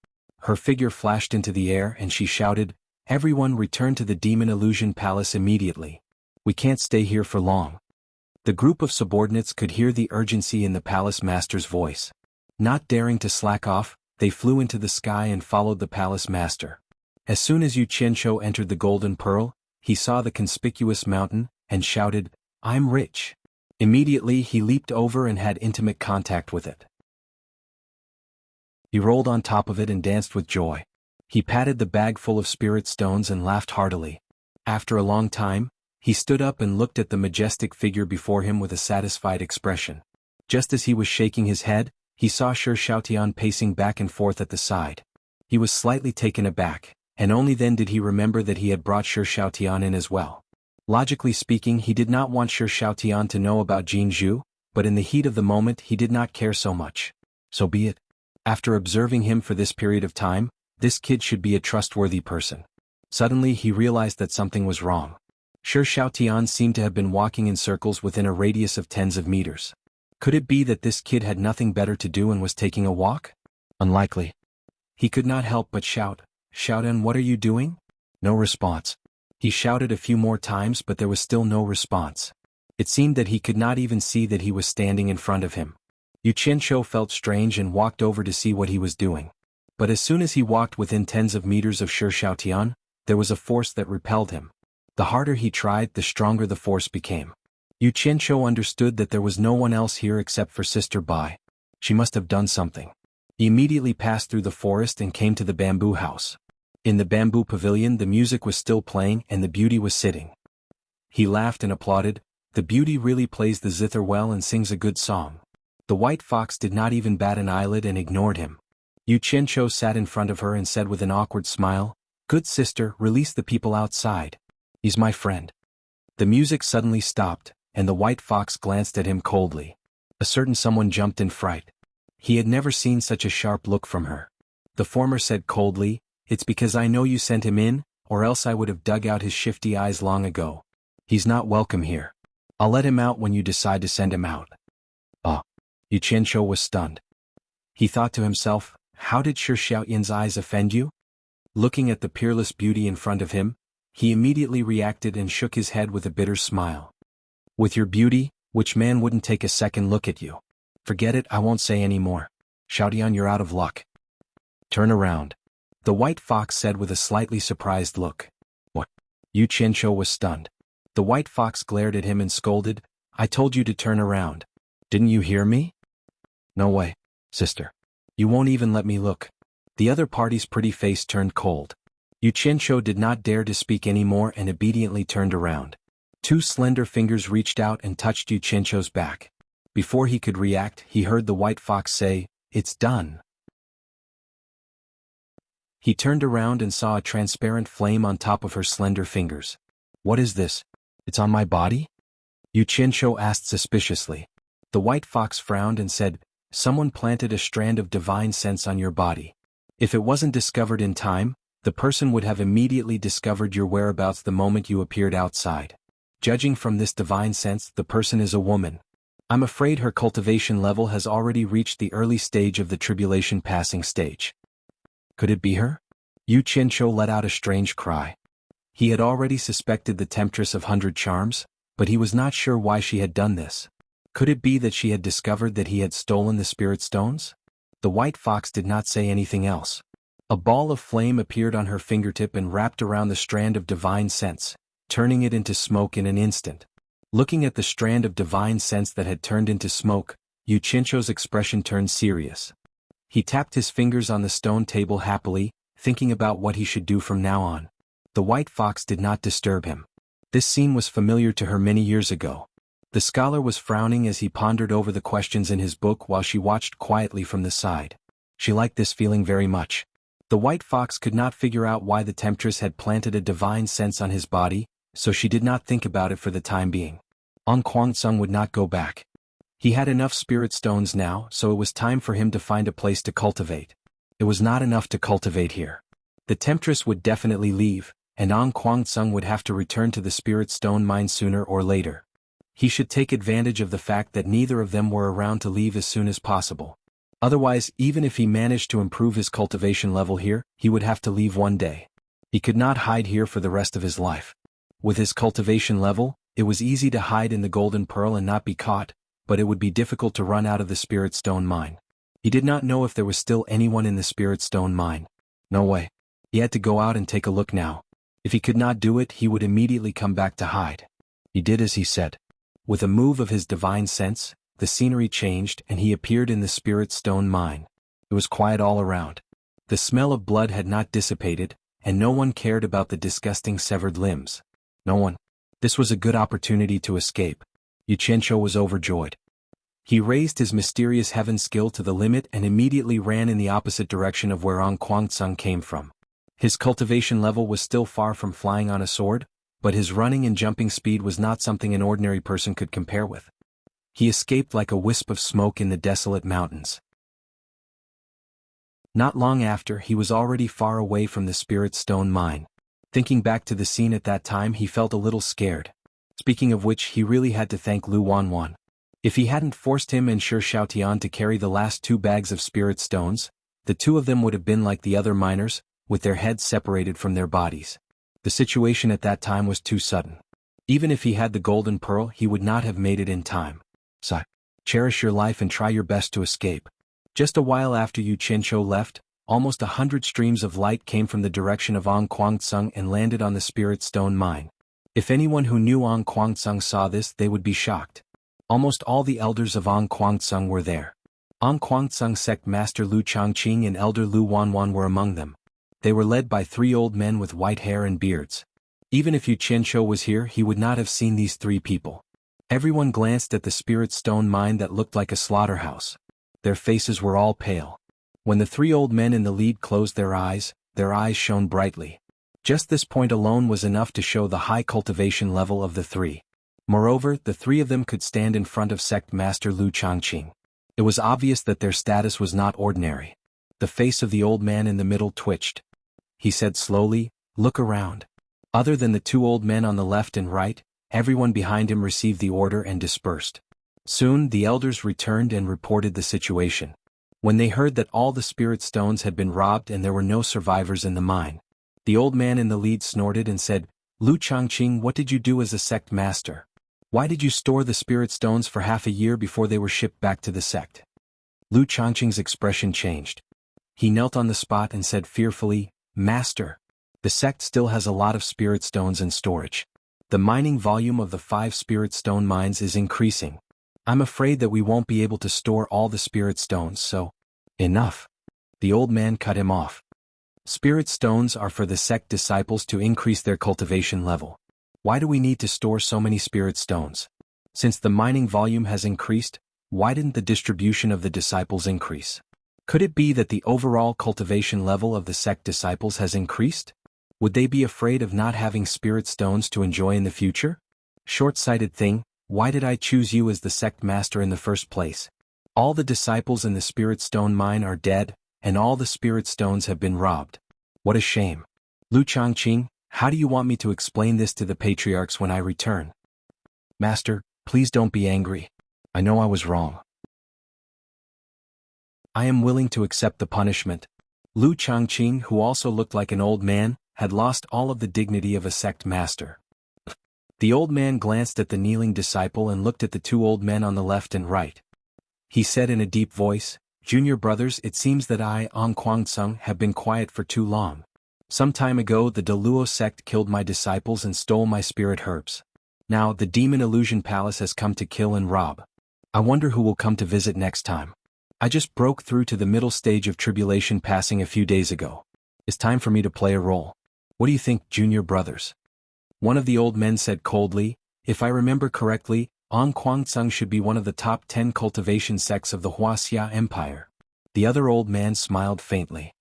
Her figure flashed into the air and she shouted, "Everyone return to the Demon Illusion Palace immediately. We can't stay here for long." The group of subordinates could hear the urgency in the Palace Master's voice. Not daring to slack off, they flew into the sky and followed the Palace Master. As soon as Yu Qianshou entered the Golden Pearl, he saw the conspicuous mountain, and shouted, "I'm rich." Immediately he leaped over and had intimate contact with it. He rolled on top of it and danced with joy. He patted the bag full of spirit stones and laughed heartily. After a long time, he stood up and looked at the majestic figure before him with a satisfied expression. Just as he was shaking his head, he saw Shi Xiaotian pacing back and forth at the side. He was slightly taken aback, and only then did he remember that he had brought Shi Xiaotian in as well. Logically speaking, he did not want Shi Xiaotian to know about Jin Zhu, but in the heat of the moment he did not care so much. So be it. After observing him for this period of time, this kid should be a trustworthy person. Suddenly he realized that something was wrong. Shi Xiaotian seemed to have been walking in circles within a radius of tens of meters. Could it be that this kid had nothing better to do and was taking a walk? Unlikely. He could not help but shout, "Xiaotian, what are you doing?" No response. He shouted a few more times, but there was still no response. It seemed that he could not even see that he was standing in front of him. Yu Qianshou felt strange and walked over to see what he was doing. But as soon as he walked within tens of meters of Shi Xiaotian, there was a force that repelled him. The harder he tried, the stronger the force became. Yu Qianshou understood that there was no one else here except for Sister Bai. She must have done something. He immediately passed through the forest and came to the bamboo house. In the bamboo pavilion the music was still playing and the beauty was sitting. He laughed and applauded. The beauty really plays the zither well and sings a good song. The white fox did not even bat an eyelid and ignored him. Yu Qianshou sat in front of her and said with an awkward smile, "Good sister, release the people outside. He's my friend." The music suddenly stopped, and the white fox glanced at him coldly. A certain someone jumped in fright. He had never seen such a sharp look from her. The former said coldly, "It's because I know you sent him in, or else I would have dug out his shifty eyes long ago. He's not welcome here. I'll let him out when you decide to send him out." Oh. Yu Qianshou was stunned. He thought to himself, how did Shi Xiaotian's eyes offend you? Looking at the peerless beauty in front of him, he immediately reacted and shook his head with a bitter smile. "With your beauty, which man wouldn't take a second look at you? Forget it, I won't say any more. Xiaotian, you're out of luck. Turn around." The white fox said with a slightly surprised look. "What?" Yu Qianshou was stunned. The white fox glared at him and scolded, "I told you to turn around. Didn't you hear me?" "No way, sister. You won't even let me look." The other party's pretty face turned cold. Yu Qianshou did not dare to speak any more and obediently turned around. Two slender fingers reached out and touched Yu Qianshou's back. Before he could react, he heard the white fox say, "It's done." He turned around and saw a transparent flame on top of her slender fingers. "What is this? It's on my body?" Yu Qianshou asked suspiciously. The white fox frowned and said, "Someone planted a strand of divine sense on your body. If it wasn't discovered in time, the person would have immediately discovered your whereabouts the moment you appeared outside. Judging from this divine sense, the person is a woman. I'm afraid her cultivation level has already reached the early stage of the tribulation passing stage. Could it be her? Yu Qianqiu let out a strange cry. He had already suspected the temptress of 100 charms, but he was not sure why she had done this. Could it be that she had discovered that he had stolen the spirit stones? The white fox did not say anything else. A ball of flame appeared on her fingertip and wrapped around the strand of divine sense, turning it into smoke in an instant. Looking at the strand of divine sense that had turned into smoke, Yu Qianqiu's expression turned serious. He tapped his fingers on the stone table happily, thinking about what he should do from now on. The white fox did not disturb him. This scene was familiar to her many years ago. The scholar was frowning as he pondered over the questions in his book while she watched quietly from the side. She liked this feeling very much. The white fox could not figure out why the temptress had planted a divine sense on his body, so she did not think about it for the time being. On Kuang-tsung would not go back. He had enough spirit stones now, so it was time for him to find a place to cultivate. It was not enough to cultivate here. The temptress would definitely leave, and An Kuang-tsung would have to return to the spirit stone mine sooner or later. He should take advantage of the fact that neither of them were around to leave as soon as possible. Otherwise, even if he managed to improve his cultivation level here, he would have to leave one day. He could not hide here for the rest of his life. With his cultivation level, it was easy to hide in the Golden Pearl and not be caught, but it would be difficult to run out of the spirit stone mine. He did not know if there was still anyone in the spirit stone mine. No way. He had to go out and take a look now. If he could not do it, he would immediately come back to hide. He did as he said. With a move of his divine sense, the scenery changed and he appeared in the spirit stone mine. It was quiet all around. The smell of blood had not dissipated, and no one cared about the disgusting severed limbs. No one. This was a good opportunity to escape. Yu Qianqiu was overjoyed. He raised his mysterious heaven skill to the limit and immediately ran in the opposite direction of where An Kuang-tsung came from. His cultivation level was still far from flying on a sword, but his running and jumping speed was not something an ordinary person could compare with. He escaped like a wisp of smoke in the desolate mountains. Not long after, he was already far away from the spirit stone mine. Thinking back to the scene at that time, he felt a little scared. Speaking of which, he really had to thank Lu Wanwan. If he hadn't forced him and Shi Xiaotian to carry the last 2 bags of spirit stones, the 2 of them would have been like the other miners, with their heads separated from their bodies. The situation at that time was too sudden. Even if he had the golden pearl, he would not have made it in time. So, cherish your life and try your best to escape. Just a while after Yu Qianqiu left, almost 100 streams of light came from the direction of An Kuang-tsung and landed on the spirit stone mine. If anyone who knew An Kuang-tsung saw this, they would be shocked. Almost all the elders of An Kuang-tsung were there. An Kuang-tsung sect master Lu Changqing and elder Lu Wanwan were among them. They were led by 3 old men with white hair and beards. Even if Yu Qianqiu was here, he would not have seen these 3 people. Everyone glanced at the spirit stone mine that looked like a slaughterhouse. Their faces were all pale. When the 3 old men in the lead closed their eyes shone brightly. Just this point alone was enough to show the high cultivation level of the 3. Moreover, the 3 of them could stand in front of sect master Lu Changqing. It was obvious that their status was not ordinary. The face of the old man in the middle twitched. He said slowly, "Look around." Other than the 2 old men on the left and right, everyone behind him received the order and dispersed. Soon, the elders returned and reported the situation. When they heard that all the spirit stones had been robbed and there were no survivors in the mine, the old man in the lead snorted and said, "Lu Changqing, what did you do as a sect master? Why did you store the spirit stones for half a year before they were shipped back to the sect?" Lu Changqing's expression changed. He knelt on the spot and said fearfully, "Master, the sect still has a lot of spirit stones in storage. The mining volume of the 5 spirit stone mines is increasing. I'm afraid that we won't be able to store all the spirit stones, so..." "Enough." The old man cut him off. "Spirit stones are for the sect disciples to increase their cultivation level. Why do we need to store so many spirit stones? Since the mining volume has increased, why didn't the distribution of the disciples increase? Could it be that the overall cultivation level of the sect disciples has increased? Would they be afraid of not having spirit stones to enjoy in the future? Short-sighted thing, why did I choose you as the sect master in the first place? All the disciples in the spirit stone mine are dead, and all the spirit stones have been robbed. What a shame. Lu Changqing, how do you want me to explain this to the patriarchs when I return?" "Master, please don't be angry. I know I was wrong. I am willing to accept the punishment. Lu Changqing, who also looked like an old man, had lost all of the dignity of a sect master. The old man glanced at the kneeling disciple and looked at the two old men on the left and right. He said in a deep voice, "Junior brothers, it seems that I, Ong Kwangtsung, have been quiet for too long. Some time ago the Deluo sect killed my disciples and stole my spirit herbs. Now the Demon Illusion Palace has come to kill and rob. I wonder who will come to visit next time. I just broke through to the middle stage of tribulation passing a few days ago. It's time for me to play a role. What do you think, junior brothers?" One of the old men said coldly, "If I remember correctly, Ong Kwangtsung should be one of the top 10 cultivation sects of the Wuxia Empire." The other old man smiled faintly.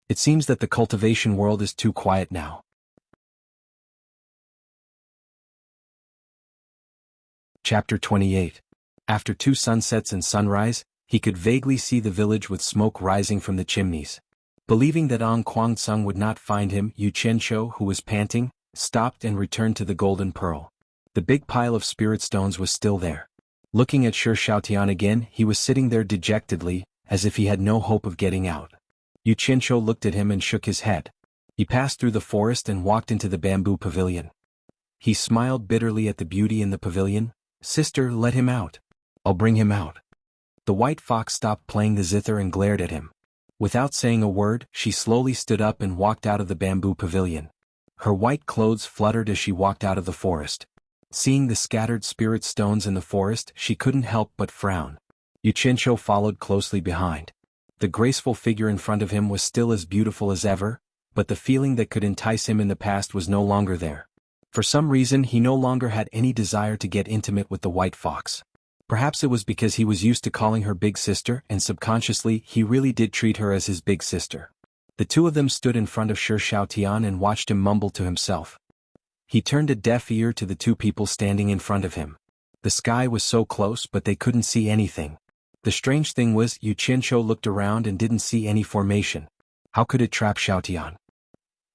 "It seems that the cultivation world is too quiet now." Chapter 28. After 2 sunsets and sunrise, he could vaguely see the village with smoke rising from the chimneys. Believing that Ong Kwangtsung would not find him, Yu Qianqiu, who was panting, stopped and returned to the Golden Pearl. The big pile of spirit stones was still there. Looking at Shi Shaotian again, he was sitting there dejectedly, as if he had no hope of getting out. Yu Qianqiu looked at him and shook his head. He passed through the forest and walked into the bamboo pavilion. He smiled bitterly at the beauty in the pavilion. "Sister, let him out. I'll bring him out." The white fox stopped playing the zither and glared at him. Without saying a word, she slowly stood up and walked out of the bamboo pavilion. Her white clothes fluttered as she walked out of the forest. Seeing the scattered spirit stones in the forest, she couldn't help but frown. Yu Qianqiu followed closely behind. The graceful figure in front of him was still as beautiful as ever, but the feeling that could entice him in the past was no longer there. For some reason he no longer had any desire to get intimate with the white fox. Perhaps it was because he was used to calling her big sister, and subconsciously he really did treat her as his big sister. The two of them stood in front of Shi Shaotian and watched him mumble to himself. He turned a deaf ear to the two people standing in front of him. The sky was so close but they couldn't see anything. The strange thing was Yu Qianqiu looked around and didn't see any formation. How could it trap Shaotian?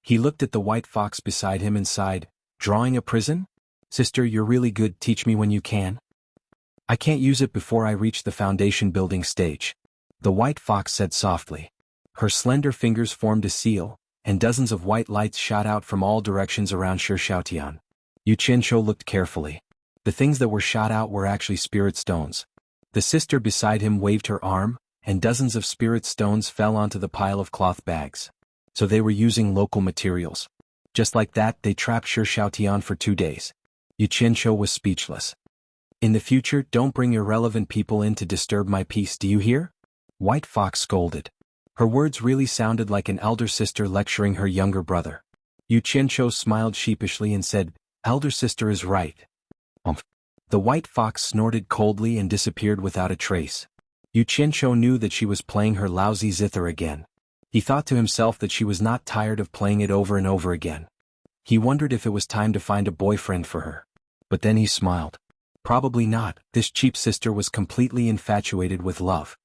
He looked at the white fox beside him and sighed, "Drawing a prison? Sister, you're really good, teach me when you can. I can't use it before I reach the foundation building stage." The white fox said softly. Her slender fingers formed a seal, and dozens of white lights shot out from all directions around Shi Shaotian. Yu Qianqiu looked carefully. The things that were shot out were actually spirit stones. The sister beside him waved her arm, and dozens of spirit stones fell onto the pile of cloth bags. So they were using local materials. Just like that, they trapped Shi Shaotian for 2 days. Yu Qianqiu was speechless. "In the future, don't bring irrelevant people in to disturb my peace, do you hear?" White Fox scolded. Her words really sounded like an elder sister lecturing her younger brother. Yu Qianqiu smiled sheepishly and said, "Elder sister is right." Umph. The white fox snorted coldly and disappeared without a trace. Yu Qianqiu knew that she was playing her lousy zither again. He thought to himself that she was not tired of playing it over and over again. He wondered if it was time to find a boyfriend for her. But then he smiled. Probably not, this cheap sister was completely infatuated with love.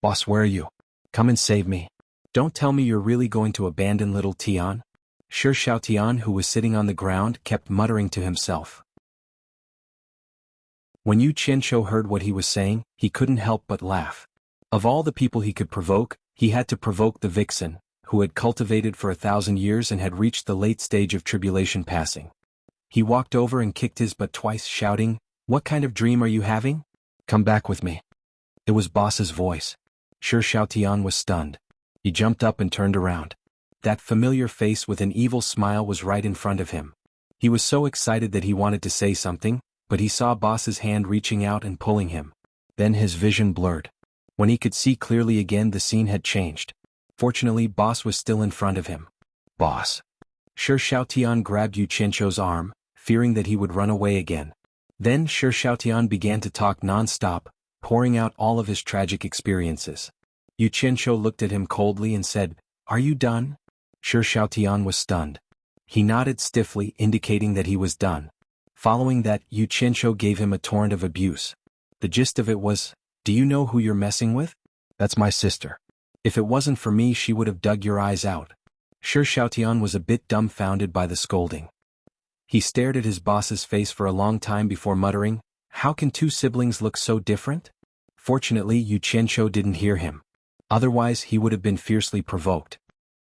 "Boss, where are you? Come and save me. Don't tell me you're really going to abandon little Tian?" Shi Shaotian, who was sitting on the ground, kept muttering to himself. When Yu Qianqiu heard what he was saying, he couldn't help but laugh. Of all the people he could provoke, he had to provoke the vixen, who had cultivated for 1,000 years and had reached the late stage of tribulation passing. He walked over and kicked his butt twice, shouting, "What kind of dream are you having? Come back with me." It was Boss's voice. Shi Shaotian was stunned. He jumped up and turned around. That familiar face with an evil smile was right in front of him. He was so excited that he wanted to say something, but he saw Boss's hand reaching out and pulling him. Then his vision blurred. When he could see clearly again, the scene had changed. Fortunately, Boss was still in front of him. "Boss." Shi Shaotian grabbed Yu Qianqiu's arm, fearing that he would run away again. Then Shi Shaotian began to talk non-stop, pouring out all of his tragic experiences. Yu Qianqiu looked at him coldly and said, "Are you done?" Shi Shaotian was stunned. He nodded stiffly, indicating that he was done. Following that, Yu Qianqiu gave him a torrent of abuse. The gist of it was, "Do you know who you're messing with? That's my sister. If it wasn't for me, she would have dug your eyes out." Shi Shaotian was a bit dumbfounded by the scolding. He stared at his boss's face for a long time before muttering, How can two siblings look so different? Fortunately, Yu Qianqiu didn't hear him. Otherwise, he would have been fiercely provoked.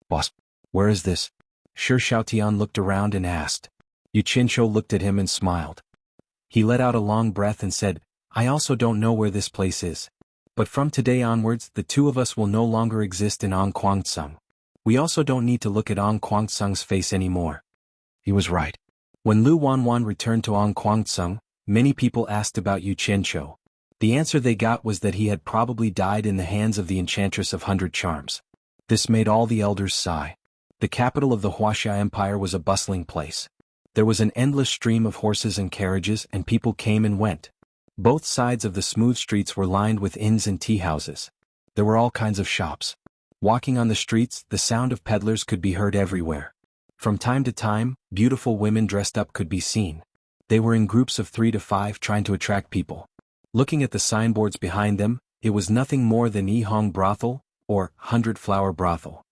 Boss, where is this? Shi Xiaotian looked around and asked. Yu Qianqiu looked at him and smiled. He let out a long breath and said, I also don't know where this place is. But from today onwards, the two of us will no longer exist in Ong Kwangsung. We also don't need to look at Ong Kwangsung's face anymore. He was right. When Lu Wanwan returned to Ong Kwangsung, many people asked about Yu Qianqiu. The answer they got was that he had probably died in the hands of the Enchantress of 100 Charms. This made all the elders sigh. The capital of the Wuxia Empire was a bustling place. There was an endless stream of horses and carriages, and people came and went. Both sides of the smooth streets were lined with inns and tea houses. There were all kinds of shops. Walking on the streets, the sound of peddlers could be heard everywhere. From time to time, beautiful women dressed up could be seen. They were in groups of 3 to 5 trying to attract people. Looking at the signboards behind them, it was nothing more than Yihong Brothel, or 100-Flower Brothel.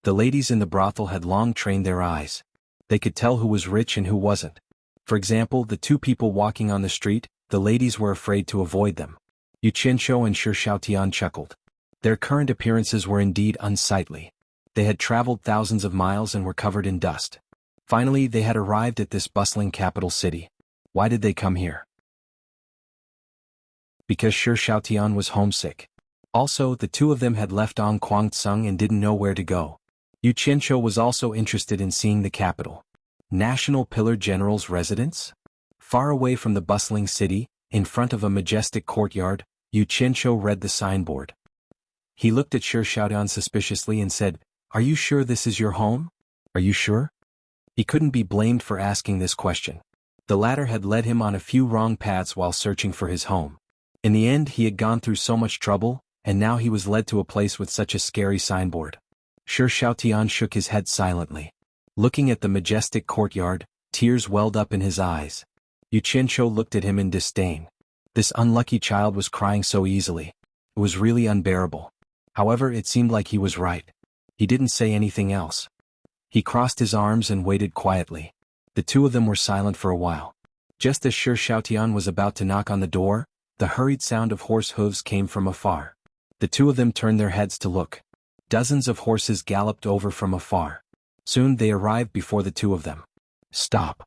The ladies in the brothel had long trained their eyes. They could tell who was rich and who wasn't. For example, the two people walking on the street, the ladies were afraid to avoid them. Yu Qianqiu and Shi Xiaotian chuckled. Their current appearances were indeed unsightly. They had traveled thousands of miles and were covered in dust. Finally, they had arrived at this bustling capital city. Why did they come here? Because Shi Xiaotian was homesick. Also, the two of them had left Ong Kwangsung and didn't know where to go. Yu Qianqiu was also interested in seeing the capital. National Pillar General's residence? Far away from the bustling city, in front of a majestic courtyard, Yu Qianqiu read the signboard. He looked at Shi Xiaotian suspiciously and said, Are you sure this is your home? Are you sure? He couldn't be blamed for asking this question. The latter had led him on a few wrong paths while searching for his home. In the end, he had gone through so much trouble, and now he was led to a place with such a scary signboard. Shi Xiaotian shook his head silently. Looking at the majestic courtyard, tears welled up in his eyes. Yu Qianqiu looked at him in disdain. This unlucky child was crying so easily. It was really unbearable. However, it seemed like he was right. He didn't say anything else. He crossed his arms and waited quietly. The two of them were silent for a while. Just as Shi Xiaotian was about to knock on the door, the hurried sound of horse hooves came from afar. The two of them turned their heads to look. Dozens of horses galloped over from afar. Soon they arrived before the two of them. Stop.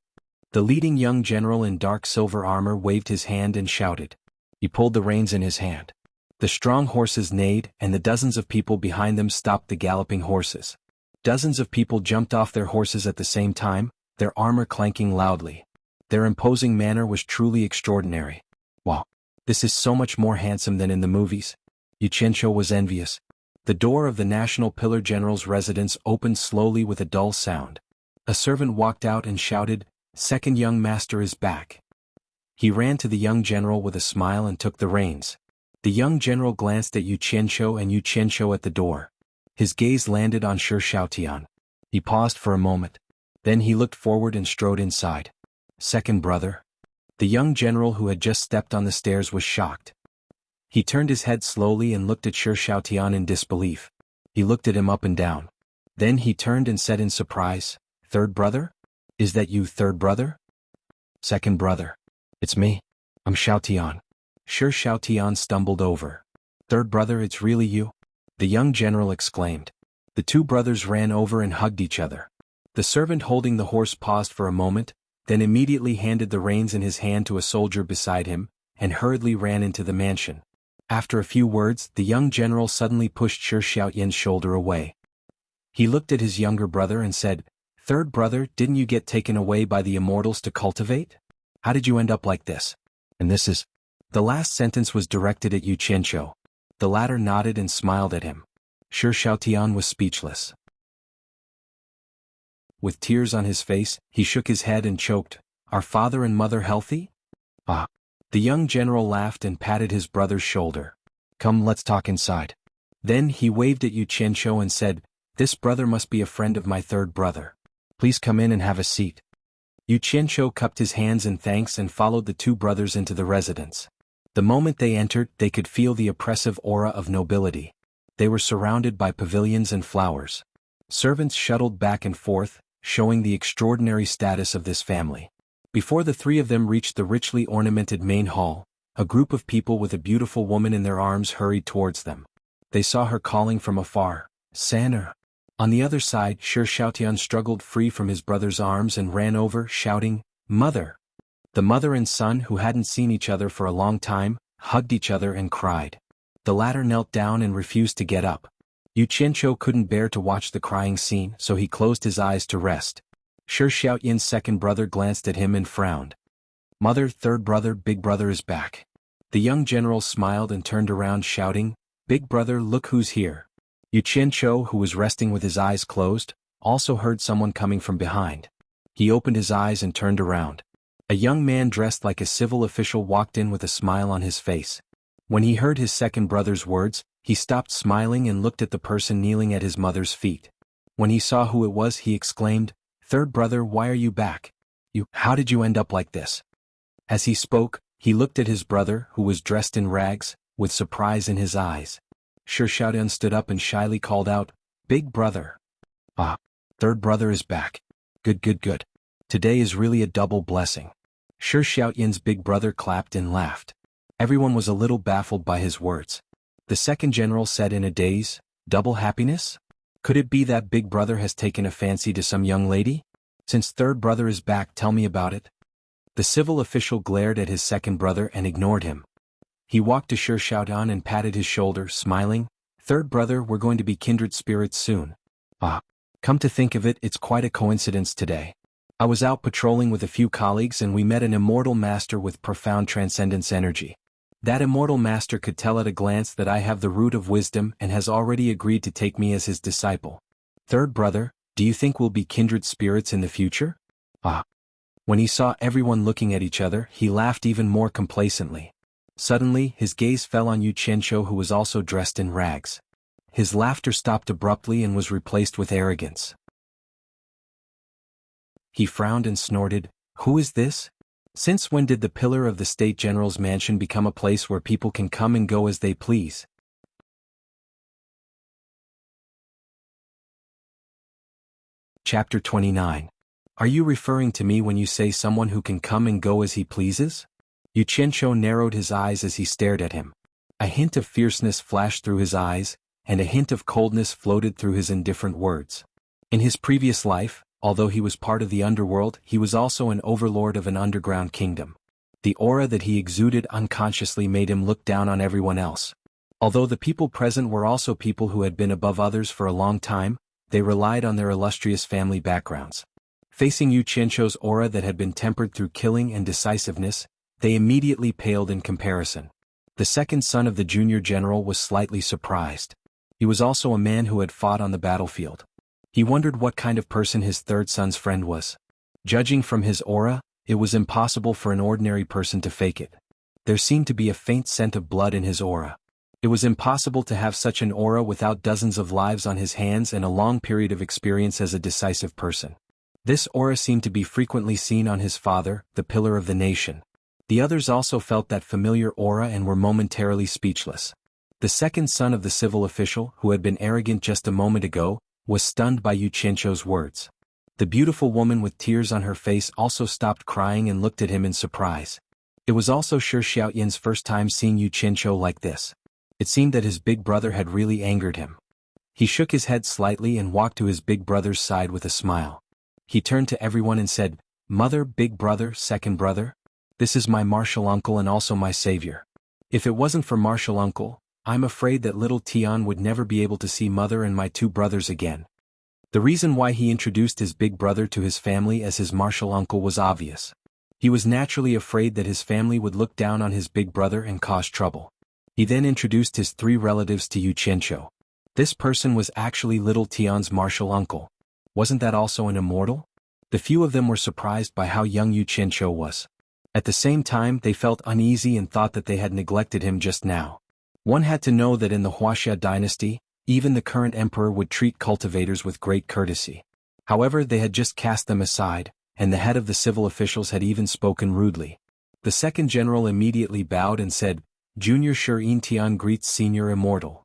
The leading young general in dark silver armor waved his hand and shouted. He pulled the reins in his hand. The strong horses neighed, and the dozens of people behind them stopped the galloping horses. Dozens of people jumped off their horses at the same time, their armor clanking loudly. Their imposing manner was truly extraordinary. Wow, this is so much more handsome than in the movies. Yu Qianqiu was envious. The door of the National Pillar General's residence opened slowly with a dull sound. A servant walked out and shouted, Second young master is back. He ran to the young general with a smile and took the reins. The young general glanced at Yu Qianqiu and Yu Qianqiu at the door. His gaze landed on Shi Xiaotian. He paused for a moment. Then he looked forward and strode inside. Second brother? The young general who had just stepped on the stairs was shocked. He turned his head slowly and looked at Shi Xiaotian in disbelief. He looked at him up and down. Then he turned and said in surprise, Third brother? Is that you, third brother? Second brother. It's me. I'm Xiaotian. Shi Xiaotian stumbled over. Third brother, it's really you? The young general exclaimed. The two brothers ran over and hugged each other. The servant holding the horse paused for a moment, then immediately handed the reins in his hand to a soldier beside him, and hurriedly ran into the mansion. After a few words, the young general suddenly pushed Shi Xiaotian's shoulder away. He looked at his younger brother and said, Third brother, didn't you get taken away by the immortals to cultivate? How did you end up like this? And this is... The last sentence was directed at Yu Qianqiu. The latter nodded and smiled at him. Shi Xiaotian was speechless. With tears on his face, he shook his head and choked, Are father and mother healthy? Ah. The young general laughed and patted his brother's shoulder. Come, let's talk inside. Then he waved at Yu Qianqiu and said, This brother must be a friend of my third brother. Please come in and have a seat. Yu Qianqiu cupped his hands in thanks and followed the two brothers into the residence. The moment they entered, they could feel the oppressive aura of nobility. They were surrounded by pavilions and flowers. Servants shuttled back and forth, showing the extraordinary status of this family. Before the three of them reached the richly ornamented main hall, a group of people with a beautiful woman in their arms hurried towards them. They saw her calling from afar, "Sanna!" On the other side, Shi Xiaotian struggled free from his brother's arms and ran over, shouting, "Mother!" The mother and son, who hadn't seen each other for a long time, hugged each other and cried. The latter knelt down and refused to get up. Yu Qianqiu couldn't bear to watch the crying scene, so he closed his eyes to rest. Shi Xiaotian's second brother glanced at him and frowned. "Mother, third brother, big brother is back." The young general smiled and turned around shouting, "Big brother, look who's here." Yu Qianqiu, who was resting with his eyes closed, also heard someone coming from behind. He opened his eyes and turned around. A young man dressed like a civil official walked in with a smile on his face. When he heard his second brother's words, he stopped smiling and looked at the person kneeling at his mother's feet. When he saw who it was, he exclaimed, "Third brother, why are you back? How did you end up like this?" As he spoke, he looked at his brother, who was dressed in rags, with surprise in his eyes. Shi Xiaotian stood up and shyly called out, "Big brother." "Ah, third brother is back. Good, good, good. Today is really a double blessing." Shi Xiaotian's big brother clapped and laughed. Everyone was a little baffled by his words. The second general said in a daze, "Double happiness? Could it be that big brother has taken a fancy to some young lady? Since third brother is back, tell me about it." The civil official glared at his second brother and ignored him. He walked to Shi Xiaotian and patted his shoulder, smiling, "Third brother, we're going to be kindred spirits soon." "Ah, come to think of it, it's quite a coincidence today. I was out patrolling with a few colleagues and we met an immortal master with profound transcendence energy. That immortal master could tell at a glance that I have the root of wisdom and has already agreed to take me as his disciple. Third brother, do you think we'll be kindred spirits in the future?" "Ah." When he saw everyone looking at each other, he laughed even more complacently. Suddenly, his gaze fell on Yu Qianqiu, who was also dressed in rags. His laughter stopped abruptly and was replaced with arrogance. He frowned and snorted, "Who is this? Since when did the pillar of the State General's mansion become a place where people can come and go as they please?" Chapter 29. Are you referring to me when you say someone who can come and go as he pleases? Yu Qianqiu narrowed his eyes as he stared at him. A hint of fierceness flashed through his eyes, and a hint of coldness floated through his indifferent words. In his previous life, although he was part of the underworld, he was also an overlord of an underground kingdom. The aura that he exuded unconsciously made him look down on everyone else. Although the people present were also people who had been above others for a long time, they relied on their illustrious family backgrounds. Facing Yu Qianqiu's aura that had been tempered through killing and decisiveness, they immediately paled in comparison. The second son of the junior general was slightly surprised. He was also a man who had fought on the battlefield. He wondered what kind of person his third son's friend was. Judging from his aura, it was impossible for an ordinary person to fake it. There seemed to be a faint scent of blood in his aura. It was impossible to have such an aura without dozens of lives on his hands and a long period of experience as a decisive person. This aura seemed to be frequently seen on his father, the pillar of the nation. The others also felt that familiar aura and were momentarily speechless. The second son of the civil official, who had been arrogant just a moment ago, was stunned by Yu Qianqiu's words. The beautiful woman with tears on her face also stopped crying and looked at him in surprise. It was also Shi Xiaotian's first time seeing Yu Qianqiu like this. It seemed that his big brother had really angered him. He shook his head slightly and walked to his big brother's side with a smile. He turned to everyone and said, "Mother, big brother, second brother. This is my martial uncle and also my savior. If it wasn't for martial uncle, I'm afraid that little Tian would never be able to see mother and my two brothers again." The reason why he introduced his big brother to his family as his martial uncle was obvious. He was naturally afraid that his family would look down on his big brother and cause trouble. He then introduced his three relatives to Yu Qianqiu. This person was actually little Tian's martial uncle. Wasn't that also an immortal? The few of them were surprised by how young Yu Qianqiu was. At the same time, they felt uneasy and thought that they had neglected him just now. One had to know that in the Wuxia dynasty, even the current emperor would treat cultivators with great courtesy. However, they had just cast them aside, and the head of the civil officials had even spoken rudely. The second general immediately bowed and said, "Junior Shi Tian greets Senior Immortal."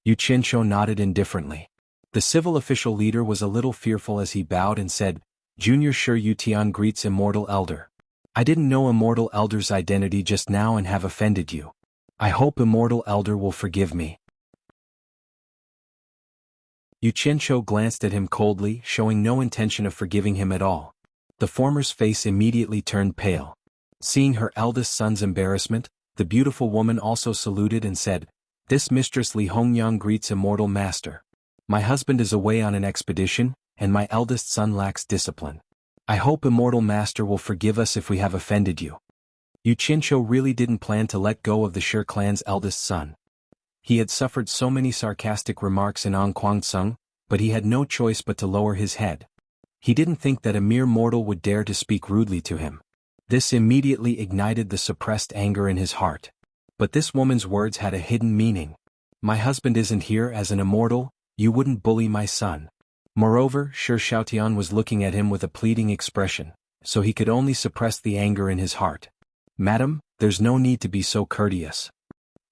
Yu Qianqiu nodded indifferently. The civil official leader was a little fearful as he bowed and said, "Junior Shi Tian greets Immortal Elder." I didn't know Immortal Elder's identity just now and have offended you. I hope Immortal Elder will forgive me. Yu Qianqiu glanced at him coldly, showing no intention of forgiving him at all. The former's face immediately turned pale. Seeing her eldest son's embarrassment, the beautiful woman also saluted and said, "This Mistress Li Hongyang greets Immortal Master. My husband is away on an expedition, and my eldest son lacks discipline. I hope Immortal Master will forgive us if we have offended you." Yu Qianqiu really didn't plan to let go of the Shi clan's eldest son. He had suffered so many sarcastic remarks in Anquangsung, but he had no choice but to lower his head. He didn't think that a mere mortal would dare to speak rudely to him. This immediately ignited the suppressed anger in his heart. But this woman's words had a hidden meaning. "My husband isn't here as an immortal, you wouldn't bully my son." Moreover, Shi Xiaotian was looking at him with a pleading expression, so he could only suppress the anger in his heart. "Madam, there's no need to be so courteous."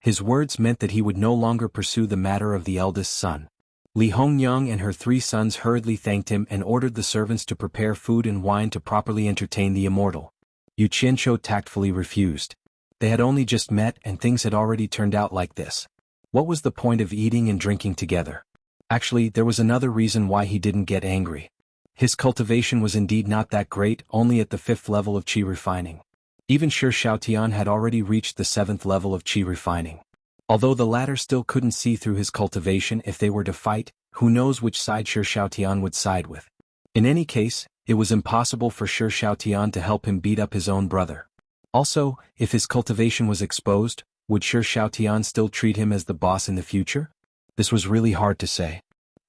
His words meant that he would no longer pursue the matter of the eldest son. Li Hongyang and her 3 sons hurriedly thanked him and ordered the servants to prepare food and wine to properly entertain the immortal. Yu Qianqiu tactfully refused. They had only just met and things had already turned out like this. What was the point of eating and drinking together? Actually, there was another reason why he didn't get angry. His cultivation was indeed not that great, only at the 5th level of qi refining. Even Shi Xiaotian had already reached the 7th level of qi refining. Although the latter still couldn't see through his cultivation if they were to fight, who knows which side Shi Xiaotian would side with. In any case, it was impossible for Shi Xiaotian to help him beat up his own brother. Also, if his cultivation was exposed, would Shi Xiaotian still treat him as the boss in the future? This was really hard to say.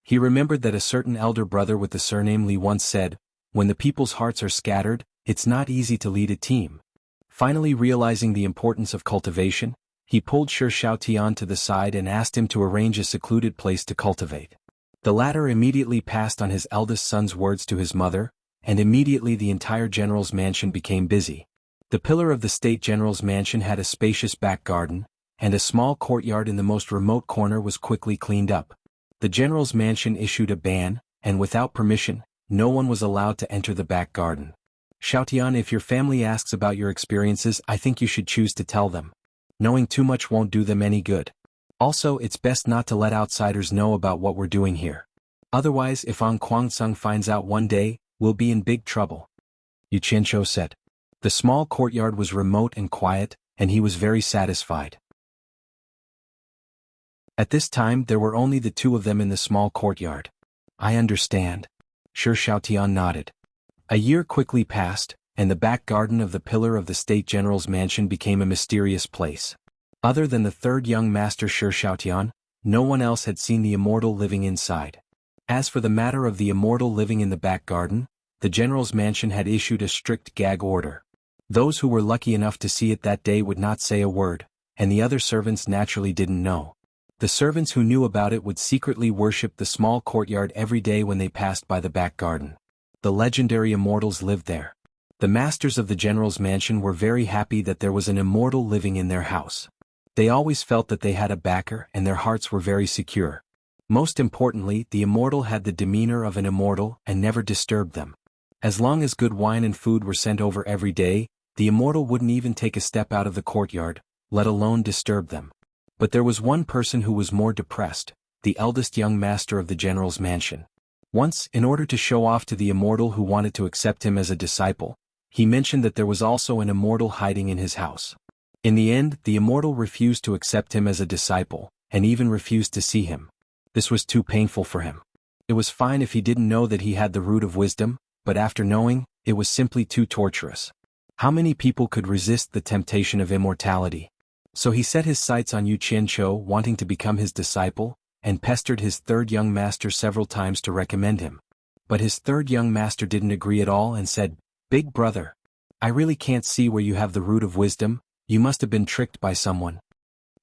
He remembered that a certain elder brother with the surname Li once said, "When the people's hearts are scattered, it's not easy to lead a team." Finally realizing the importance of cultivation, he pulled Shi Xiaotian to the side and asked him to arrange a secluded place to cultivate. The latter immediately passed on his eldest son's words to his mother, and immediately the entire general's mansion became busy. The pillar of the state general's mansion had a spacious back garden, and a small courtyard in the most remote corner was quickly cleaned up. The general's mansion issued a ban, and without permission, no one was allowed to enter the back garden. "Xiaotian, if your family asks about your experiences, I think you should choose to tell them. Knowing too much won't do them any good. Also, it's best not to let outsiders know about what we're doing here. Otherwise, if An Kuangsung finds out one day, we'll be in big trouble," Yu Qianqiu said. The small courtyard was remote and quiet, and he was very satisfied. At this time there were only the 2 of them in the small courtyard. "I understand." Shi Xiaotian nodded. A year quickly passed, and the back garden of the pillar of the state general's mansion became a mysterious place. Other than the 3rd young master Shi Xiaotian, no one else had seen the immortal living inside. As for the matter of the immortal living in the back garden, the general's mansion had issued a strict gag order. Those who were lucky enough to see it that day would not say a word, and the other servants naturally didn't know. The servants who knew about it would secretly worship the small courtyard every day when they passed by the back garden. The legendary immortals lived there. The masters of the general's mansion were very happy that there was an immortal living in their house. They always felt that they had a backer and their hearts were very secure. Most importantly, the immortal had the demeanor of an immortal and never disturbed them. As long as good wine and food were sent over every day, the immortal wouldn't even take a step out of the courtyard, let alone disturb them. But there was one person who was more depressed, the eldest young master of the general's mansion. Once, in order to show off to the immortal who wanted to accept him as a disciple, he mentioned that there was also an immortal hiding in his house. In the end, the immortal refused to accept him as a disciple, and even refused to see him. This was too painful for him. It was fine if he didn't know that he had the root of wisdom, but after knowing, it was simply too torturous. How many people could resist the temptation of immortality? So he set his sights on Yu Qianqiu wanting to become his disciple, and pestered his 3rd young master several times to recommend him. But his 3rd young master didn't agree at all and said, "Big brother, I really can't see where you have the root of wisdom, you must have been tricked by someone."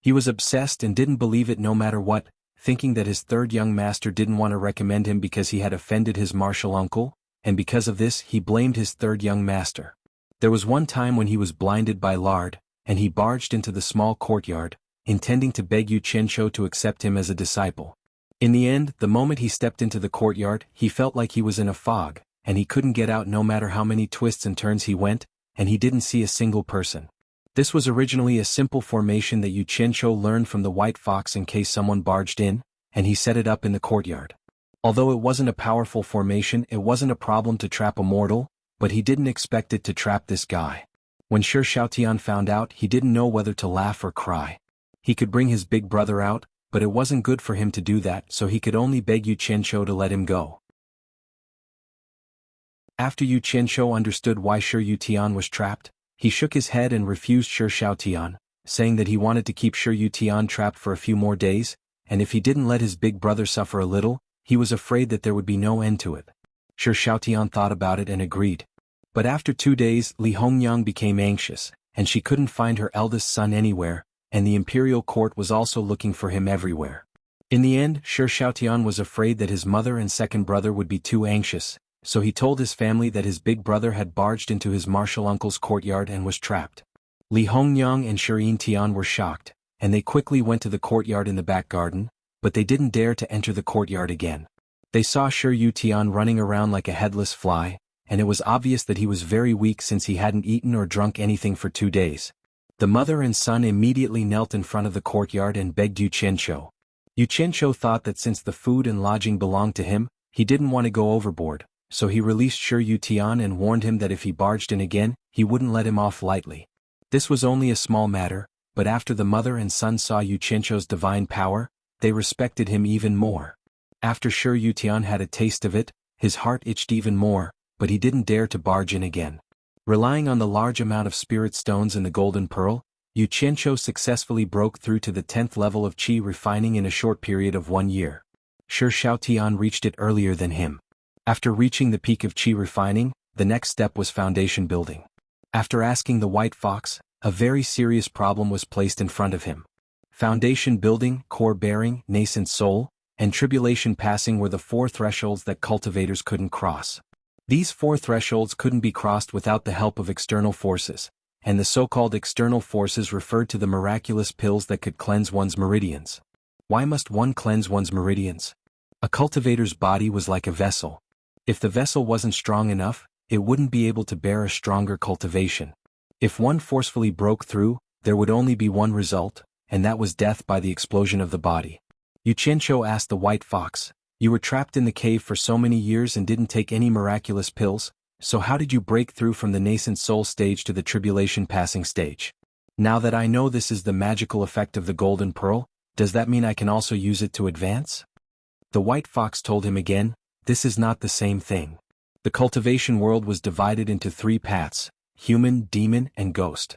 He was obsessed and didn't believe it no matter what, thinking that his 3rd young master didn't want to recommend him because he had offended his martial uncle, and because of this he blamed his 3rd young master. There was one time when he was blinded by lard, and he barged into the small courtyard, intending to beg Yu Qianqiu to accept him as a disciple. In the end, the moment he stepped into the courtyard, he felt like he was in a fog, and he couldn't get out no matter how many twists and turns he went, and he didn't see a single person. This was originally a simple formation that Yu Qianqiu learned from the white fox in case someone barged in, and he set it up in the courtyard. Although it wasn't a powerful formation, it wasn't a problem to trap a mortal, but he didn't expect it to trap this guy. When Shi Xiaotian found out, he didn't know whether to laugh or cry. He could bring his big brother out, but it wasn't good for him to do that, so he could only beg Yu Qianqiu to let him go. After Yu Qianqiu understood why Shi Yutian was trapped, he shook his head and refused Shi Xiaotian, saying that he wanted to keep Shi Yutian trapped for a few more days, and if he didn't let his big brother suffer a little, he was afraid that there would be no end to it. Shi Xiaotian thought about it and agreed. But after 2 days, Li Hongyang became anxious, and she couldn't find her eldest son anywhere, and the imperial court was also looking for him everywhere. In the end, Shi Xiaotian was afraid that his mother and second brother would be too anxious, so he told his family that his big brother had barged into his martial uncle's courtyard and was trapped. Li Hongyang and Shi Yintian were shocked, and they quickly went to the courtyard in the back garden, but they didn't dare to enter the courtyard again. They saw Shi Yutian running around like a headless fly, and it was obvious that he was very weak since he hadn't eaten or drunk anything for 2 days. The mother and son immediately knelt in front of the courtyard and begged Yu Qianqiu. Yu Qianqiu thought that since the food and lodging belonged to him, he didn't want to go overboard, so he released Shi Yutian and warned him that if he barged in again, he wouldn't let him off lightly. This was only a small matter, but after the mother and son saw Yu Qianqiu's divine power, they respected him even more. After Shi Yutian had a taste of it, his heart itched even more, but he didn't dare to barge in again. Relying on the large amount of spirit stones and the golden pearl, Yu Qianqiu successfully broke through to the 10th level of qi refining in a short period of 1 year. Shi Xiaotian reached it earlier than him. After reaching the peak of qi refining, the next step was foundation building. After asking the white fox, a very serious problem was placed in front of him. Foundation building, core bearing, nascent soul, and tribulation passing were the 4 thresholds that cultivators couldn't cross. These 4 thresholds couldn't be crossed without the help of external forces, and the so-called external forces referred to the miraculous pills that could cleanse one's meridians. Why must one cleanse one's meridians? A cultivator's body was like a vessel. If the vessel wasn't strong enough, it wouldn't be able to bear a stronger cultivation. If one forcefully broke through, there would only be one result, and that was death by the explosion of the body. Yu Qianqiu asked the white fox, "You were trapped in the cave for so many years and didn't take any miraculous pills, so how did you break through from the nascent soul stage to the tribulation passing stage? Now that I know this is the magical effect of the golden pearl, does that mean I can also use it to advance?" The white fox told him again, "This is not the same thing. The cultivation world was divided into 3 paths: human, demon, and ghost.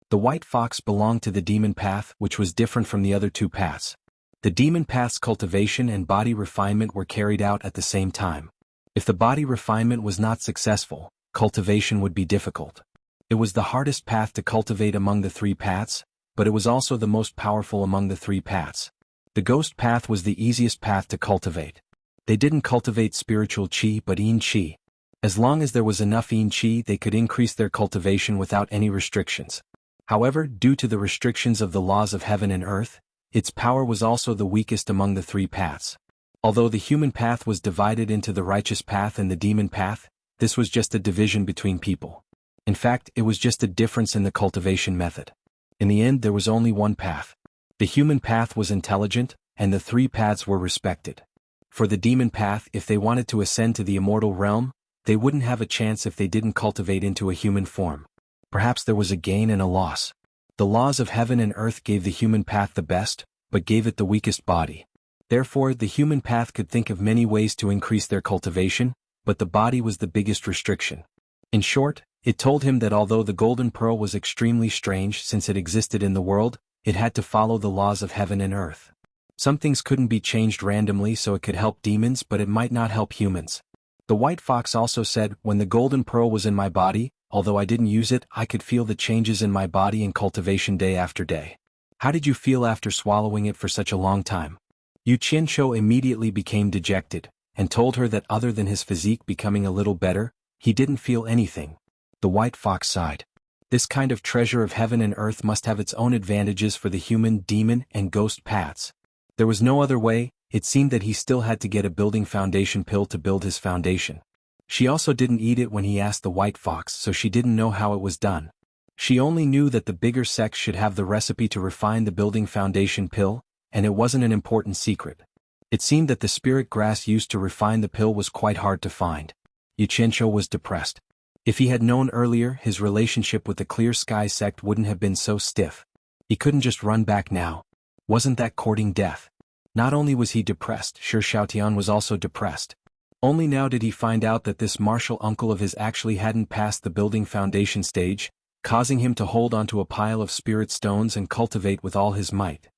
The white fox belonged to the demon path, which was different from the other 2 paths. The demon path's cultivation and body refinement were carried out at the same time. If the body refinement was not successful, cultivation would be difficult. It was the hardest path to cultivate among the 3 paths, but it was also the most powerful among the 3 paths. The ghost path was the easiest path to cultivate. They didn't cultivate spiritual qi but yin qi. As long as there was enough yin qi, they could increase their cultivation without any restrictions. However, due to the restrictions of the laws of heaven and earth, its power was also the weakest among the 3 paths. Although the human path was divided into the righteous path and the demon path, this was just a division between people. In fact, it was just a difference in the cultivation method. In the end, there was only one path. The human path was intelligent, and the 3 paths were respected. For the demon path, if they wanted to ascend to the immortal realm, they wouldn't have a chance if they didn't cultivate into a human form. Perhaps there was a gain and a loss. The laws of heaven and earth gave the human path the best, but gave it the weakest body. Therefore, the human path could think of many ways to increase their cultivation, but the body was the biggest restriction. In short, it told him that although the golden pearl was extremely strange since it existed in the world, it had to follow the laws of heaven and earth. Some things couldn't be changed randomly, so it could help demons, but it might not help humans. The white fox also said, "When the golden pearl was in my body, although I didn't use it, I could feel the changes in my body and cultivation day after day." How did you feel after swallowing it for such a long time? Yu Qianqiu immediately became dejected, and told her that other than his physique becoming a little better, he didn't feel anything. The white fox sighed. This kind of treasure of heaven and earth must have its own advantages for the human, demon, and ghost paths. There was no other way. It seemed that he still had to get a building foundation pill to build his foundation. She also didn't eat it when he asked the white fox, so she didn't know how it was done. She only knew that the bigger sects should have the recipe to refine the building foundation pill, and it wasn't an important secret. It seemed that the spirit grass used to refine the pill was quite hard to find. Yuchencho was depressed. If he had known earlier, his relationship with the Clear Sky sect wouldn't have been so stiff. He couldn't just run back now. Wasn't that courting death? Not only was he depressed, Shi Xiaotian was also depressed. Only now did he find out that this martial uncle of his actually hadn't passed the building foundation stage, causing him to hold onto a pile of spirit stones and cultivate with all his might.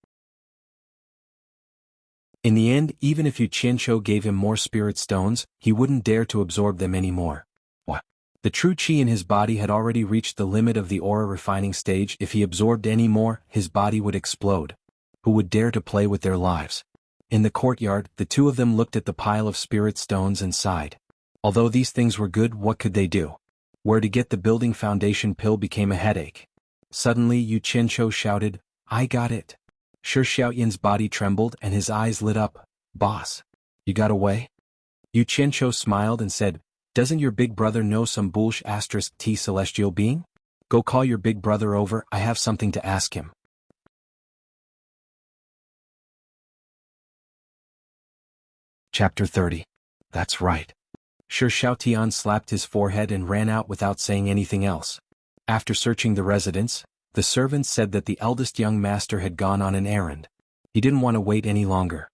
In the end, even if Yuchencho gave him more spirit stones, he wouldn't dare to absorb them anymore. What? The true qi in his body had already reached the limit of the aura refining stage. If he absorbed any more, his body would explode. Who would dare to play with their lives? In the courtyard, the two of them looked at the pile of spirit stones and sighed. Although these things were good, what could they do? Where to get the building foundation pill became a headache. Suddenly Yuchencho shouted, "I got it." Shi Xiaoyan's body trembled and his eyes lit up. "Boss, you got away?" Yuchencho smiled and said, "Doesn't your big brother know some bullsh *T celestial being? Go call your big brother over, I have something to ask him." Chapter 30. That's right. Shi Xiaotian slapped his forehead and ran out without saying anything else. After searching the residence, the servants said that the eldest young master had gone on an errand. He didn't want to wait any longer.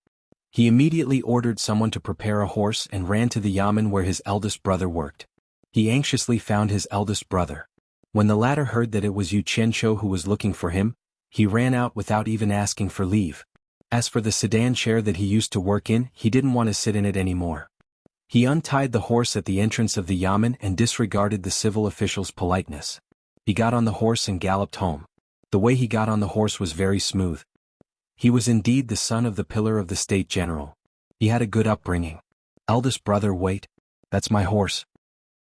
He immediately ordered someone to prepare a horse and ran to the yamen where his eldest brother worked. He anxiously found his eldest brother. When the latter heard that it was Yuchencho who was looking for him, he ran out without even asking for leave. As for the sedan chair that he used to work in, he didn't want to sit in it anymore. He untied the horse at the entrance of the yamen and disregarded the civil official's politeness. He got on the horse and galloped home. The way he got on the horse was very smooth. He was indeed the son of the pillar of the state general. He had a good upbringing. "Eldest brother, wait. That's my horse."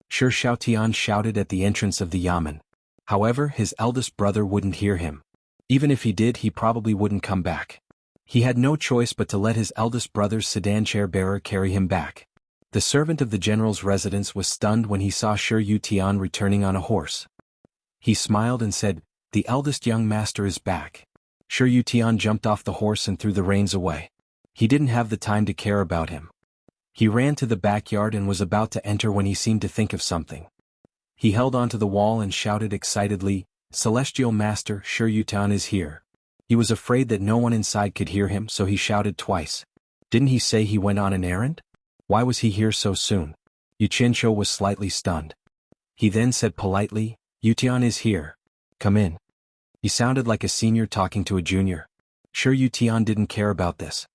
Shi Xiaotian shouted at the entrance of the yamen. However, his eldest brother wouldn't hear him. Even if he did, he probably wouldn't come back. He had no choice but to let his eldest brother's sedan chair bearer carry him back. The servant of the general's residence was stunned when he saw Shi Xiaotian returning on a horse. He smiled and said, "The eldest young master is back." Shi Xiaotian jumped off the horse and threw the reins away. He didn't have the time to care about him. He ran to the backyard and was about to enter when he seemed to think of something. He held onto the wall and shouted excitedly, "Celestial Master, Shi Xiaotian is here." He was afraid that no one inside could hear him, so he shouted twice. Didn't he say he went on an errand? Why was he here so soon? Yuchencho was slightly stunned. He then said politely, "Xiaotian is here. Come in." He sounded like a senior talking to a junior. Shi Xiaotian didn't care about this.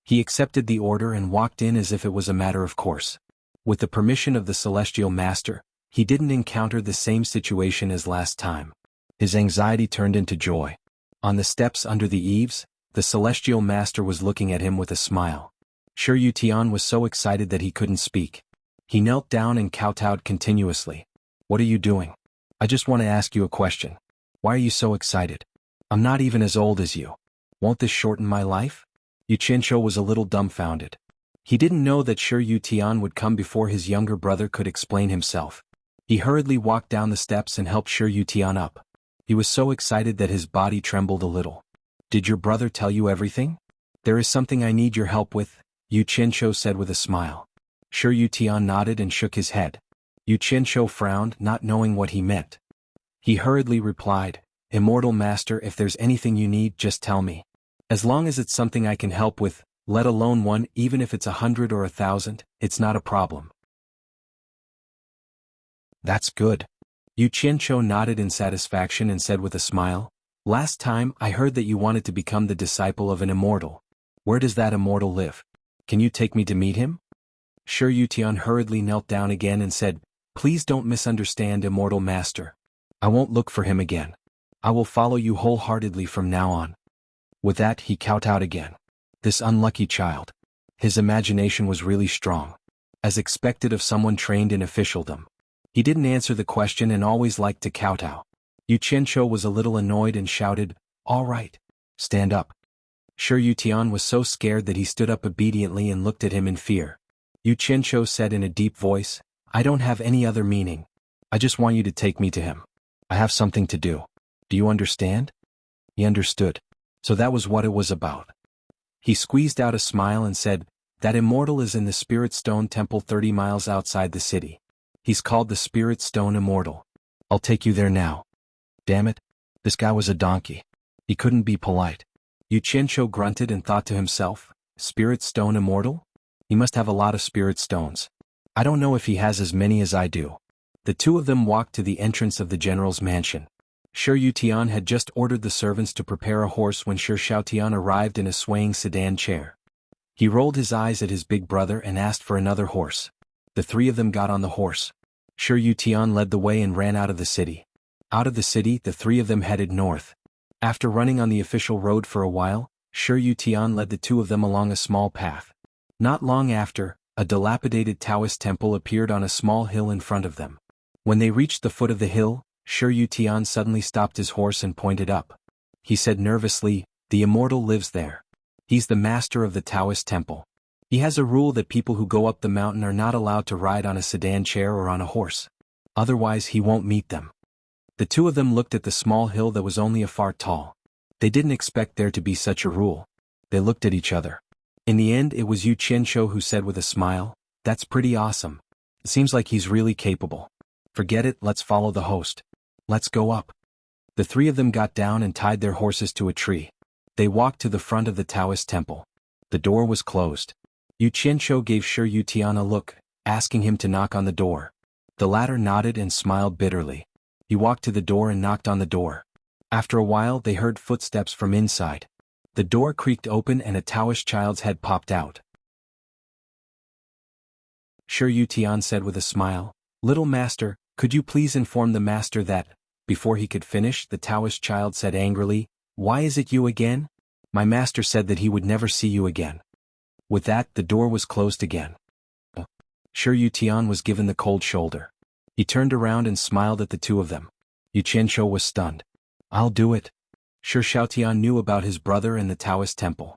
He accepted the order and walked in as if it was a matter of course. With the permission of the Celestial Master, he didn't encounter the same situation as last time. His anxiety turned into joy. On the steps under the eaves, the Celestial Master was looking at him with a smile. Shi Xiaotian was so excited that he couldn't speak. He knelt down and kowtowed continuously. "What are you doing? I just want to ask you a question. Why are you so excited? I'm not even as old as you. Won't this shorten my life?" Yuchencho was a little dumbfounded. He didn't know that Shi Xiaotian would come before his younger brother could explain himself. He hurriedly walked down the steps and helped Shi Xiaotian up. He was so excited that his body trembled a little. "Did your brother tell you everything? There is something I need your help with," Yuchencho said with a smile. Shi Xiaotian nodded and shook his head. Yuchencho frowned, not knowing what he meant. He hurriedly replied, "Immortal Master, if there's anything you need, just tell me. As long as it's something I can help with, let alone one, even if it's 100 or 1,000, it's not a problem." "That's good." Yuchencho nodded in satisfaction and said with a smile, "Last time I heard that you wanted to become the disciple of an immortal. Where does that immortal live? Can you take me to meet him?" Shi Xiaotian hurriedly knelt down again and said, "Please don't misunderstand, Immortal Master. I won't look for him again. I will follow you wholeheartedly from now on." With that, he kowtowed again. This unlucky child. His imagination was really strong. As expected of someone trained in officialdom. He didn't answer the question and always liked to kowtow. Yuchencho was a little annoyed and shouted, "All right. Stand up." Shi Xiaotian was so scared that he stood up obediently and looked at him in fear. Yuchencho said in a deep voice, I don't have any other meaning. I just want you to take me to him. I have something to do. Do you understand? He understood. So that was what it was about. He squeezed out a smile and said, that immortal is in the Spirit Stone Temple 30 miles outside the city. He's called the Spirit Stone Immortal. I'll take you there now. Damn it. This guy was a donkey. He couldn't be polite. Yu Qianqiu grunted and thought to himself, Spirit Stone Immortal? He must have a lot of spirit stones. I don't know if he has as many as I do. The two of them walked to the entrance of the general's mansion. Shi Yutian had just ordered the servants to prepare a horse when Shi Shaotian arrived in a swaying sedan chair. He rolled his eyes at his big brother and asked for another horse. The three of them got on the horse. Shi Yutian led the way and ran out of the city. Out of the city, the three of them headed north. After running on the official road for a while, Shi Yutian led the two of them along a small path. Not long after, a dilapidated Taoist temple appeared on a small hill in front of them. When they reached the foot of the hill, Shi Yutian suddenly stopped his horse and pointed up. He said nervously, the immortal lives there. He's the master of the Taoist temple. He has a rule that people who go up the mountain are not allowed to ride on a sedan chair or on a horse. Otherwise he won't meet them. The two of them looked at the small hill that was only a foot tall. They didn't expect there to be such a rule. They looked at each other. In the end it was Yu Qianqiu who said with a smile, that's pretty awesome. It seems like he's really capable. Forget it, let's follow the host. Let's go up. The three of them got down and tied their horses to a tree. They walked to the front of the Taoist temple. The door was closed. Yu Qianqiu gave Shi Yutian a look, asking him to knock on the door. The latter nodded and smiled bitterly. He walked to the door and knocked on the door. After a while they heard footsteps from inside. The door creaked open and a Taoist child's head popped out. Shi Yutian said with a smile, Little master, could you please inform the master that, before he could finish, the Taoist child said angrily, Why is it you again? My master said that he would never see you again. With that, the door was closed again. Shi Yutian was given the cold shoulder. He turned around and smiled at the two of them. Yu Qianqiu was stunned. I'll do it. Shi Shaotian knew about his brother and the Taoist temple.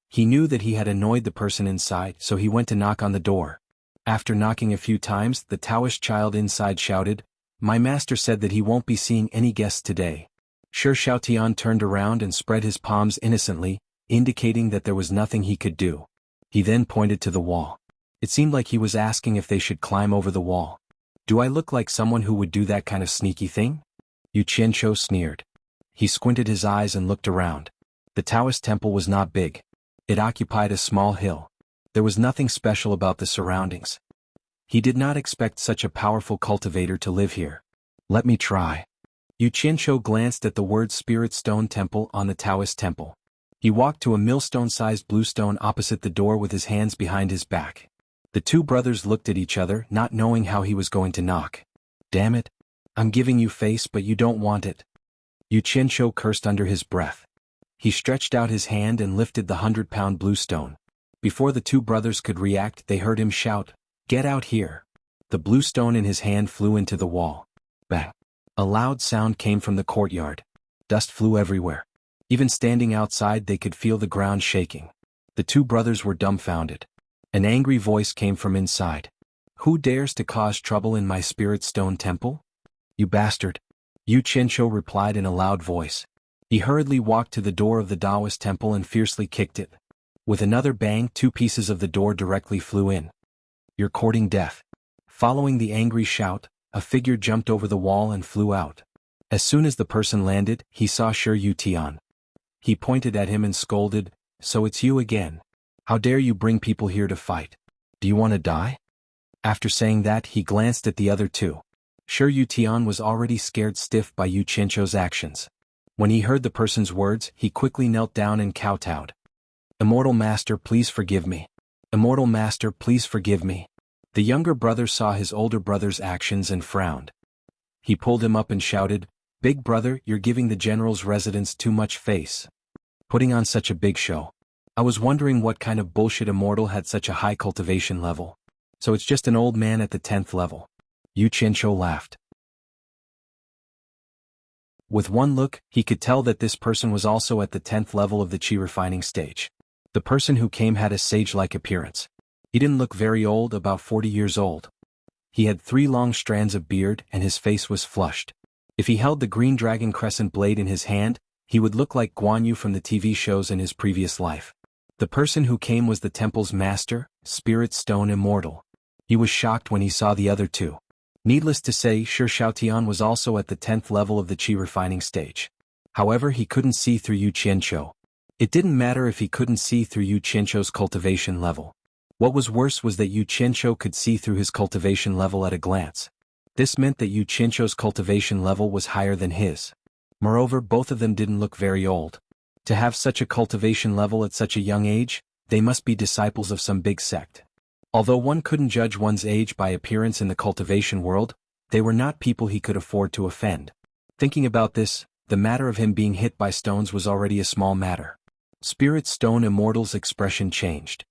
He knew that he had annoyed the person inside, so he went to knock on the door. After knocking a few times, the Taoist child inside shouted, My master said that he won't be seeing any guests today. Shi Shaotian turned around and spread his palms innocently, indicating that there was nothing he could do. He then pointed to the wall. It seemed like he was asking if they should climb over the wall. Do I look like someone who would do that kind of sneaky thing? Yu Qianqiu sneered. He squinted his eyes and looked around. The Taoist temple was not big. It occupied a small hill. There was nothing special about the surroundings. He did not expect such a powerful cultivator to live here. Let me try. Yu Qianqiu glanced at the word Spirit Stone Temple on the Taoist temple. He walked to a millstone-sized blue stone opposite the door with his hands behind his back. The two brothers looked at each other, not knowing how he was going to knock. Damn it. I'm giving you face but you don't want it. Yu Qianqiu cursed under his breath. He stretched out his hand and lifted the 100-pound blue stone. Before the two brothers could react, they heard him shout, Get out here. The blue stone in his hand flew into the wall. Bang. A loud sound came from the courtyard. Dust flew everywhere. Even standing outside they could feel the ground shaking. The two brothers were dumbfounded. An angry voice came from inside. Who dares to cause trouble in my Spirit Stone Temple? You bastard. Yu Qianqiu replied in a loud voice. He hurriedly walked to the door of the Taoist temple and fiercely kicked it. With another bang, two pieces of the door directly flew in. You're courting death. Following the angry shout, a figure jumped over the wall and flew out. As soon as the person landed, he saw Shi Yutian. He pointed at him and scolded, So it's you again. How dare you bring people here to fight? Do you want to die? After saying that, he glanced at the other two. Shi Yutian was already scared stiff by Yu Qianqiu's actions. When he heard the person's words, he quickly knelt down and kowtowed. Immortal Master, please forgive me. Immortal Master, please forgive me. The younger brother saw his older brother's actions and frowned. He pulled him up and shouted, Big brother, you're giving the general's residence too much face. Putting on such a big show. I was wondering what kind of bullshit immortal had such a high cultivation level. So it's just an old man at the 10th level. Yu Qianqiu laughed. With one look, he could tell that this person was also at the 10th level of the qi refining stage. The person who came had a sage-like appearance. He didn't look very old, about 40 years old. He had 3 long strands of beard and his face was flushed. If he held the green dragon crescent blade in his hand, he would look like Guan Yu from the TV shows in his previous life. The person who came was the temple's master, Spirit Stone Immortal. He was shocked when he saw the other two. Needless to say, Shi Xiaotian was also at the 10th level of the qi refining stage. However, he couldn't see through Yu Qianqiu. It didn't matter if he couldn't see through Yu Qianqiu's cultivation level. What was worse was that Yu Qianqiu could see through his cultivation level at a glance. This meant that Yu Qianqiu's cultivation level was higher than his. Moreover, both of them didn't look very old. To have such a cultivation level at such a young age, they must be disciples of some big sect. Although one couldn't judge one's age by appearance in the cultivation world, they were not people he could afford to offend. Thinking about this, the matter of him being hit by stones was already a small matter. Spirit Stone Immortal's expression changed.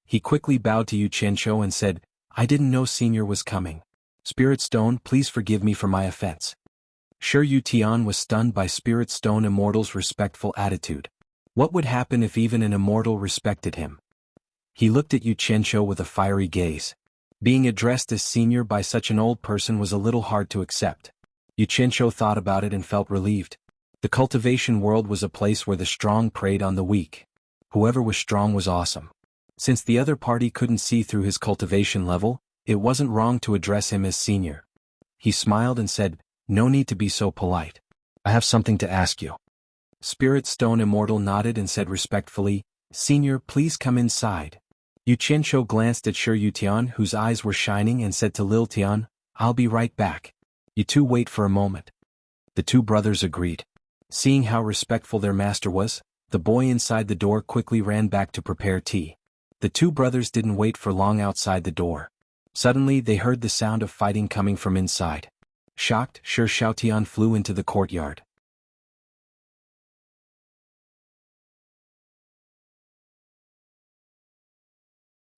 He quickly bowed to Yu Qianqiu and said, "I didn't know Senior was coming. Spirit Stone, please forgive me for my offense." Shi Yutian was stunned by Spirit Stone Immortal's respectful attitude. What would happen if even an immortal respected him? He looked at Yu Qianqiu with a fiery gaze. Being addressed as senior by such an old person was a little hard to accept. Yu Qianqiu thought about it and felt relieved. The cultivation world was a place where the strong preyed on the weak. Whoever was strong was awesome. Since the other party couldn't see through his cultivation level, it wasn't wrong to address him as senior. He smiled and said, "No need to be so polite. I have something to ask you." Spirit Stone Immortal nodded and said respectfully, "Senior, please come inside." Yu Qianqiu glanced at Shi Yutian, whose eyes were shining, and said to Lil Tian, "I'll be right back. You two wait for a moment." The two brothers agreed. Seeing how respectful their master was, the boy inside the door quickly ran back to prepare tea. The two brothers didn't wait for long outside the door. Suddenly they heard the sound of fighting coming from inside. Shocked, Shi Xiaotian flew into the courtyard.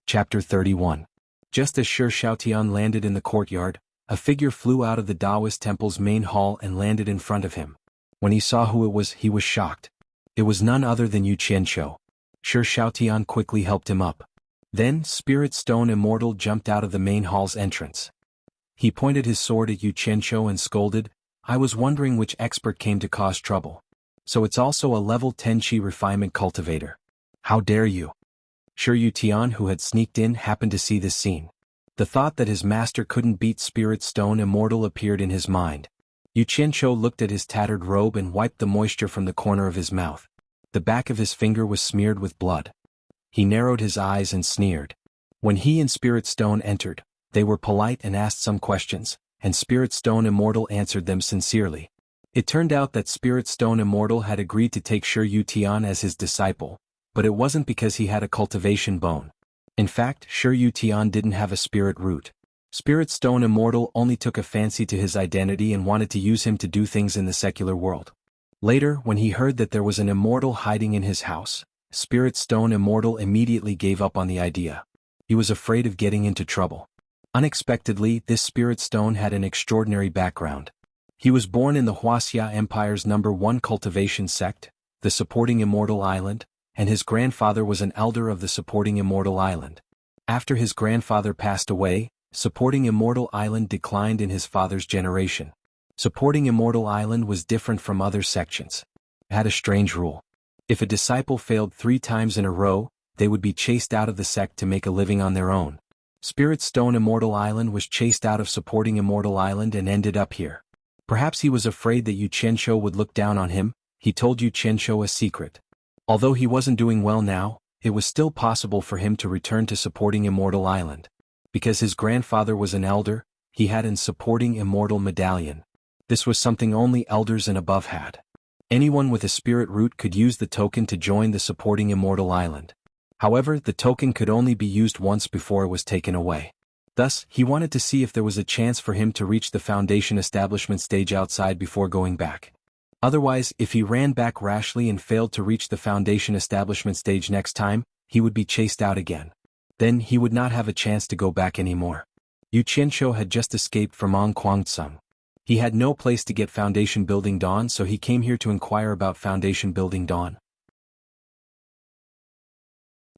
Chapter 31. Just as Shi Xiaotian landed in the courtyard, a figure flew out of the Taoist temple's main hall and landed in front of him. When he saw who it was, he was shocked. It was none other than Yu Qianqiu. Shi Xiaotian quickly helped him up. Then, Spirit Stone Immortal jumped out of the main hall's entrance. He pointed his sword at Yu Qianqiu and scolded, "I was wondering which expert came to cause trouble. So it's also a level 10 qi refinement cultivator. How dare you?" Shi Yutian, who had sneaked in, happened to see this scene. The thought that his master couldn't beat Spirit Stone Immortal appeared in his mind. Yu Qianqiu looked at his tattered robe and wiped the moisture from the corner of his mouth. The back of his finger was smeared with blood. He narrowed his eyes and sneered. When he and Spirit Stone entered, they were polite and asked some questions, and Spirit Stone Immortal answered them sincerely. It turned out that Spirit Stone Immortal had agreed to take Shi Yutian as his disciple, but it wasn't because he had a cultivation bone. In fact, Shi Yutian didn't have a spirit root. Spirit Stone Immortal only took a fancy to his identity and wanted to use him to do things in the secular world. Later, when he heard that there was an immortal hiding in his house, Spirit Stone Immortal immediately gave up on the idea. He was afraid of getting into trouble. Unexpectedly, this Spirit Stone had an extraordinary background. He was born in the Wuxia Empire's #1 cultivation sect, the Supporting Immortal Island, and his grandfather was an elder of the Supporting Immortal Island. After his grandfather passed away, Supporting Immortal Island declined in his father's generation. Supporting Immortal Island was different from other sections. It had a strange rule. If a disciple failed 3 times in a row, they would be chased out of the sect to make a living on their own. Spirit Stone Immortal Island was chased out of Supporting Immortal Island and ended up here. Perhaps he was afraid that Yu Qianqiu would look down on him. He told Yu Qianqiu a secret. Although he wasn't doing well now, it was still possible for him to return to Supporting Immortal Island. Because his grandfather was an elder, he had an Supporting Immortal medallion. This was something only elders and above had. Anyone with a spirit root could use the token to join the Supporting Immortal Island. However, the token could only be used once before it was taken away. Thus, he wanted to see if there was a chance for him to reach the Foundation establishment stage outside before going back. Otherwise, if he ran back rashly and failed to reach the Foundation establishment stage next time, he would be chased out again. Then he would not have a chance to go back anymore. Yu Qianqiu had just escaped from Kwangtsung. He had no place to get Foundation Building Dawn, so he came here to inquire about Foundation Building Dawn.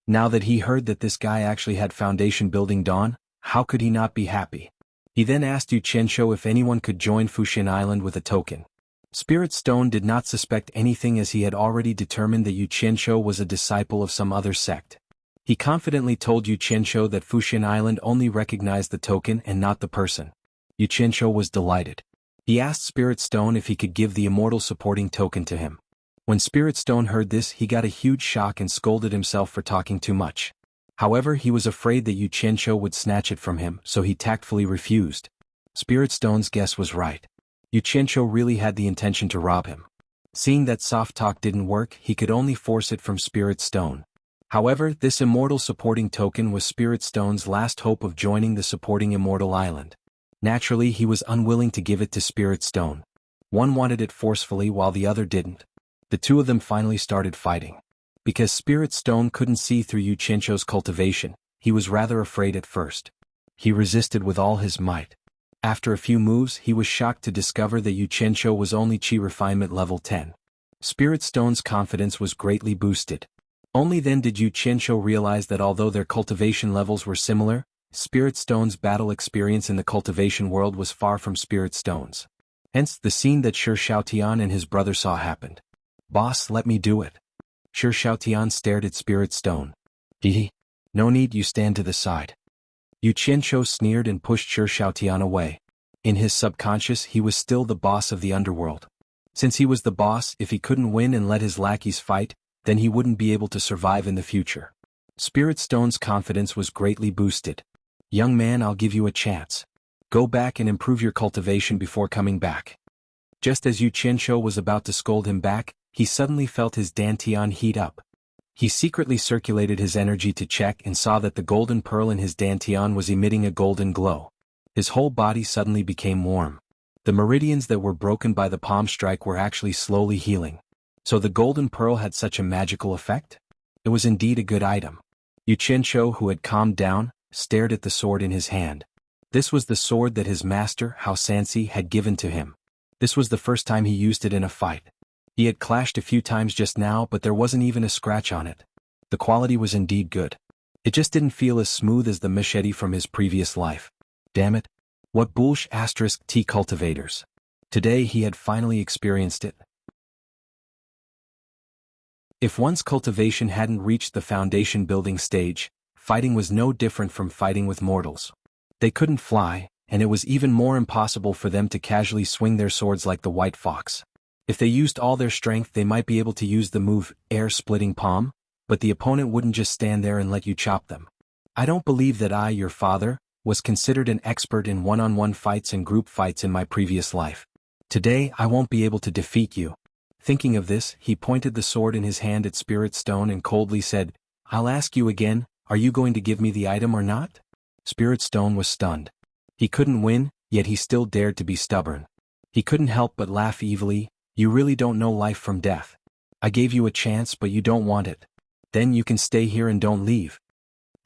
Now that he heard that this guy actually had Foundation Building Dawn, how could he not be happy? He then asked Yu Qianshou if anyone could join Fuxian Island with a token. Spirit Stone did not suspect anything as he had already determined that Yu Qianshou was a disciple of some other sect. He confidently told Yu Qianshou that Fuxian Island only recognized the token and not the person. Yu Qianshou was delighted. He asked Spirit Stone if he could give the immortal supporting token to him. When Spirit Stone heard this, he got a huge shock and scolded himself for talking too much. However, he was afraid that Yu Qianshou would snatch it from him, so he tactfully refused. Spirit Stone's guess was right. Yu Qianshou really had the intention to rob him. Seeing that soft talk didn't work, he could only force it from Spirit Stone. However, this immortal supporting token was Spirit Stone's last hope of joining the supporting immortal island. Naturally, he was unwilling to give it to Spirit Stone. One wanted it forcefully while the other didn't. The two of them finally started fighting. Because Spirit Stone couldn't see through Yu Qianshou's cultivation, he was rather afraid at first. He resisted with all his might. After a few moves, he was shocked to discover that Yu Qianshou was only Qi refinement level 10. Spirit Stone's confidence was greatly boosted. Only then did Yu Qianshou realize that although their cultivation levels were similar, Spirit Stone's battle experience in the cultivation world was far from Spirit Stone's. Hence, the scene that Shi Shaotian and his brother saw happened. "Boss, let me do it." Shi Shaotian stared at Spirit Stone. "Hee. No need, you stand to the side." Yu Qianshou sneered and pushed Shi Shaotian away. In his subconscious, he was still the boss of the underworld. Since he was the boss, if he couldn't win and let his lackeys fight, then he wouldn't be able to survive in the future. Spirit Stone's confidence was greatly boosted. "Young man, I'll give you a chance. Go back and improve your cultivation before coming back." Just as Yu Qianshou was about to scold him back, he suddenly felt his dantian heat up. He secretly circulated his energy to check and saw that the golden pearl in his dantian was emitting a golden glow. His whole body suddenly became warm. The meridians that were broken by the palm strike were actually slowly healing. So the golden pearl had such a magical effect? It was indeed a good item. Yu Qianshou, who had calmed down, stared at the sword in his hand. This was the sword that his master, Hao Sansi, had given to him. This was the first time he used it in a fight. He had clashed a few times just now, but there wasn't even a scratch on it. The quality was indeed good. It just didn't feel as smooth as the machete from his previous life. Damn it. What bullsh *T cultivators. Today he had finally experienced it. If one's cultivation hadn't reached the foundation building stage, fighting was no different from fighting with mortals. They couldn't fly, and it was even more impossible for them to casually swing their swords like the white fox. If they used all their strength, they might be able to use the move, air-splitting palm, but the opponent wouldn't just stand there and let you chop them. I don't believe that I, your father, was considered an expert in one-on-one fights and group fights in my previous life. Today, I won't be able to defeat you. Thinking of this, he pointed the sword in his hand at Spirit Stone and coldly said, "I'll ask you again, are you going to give me the item or not?" Spirit Stone was stunned. He couldn't win, yet he still dared to be stubborn. He couldn't help but laugh evilly. "You really don't know life from death. I gave you a chance, but you don't want it. Then you can stay here and don't leave."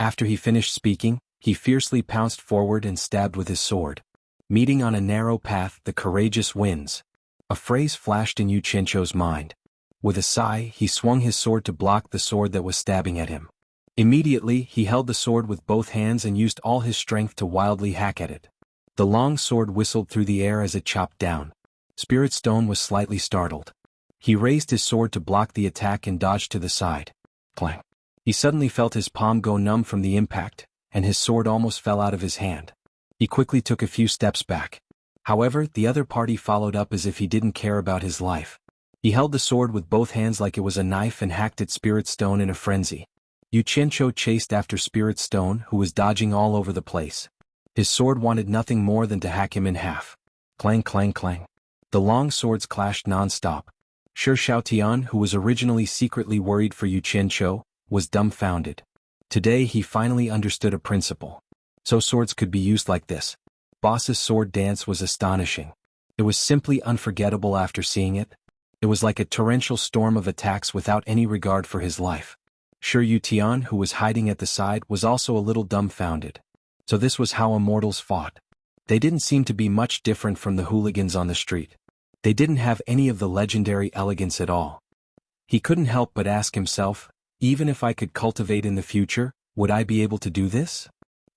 After he finished speaking, he fiercely pounced forward and stabbed with his sword. "Meeting on a narrow path, the courageous wins." A phrase flashed in Yu Qianshou's mind. With a sigh, he swung his sword to block the sword that was stabbing at him. Immediately, he held the sword with both hands and used all his strength to wildly hack at it. The long sword whistled through the air as it chopped down. Spirit Stone was slightly startled. He raised his sword to block the attack and dodged to the side. Clang. He suddenly felt his palm go numb from the impact, and his sword almost fell out of his hand. He quickly took a few steps back. However, the other party followed up as if he didn't care about his life. He held the sword with both hands like it was a knife and hacked at Spirit Stone in a frenzy. Yu Qianshou chased after Spirit Stone, who was dodging all over the place. His sword wanted nothing more than to hack him in half. Clang clang clang. The long swords clashed non-stop. Shi Shaotian, who was originally secretly worried for Yu Qianshou, was dumbfounded. Today he finally understood a principle. So swords could be used like this. Boss's sword dance was astonishing. It was simply unforgettable after seeing it. It was like a torrential storm of attacks without any regard for his life. Shi Yutian, who was hiding at the side, was also a little dumbfounded. So this was how immortals fought. They didn't seem to be much different from the hooligans on the street. They didn't have any of the legendary elegance at all. He couldn't help but ask himself, even if I could cultivate in the future, would I be able to do this?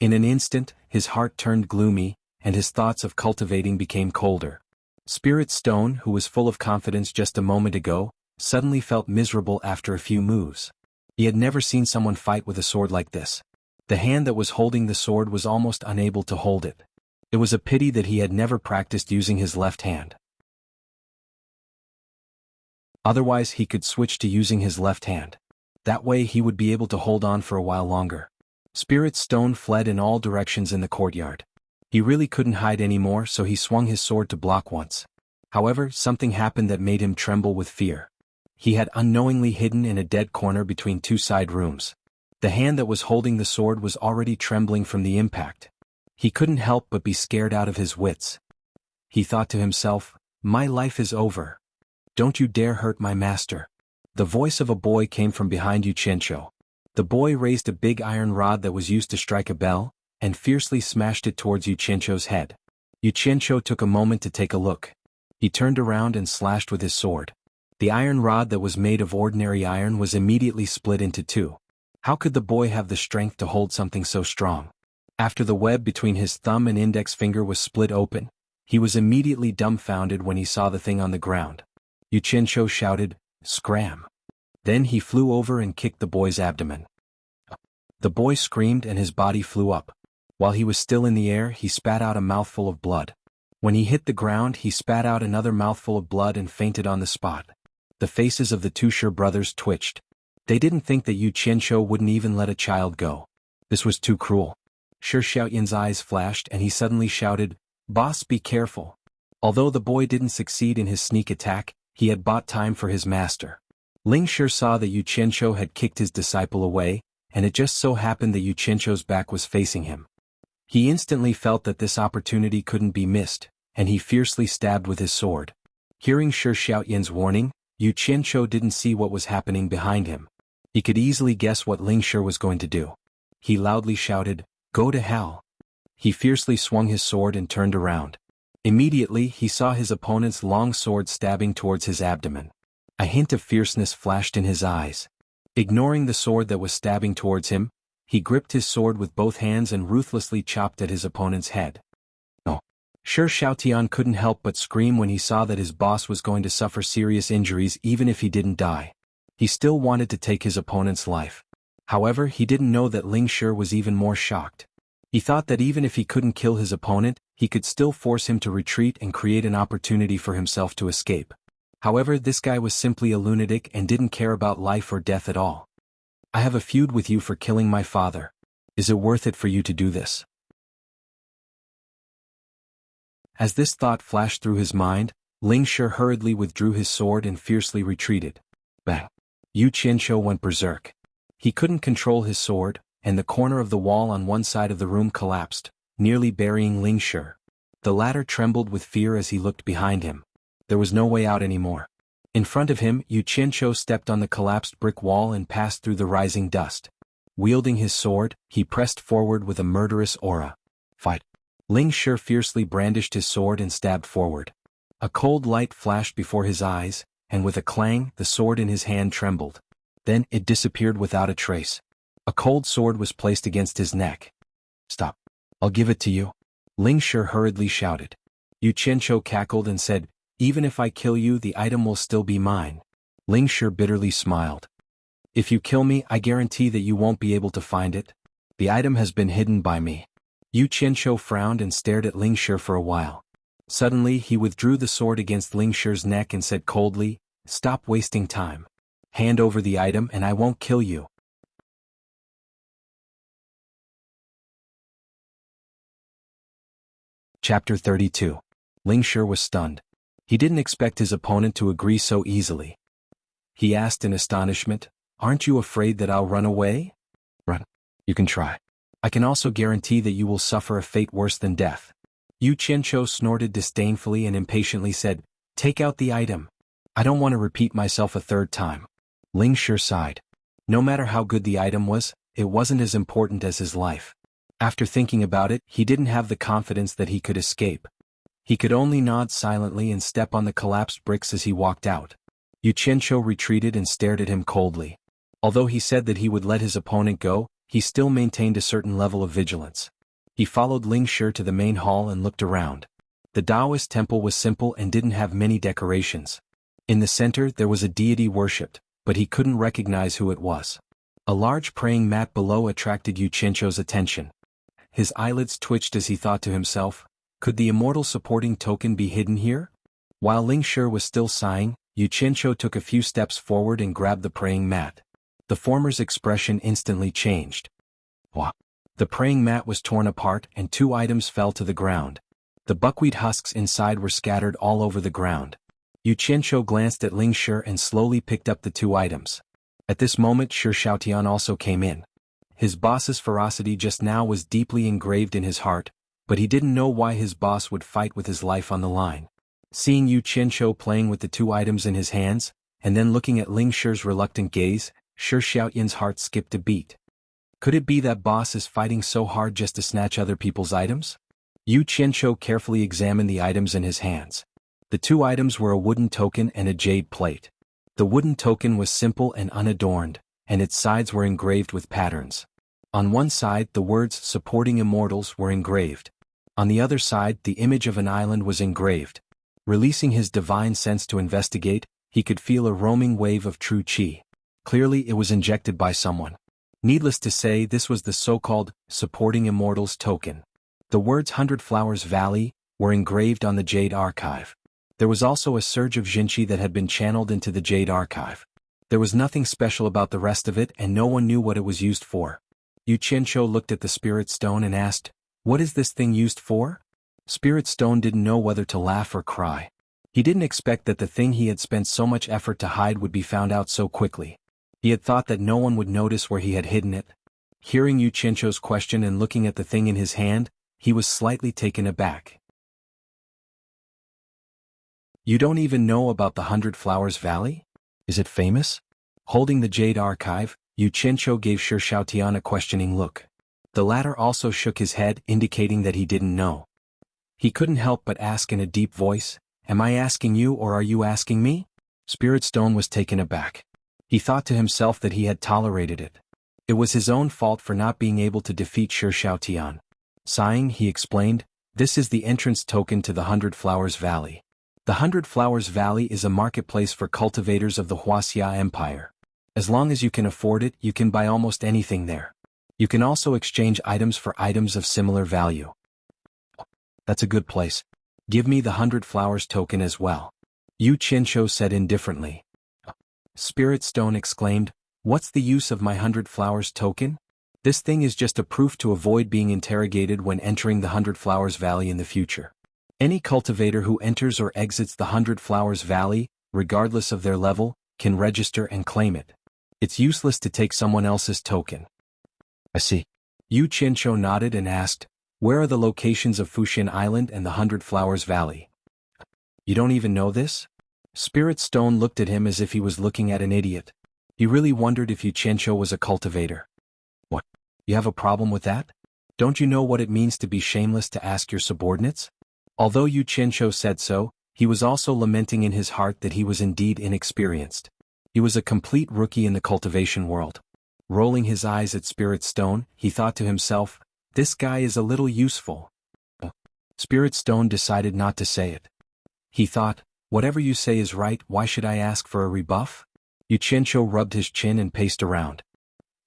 In an instant, his heart turned gloomy, and his thoughts of cultivating became colder. Spirit Stone, who was full of confidence just a moment ago, suddenly felt miserable after a few moves. He had never seen someone fight with a sword like this. The hand that was holding the sword was almost unable to hold it. It was a pity that he had never practiced using his left hand. Otherwise he could switch to using his left hand. That way he would be able to hold on for a while longer. Spirit Stone fled in all directions in the courtyard. He really couldn't hide anymore, so he swung his sword to block once. However, something happened that made him tremble with fear. He had unknowingly hidden in a dead corner between two side rooms. The hand that was holding the sword was already trembling from the impact. He couldn't help but be scared out of his wits. He thought to himself, "My life is over. Don't you dare hurt my master." The voice of a boy came from behind Yuchencho. The boy raised a big iron rod that was used to strike a bell, and fiercely smashed it towards Yuchencho's head. Yuchencho took a moment to take a look. He turned around and slashed with his sword. The iron rod that was made of ordinary iron was immediately split into two. How could the boy have the strength to hold something so strong? After the web between his thumb and index finger was split open, he was immediately dumbfounded when he saw the thing on the ground. Yuchencho shouted, "Scram!" Then he flew over and kicked the boy's abdomen. The boy screamed and his body flew up. While he was still in the air, he spat out a mouthful of blood. When he hit the ground, he spat out another mouthful of blood and fainted on the spot. The faces of the two Shi brothers twitched. They didn't think that Yuchencho wouldn't even let a child go. This was too cruel. Shi Xiaoyan's eyes flashed and he suddenly shouted, "Boss, be careful." Although the boy didn't succeed in his sneak attack, he had bought time for his master. Ling Shi saw that Yuchencho had kicked his disciple away, and it just so happened that Yuchencho's back was facing him. He instantly felt that this opportunity couldn't be missed, and he fiercely stabbed with his sword. Hearing Shi Xiaoyan's warning, Yuchencho didn't see what was happening behind him. He could easily guess what Ling Shi was going to do. He loudly shouted, "Go to hell." He fiercely swung his sword and turned around. Immediately he saw his opponent's long sword stabbing towards his abdomen. A hint of fierceness flashed in his eyes. Ignoring the sword that was stabbing towards him, he gripped his sword with both hands and ruthlessly chopped at his opponent's head. No. Shi Xiaotian couldn't help but scream when he saw that his boss was going to suffer serious injuries even if he didn't die. He still wanted to take his opponent's life. However, he didn't know that Ling Shi was even more shocked. He thought that even if he couldn't kill his opponent, he could still force him to retreat and create an opportunity for himself to escape. However, this guy was simply a lunatic and didn't care about life or death at all. "I have a feud with you for killing my father. Is it worth it for you to do this?" As this thought flashed through his mind, Ling Shi hurriedly withdrew his sword and fiercely retreated. Bang! Yuchencho went berserk. He couldn't control his sword, and the corner of the wall on one side of the room collapsed, nearly burying Ling Shi. The latter trembled with fear as he looked behind him. There was no way out anymore. In front of him, Yuchencho stepped on the collapsed brick wall and passed through the rising dust. Wielding his sword, he pressed forward with a murderous aura. "Fight!" Ling Shi fiercely brandished his sword and stabbed forward. A cold light flashed before his eyes, and with a clang, the sword in his hand trembled. Then it disappeared without a trace. A cold sword was placed against his neck. "Stop. I'll give it to you." Ling Shi hurriedly shouted. Yuchencho cackled and said, "Even if I kill you, the item will still be mine." Ling Shi bitterly smiled. "If you kill me, I guarantee that you won't be able to find it. The item has been hidden by me." Yuchencho frowned and stared at Ling Shi for a while. Suddenly he withdrew the sword against Ling Shi's neck and said coldly, "Stop wasting time. Hand over the item and I won't kill you." Chapter 32. Ling Shi was stunned. He didn't expect his opponent to agree so easily. He asked in astonishment, "Aren't you afraid that I'll run away?" "Run. You can try. I can also guarantee that you will suffer a fate worse than death." Yuchencho snorted disdainfully and impatiently said, "Take out the item. I don't want to repeat myself a third time." Ling Shi sighed. No matter how good the item was, it wasn't as important as his life. After thinking about it, he didn't have the confidence that he could escape. He could only nod silently and step on the collapsed bricks as he walked out. Yuchencho retreated and stared at him coldly. Although he said that he would let his opponent go, he still maintained a certain level of vigilance. He followed Ling Shi to the main hall and looked around. The Taoist temple was simple and didn't have many decorations. In the center there was a deity worshipped, but he couldn't recognize who it was. A large praying mat below attracted Yu Qianzhou's attention. His eyelids twitched as he thought to himself, could the immortal supporting token be hidden here? While Ling Shi was still sighing, Yu Qianzhou took a few steps forward and grabbed the praying mat. The former's expression instantly changed. What? The praying mat was torn apart and 2 items fell to the ground. The buckwheat husks inside were scattered all over the ground. Yu Qianzhou glanced at Ling Shi and slowly picked up the 2 items. At this moment Shi Xiaotian also came in. His boss's ferocity just now was deeply engraved in his heart, but he didn't know why his boss would fight with his life on the line. Seeing Yu Qianzhou playing with the 2 items in his hands, and then looking at Ling Shi's reluctant gaze, Shi Xiaotian's heart skipped a beat. Could it be that boss is fighting so hard just to snatch other people's items? Yu Qianzhou carefully examined the items in his hands. The 2 items were a wooden token and a jade plate. The wooden token was simple and unadorned, and its sides were engraved with patterns. On one side the words "Supporting Immortals" were engraved. On the other side the image of an island was engraved. Releasing his divine sense to investigate, he could feel a roaming wave of true qi. Clearly it was injected by someone. Needless to say, this was the so-called Supporting Immortals token. The words 100 Flowers Valley were engraved on the Jade Archive. There was also a surge of Jinqi that had been channeled into the Jade Archive. There was nothing special about the rest of it and no one knew what it was used for. Yu Qianzhou looked at the Spirit Stone and asked, "What is this thing used for?" Spirit Stone didn't know whether to laugh or cry. He didn't expect that the thing he had spent so much effort to hide would be found out so quickly. He had thought that no one would notice where he had hidden it. Hearing Yu Qianzhou's question and looking at the thing in his hand, he was slightly taken aback. "You don't even know about the 100 Flowers Valley? Is it famous?" Holding the Jade Archive, Yu Qianzhou gave Shi Xiaotian a questioning look. The latter also shook his head, indicating that he didn't know. He couldn't help but ask in a deep voice, "Am I asking you or are you asking me?" Spirit Stone was taken aback. He thought to himself that he had tolerated it. It was his own fault for not being able to defeat Shi Xiaotian. Sighing, he explained, "This is the entrance token to the 100 Flowers Valley. The 100 Flowers Valley is a marketplace for cultivators of the Wuxia Empire. As long as you can afford it, you can buy almost anything there. You can also exchange items for items of similar value." "That's a good place. Give me the 100 Flowers token as well," Yu Qianzhou said indifferently. Spirit Stone exclaimed, "What's the use of my 100 Flowers token? This thing is just a proof to avoid being interrogated when entering the 100 Flowers Valley in the future. Any cultivator who enters or exits the 100 Flowers Valley, regardless of their level, can register and claim it. It's useless to take someone else's token." "I see." Yu Qianzhou nodded and asked, "Where are the locations of Fuxian Island and the 100 Flowers Valley?" "You don't even know this?" Spirit Stone looked at him as if he was looking at an idiot. He really wondered if Yu Qianzhou was a cultivator. "What? You have a problem with that? Don't you know what it means to be shameless to ask your subordinates?" Although Yu Qianzhou said so, he was also lamenting in his heart that he was indeed inexperienced. He was a complete rookie in the cultivation world. Rolling his eyes at Spirit Stone, he thought to himself, "This guy is a little useful." Spirit Stone decided not to say it. He thought, "Whatever you say is right, why should I ask for a rebuff?" Yu Qianzhou rubbed his chin and paced around.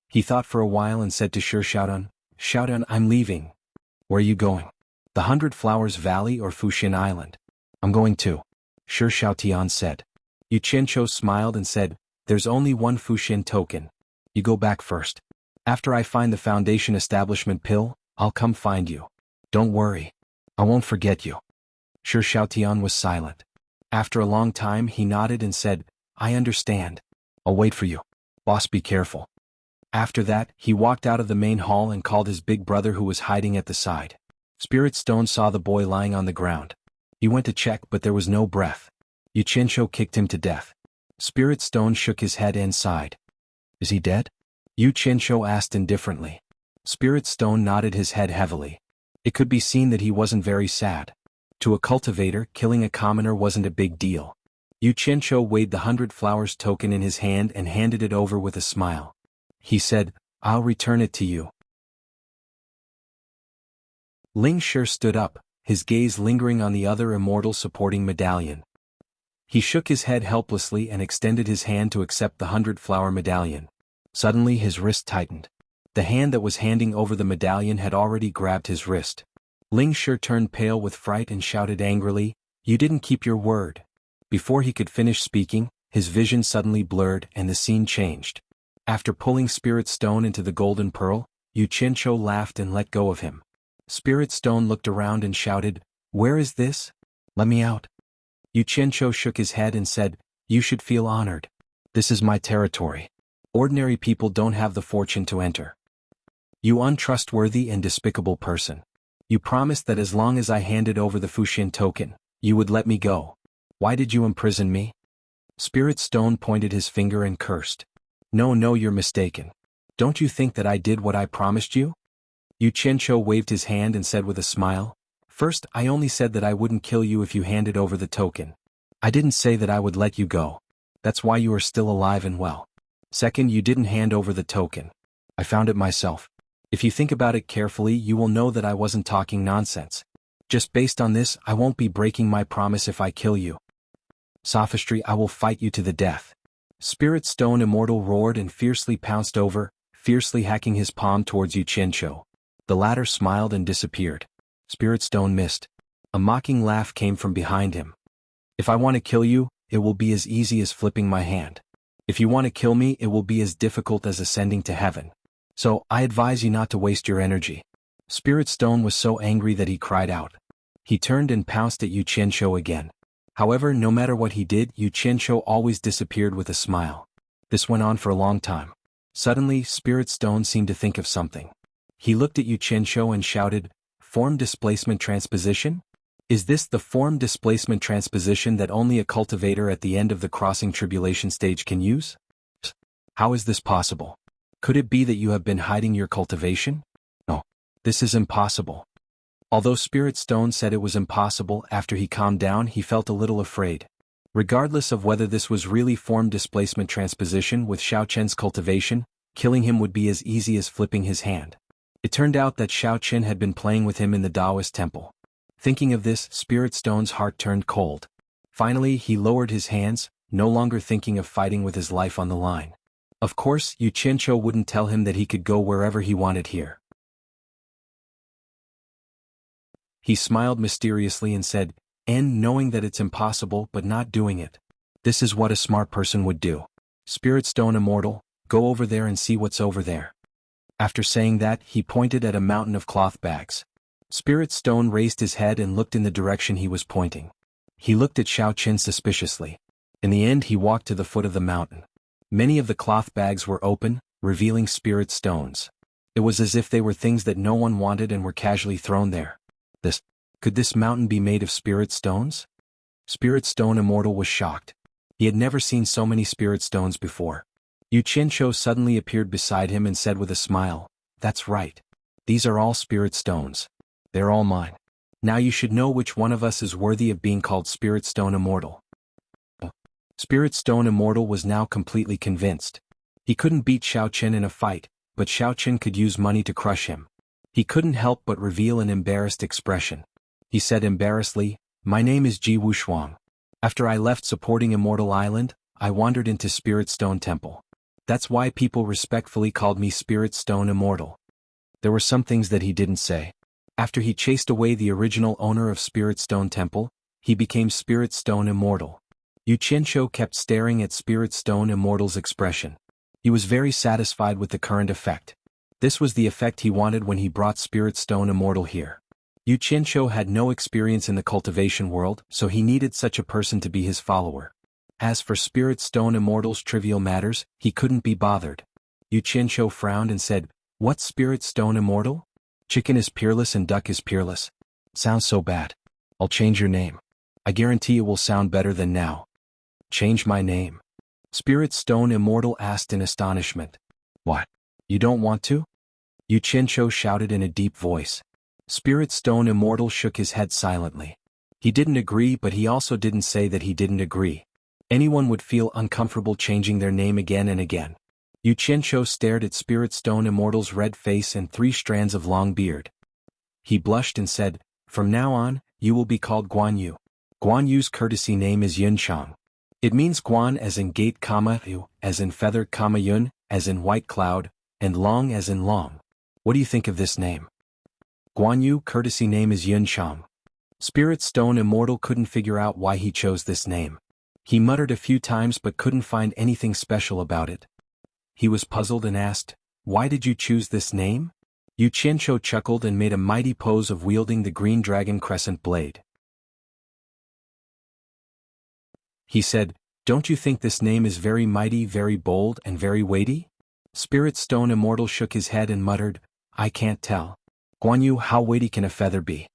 He thought for a while and said to Shi Xiaotian, "Xiaotian, I'm leaving." "Where are you going?" "The 100 Flowers Valley or Fuxian Island?" "I'm going too," Shi Xiaotian said. Yu Qianzhou smiled and said, "There's only one Fuxian token. You go back first. After I find the Foundation Establishment pill, I'll come find you. Don't worry. I won't forget you." Shi Xiaotian was silent. After a long time he nodded and said, "I understand. I'll wait for you. Boss, be careful." After that, he walked out of the main hall and called his big brother who was hiding at the side. Spirit Stone saw the boy lying on the ground. He went to check but there was no breath. Yu Qianzhou kicked him to death. Spirit Stone shook his head and sighed. "Is he dead?" Yu Qianzhou asked indifferently. Spirit Stone nodded his head heavily. It could be seen that he wasn't very sad. To a cultivator, killing a commoner wasn't a big deal. Yu Qianzhou weighed the 100 Flowers token in his hand and handed it over with a smile. He said, "I'll return it to you." Ling Shi stood up, his gaze lingering on the other immortal supporting medallion. He shook his head helplessly and extended his hand to accept the 100-flower medallion. Suddenly his wrist tightened. The hand that was handing over the medallion had already grabbed his wrist. Ling Shi turned pale with fright and shouted angrily, "You didn't keep your word." Before he could finish speaking, his vision suddenly blurred and the scene changed. After pulling Spirit Stone into the golden pearl, Yu Qianqiu laughed and let go of him. Spirit Stone looked around and shouted, "Where is this? Let me out." Yu Qianqiu shook his head and said, "You should feel honored. This is my territory. Ordinary people don't have the fortune to enter. You untrustworthy and despicable person. You promised that as long as I handed over the Fuxian token, you would let me go. Why did you imprison me?" Spirit Stone pointed his finger and cursed. No, you're mistaken. Don't you think that I did what I promised you?" Yu Qianqiu waved his hand and said with a smile, "First, I only said that I wouldn't kill you if you handed over the token. I didn't say that I would let you go. That's why you are still alive and well. Second, you didn't hand over the token. I found it myself. If you think about it carefully, you will know that I wasn't talking nonsense. Just based on this, I won't be breaking my promise if I kill you. Sophistry, I will fight you to the death." Spirit Stone Immortal roared and fiercely pounced over, fiercely hacking his palm towards Yu Qianqiu. The latter smiled and disappeared. Spirit Stone missed. A mocking laugh came from behind him. "If I want to kill you, it will be as easy as flipping my hand. If you want to kill me, it will be as difficult as ascending to heaven. So, I advise you not to waste your energy." Spirit Stone was so angry that he cried out. He turned and pounced at Yu Qianqiu again. However, no matter what he did, Yu Qianqiu always disappeared with a smile. This went on for a long time. Suddenly, Spirit Stone seemed to think of something. He looked at Yu Qianqiu and shouted, "Form displacement transposition? Is this the form displacement transposition that only a cultivator at the end of the crossing tribulation stage can use? How is this possible? Could it be that you have been hiding your cultivation? No. This is impossible." Although Spirit Stone said it was impossible, after he calmed down he felt a little afraid. Regardless of whether this was really form displacement transposition with Xiao Chen's cultivation, killing him would be as easy as flipping his hand. It turned out that Xiao Chen had been playing with him in the Taoist temple. Thinking of this, Spirit Stone's heart turned cold. Finally, he lowered his hands, no longer thinking of fighting with his life on the line. Of course, Yu Qianqiu wouldn't tell him that he could go wherever he wanted here. He smiled mysteriously and said, knowing that it's impossible but not doing it. This is what a smart person would do. Spirit Stone Immortal, go over there and see what's over there." After saying that, he pointed at a mountain of cloth bags. Spirit Stone raised his head and looked in the direction he was pointing. He looked at Xiao Chen suspiciously. In the end, he walked to the foot of the mountain. Many of the cloth bags were open, revealing spirit stones. It was as if they were things that no one wanted and were casually thrown there. Could this mountain be made of spirit stones? Spirit Stone Immortal was shocked. He had never seen so many spirit stones before. Yu Qianqiu suddenly appeared beside him and said with a smile, "That's right. These are all spirit stones. They're all mine. Now you should know which one of us is worthy of being called Spirit Stone Immortal." Spirit Stone Immortal was now completely convinced. He couldn't beat Xiao Chen in a fight, but Xiao Chen could use money to crush him. He couldn't help but reveal an embarrassed expression. He said embarrassedly, "My name is Ji Wushuang. After I left supporting Immortal Island, I wandered into Spirit Stone Temple. That's why people respectfully called me Spirit Stone Immortal." There were some things that he didn't say. After he chased away the original owner of Spirit Stone Temple, he became Spirit Stone Immortal. Yu Qianqiu kept staring at Spirit Stone Immortal's expression. He was very satisfied with the current effect. This was the effect he wanted when he brought Spirit Stone Immortal here. Yu Qianqiu had no experience in the cultivation world, so he needed such a person to be his follower. As for Spirit Stone Immortal's trivial matters, he couldn't be bothered. Yu Qianqiu frowned and said, "What's Spirit Stone Immortal? Chicken is peerless and duck is peerless. Sounds so bad. I'll change your name. I guarantee it will sound better than now." "Change my name?" Spirit Stone Immortal asked in astonishment. "What? You don't want to?" Yu Qianqiu shouted in a deep voice. Spirit Stone Immortal shook his head silently. He didn't agree, but he also didn't say that he didn't agree. Anyone would feel uncomfortable changing their name again and again. Yu Qianqiu stared at Spirit Stone Immortal's red face and 3 strands of long beard. He blushed and said, "From now on, you will be called Guan Yu." Guan Yu's courtesy name is Yun Chang. It means Guan as in gate, Yu as in feather, Yun as in white cloud, and long as in long. What do you think of this name? Guan Yu courtesy name is Yun Chang. Spirit Stone Immortal couldn't figure out why he chose this name. He muttered a few times but couldn't find anything special about it. He was puzzled and asked, "Why did you choose this name?" Yu Qianqiu chuckled and made a mighty pose of wielding the green dragon crescent blade. He said, "Don't you think this name is very mighty, very bold, and very weighty?" Spirit Stone Immortal shook his head and muttered, "I can't tell. Guan Yu, how weighty can a feather be?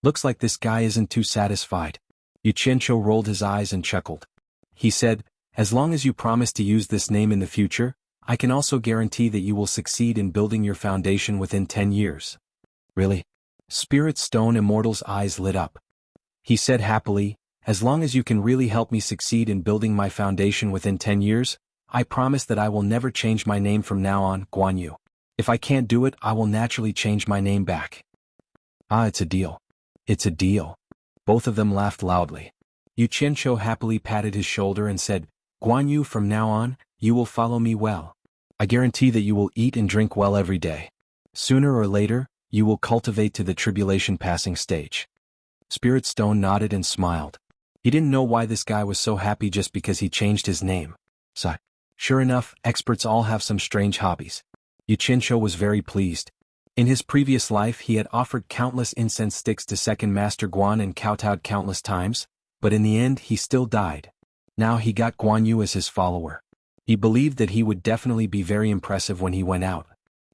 Looks like this guy isn't too satisfied." Yu Qianqiu rolled his eyes and chuckled. He said, "As long as you promise to use this name in the future, I can also guarantee that you will succeed in building your foundation within 10 years. Really? Spirit Stone Immortal's eyes lit up. He said happily, "As long as you can really help me succeed in building my foundation within 10 years, I promise that I will never change my name from now on, Guan Yu. If I can't do it, I will naturally change my name back." "Ah, it's a deal. It's a deal." Both of them laughed loudly. Yu Qianqiu happily patted his shoulder and said, "Guan Yu, from now on, you will follow me well. I guarantee that you will eat and drink well every day. Sooner or later, you will cultivate to the tribulation passing stage." Spirit Stone nodded and smiled. He didn't know why this guy was so happy just because he changed his name. So, sure enough, experts all have some strange hobbies. Yu Qianqiu was very pleased. In his previous life he had offered countless incense sticks to Second Master Guan and kowtowed countless times, but in the end he still died. Now he got Guan Yu as his follower. He believed that he would definitely be very impressive when he went out.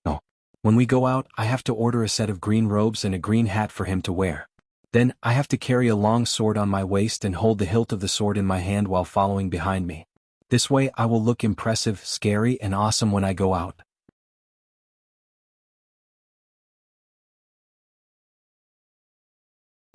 "Oh, when we go out, I have to order a set of green robes and a green hat for him to wear. Then, I have to carry a long sword on my waist and hold the hilt of the sword in my hand while following behind me. This way I will look impressive, scary, and awesome when I go out."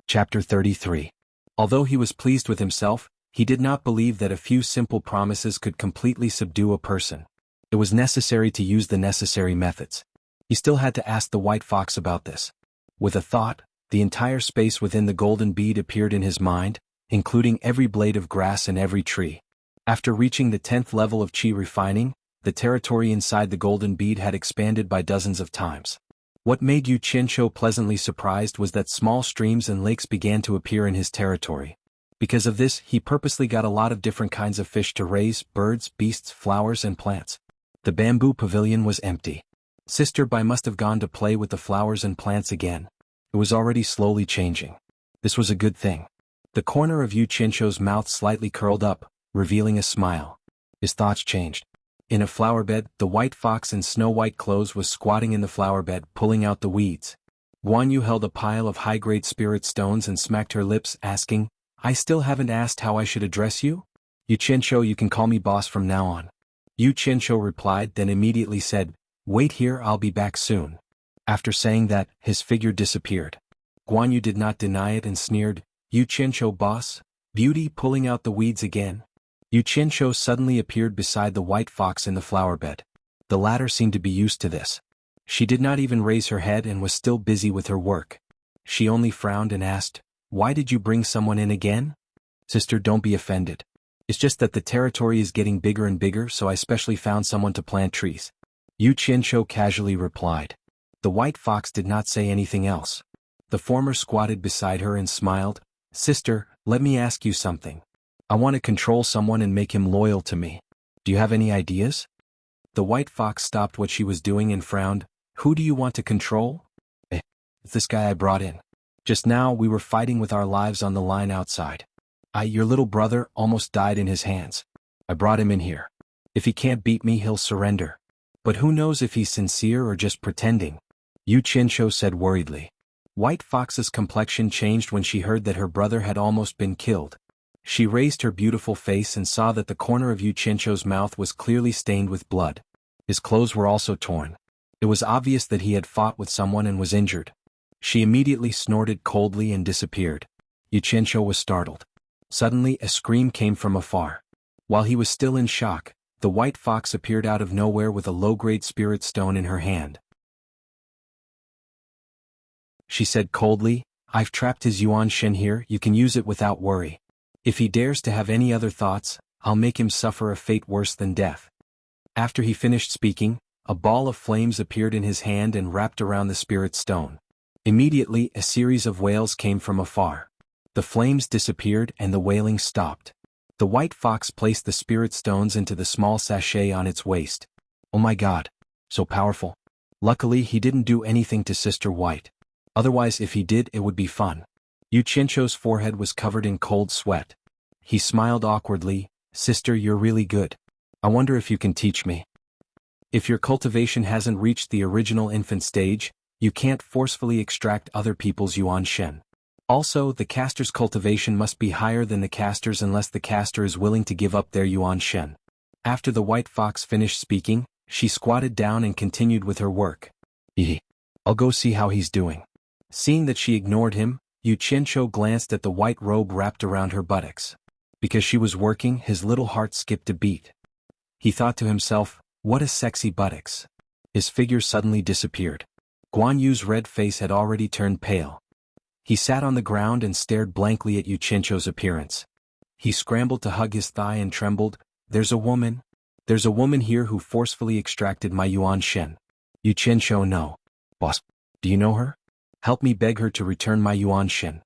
Chapter 33. Although he was pleased with himself, he did not believe that a few simple promises could completely subdue a person. It was necessary to use the necessary methods. He still had to ask the white fox about this. With a thought, the entire space within the golden bead appeared in his mind, including every blade of grass and every tree. After reaching the 10th level of qi refining, the territory inside the golden bead had expanded by dozens of times. What made Yu Qianqiu pleasantly surprised was that small streams and lakes began to appear in his territory. Because of this, he purposely got a lot of different kinds of fish to raise: birds, beasts, flowers, and plants. The bamboo pavilion was empty. Sister Bai must have gone to play with the flowers and plants again. It was already slowly changing. This was a good thing. The corner of Yu Qianqiu's mouth slightly curled up, revealing a smile. His thoughts changed. In a flower bed, the white fox in snow-white clothes was squatting in the flower bed, pulling out the weeds. Guan Yu held a pile of high-grade spirit stones and smacked her lips, asking, "I still haven't asked how I should address you?" "Yu Qianqiu, you can call me boss from now on." Yu Qianqiu replied, then immediately said, "Wait here, I'll be back soon." After saying that, his figure disappeared. Guan Yu did not deny it and sneered, "Yu Qianqiu, boss? Beauty, pulling out the weeds again?" Yu Qianqiu suddenly appeared beside the white fox in the flower bed. The latter seemed to be used to this. She did not even raise her head and was still busy with her work. She only frowned and asked, "Why did you bring someone in again?" "Sister, don't be offended. It's just that the territory is getting bigger and bigger, so I specially found someone to plant trees." Yu Qianqiu casually replied. The white fox did not say anything else. The former squatted beside her and smiled. "Sister, let me ask you something. I want to control someone and make him loyal to me. Do you have any ideas?" The white fox stopped what she was doing and frowned. "Who do you want to control?" "It's this guy I brought in. Just now we were fighting with our lives on the line outside. Your little brother, almost died in his hands. I brought him in here. If he can't beat me, he'll surrender. But who knows if he's sincere or just pretending?" Yu Qianqiu said worriedly. White Fox's complexion changed when she heard that her brother had almost been killed. She raised her beautiful face and saw that the corner of Yu Qianqiu's mouth was clearly stained with blood. His clothes were also torn. It was obvious that he had fought with someone and was injured. She immediately snorted coldly and disappeared. Yu Qianqiu was startled. Suddenly a scream came from afar. While he was still in shock, the white fox appeared out of nowhere with a low-grade spirit stone in her hand. she said coldly. I've trapped his Yuan Shen here, you can use it without worry. If he dares to have any other thoughts, I'll make him suffer a fate worse than death. After he finished speaking, a ball of flames appeared in his hand and wrapped around the spirit stone. Immediately, a series of wails came from afar. The flames disappeared and the wailing stopped. The white fox placed the spirit stones into the small sachet on its waist. Oh my God! So powerful. Luckily he didn't do anything to Sister White. Otherwise if he did it would be fun. Yu Qianzhou's forehead was covered in cold sweat. He smiled awkwardly. Sister, you're really good. I wonder if you can teach me. If your cultivation hasn't reached the original infant stage, you can't forcefully extract other people's Yuan Shen. Also, the caster's cultivation must be higher than the caster's unless the caster is willing to give up their Yuan Shen. After the white fox finished speaking, she squatted down and continued with her work. I'll go see how he's doing. Seeing that she ignored him, Yu Qianzhou glanced at the white robe wrapped around her buttocks. Because she was working, his little heart skipped a beat. He thought to himself, what a sexy buttocks. His figure suddenly disappeared. Guan Yu's red face had already turned pale. He sat on the ground and stared blankly at Yu Qianzhou's appearance. He scrambled to hug his thigh and trembled. There's a woman here who forcefully extracted my Yuan Shen. Yu Qianzhou, no. Boss, do you know her? Help me beg her to return my Yuan Shen.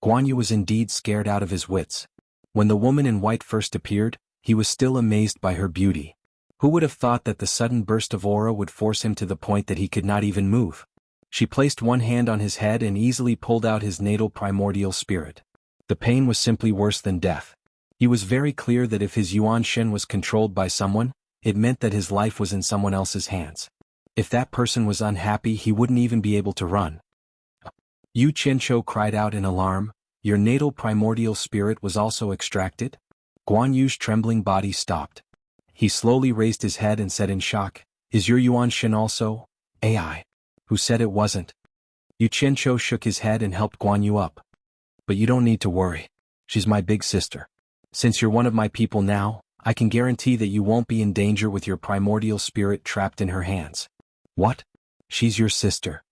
Guan Yu was indeed scared out of his wits. When the woman in white first appeared, he was still amazed by her beauty. Who would have thought that the sudden burst of aura would force him to the point that he could not even move? She placed one hand on his head and easily pulled out his natal primordial spirit. The pain was simply worse than death. He was very clear that if his Yuan Shen was controlled by someone, it meant that his life was in someone else's hands. If that person was unhappy, he wouldn't even be able to run. Yu Qianzhou cried out in alarm. Your natal primordial spirit was also extracted? Guan Yu's trembling body stopped. He slowly raised his head and said in shock, is your Yuan Shen also? AI. Who said it wasn't? Yu Qianzhou shook his head and helped Guan Yu up. But you don't need to worry. She's my big sister. Since you're one of my people now, I can guarantee that you won't be in danger with your primordial spirit trapped in her hands. What? She's your sister.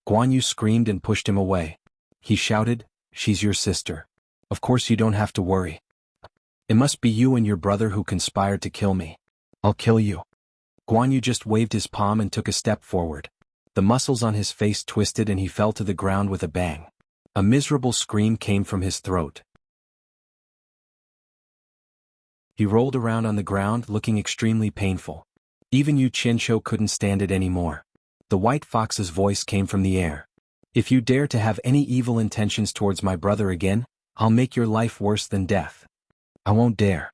Guan Yu screamed and pushed him away. He shouted, she's your sister. Of course you don't have to worry. It must be you and your brother who conspired to kill me. I'll kill you. Guan Yu just waved his palm and took a step forward. The muscles on his face twisted and he fell to the ground with a bang. A miserable scream came from his throat. He rolled around on the ground looking extremely painful. Even Yu Qianzhou couldn't stand it anymore. The white fox's voice came from the air. If you dare to have any evil intentions towards my brother again, I'll make your life worse than death. I won't dare.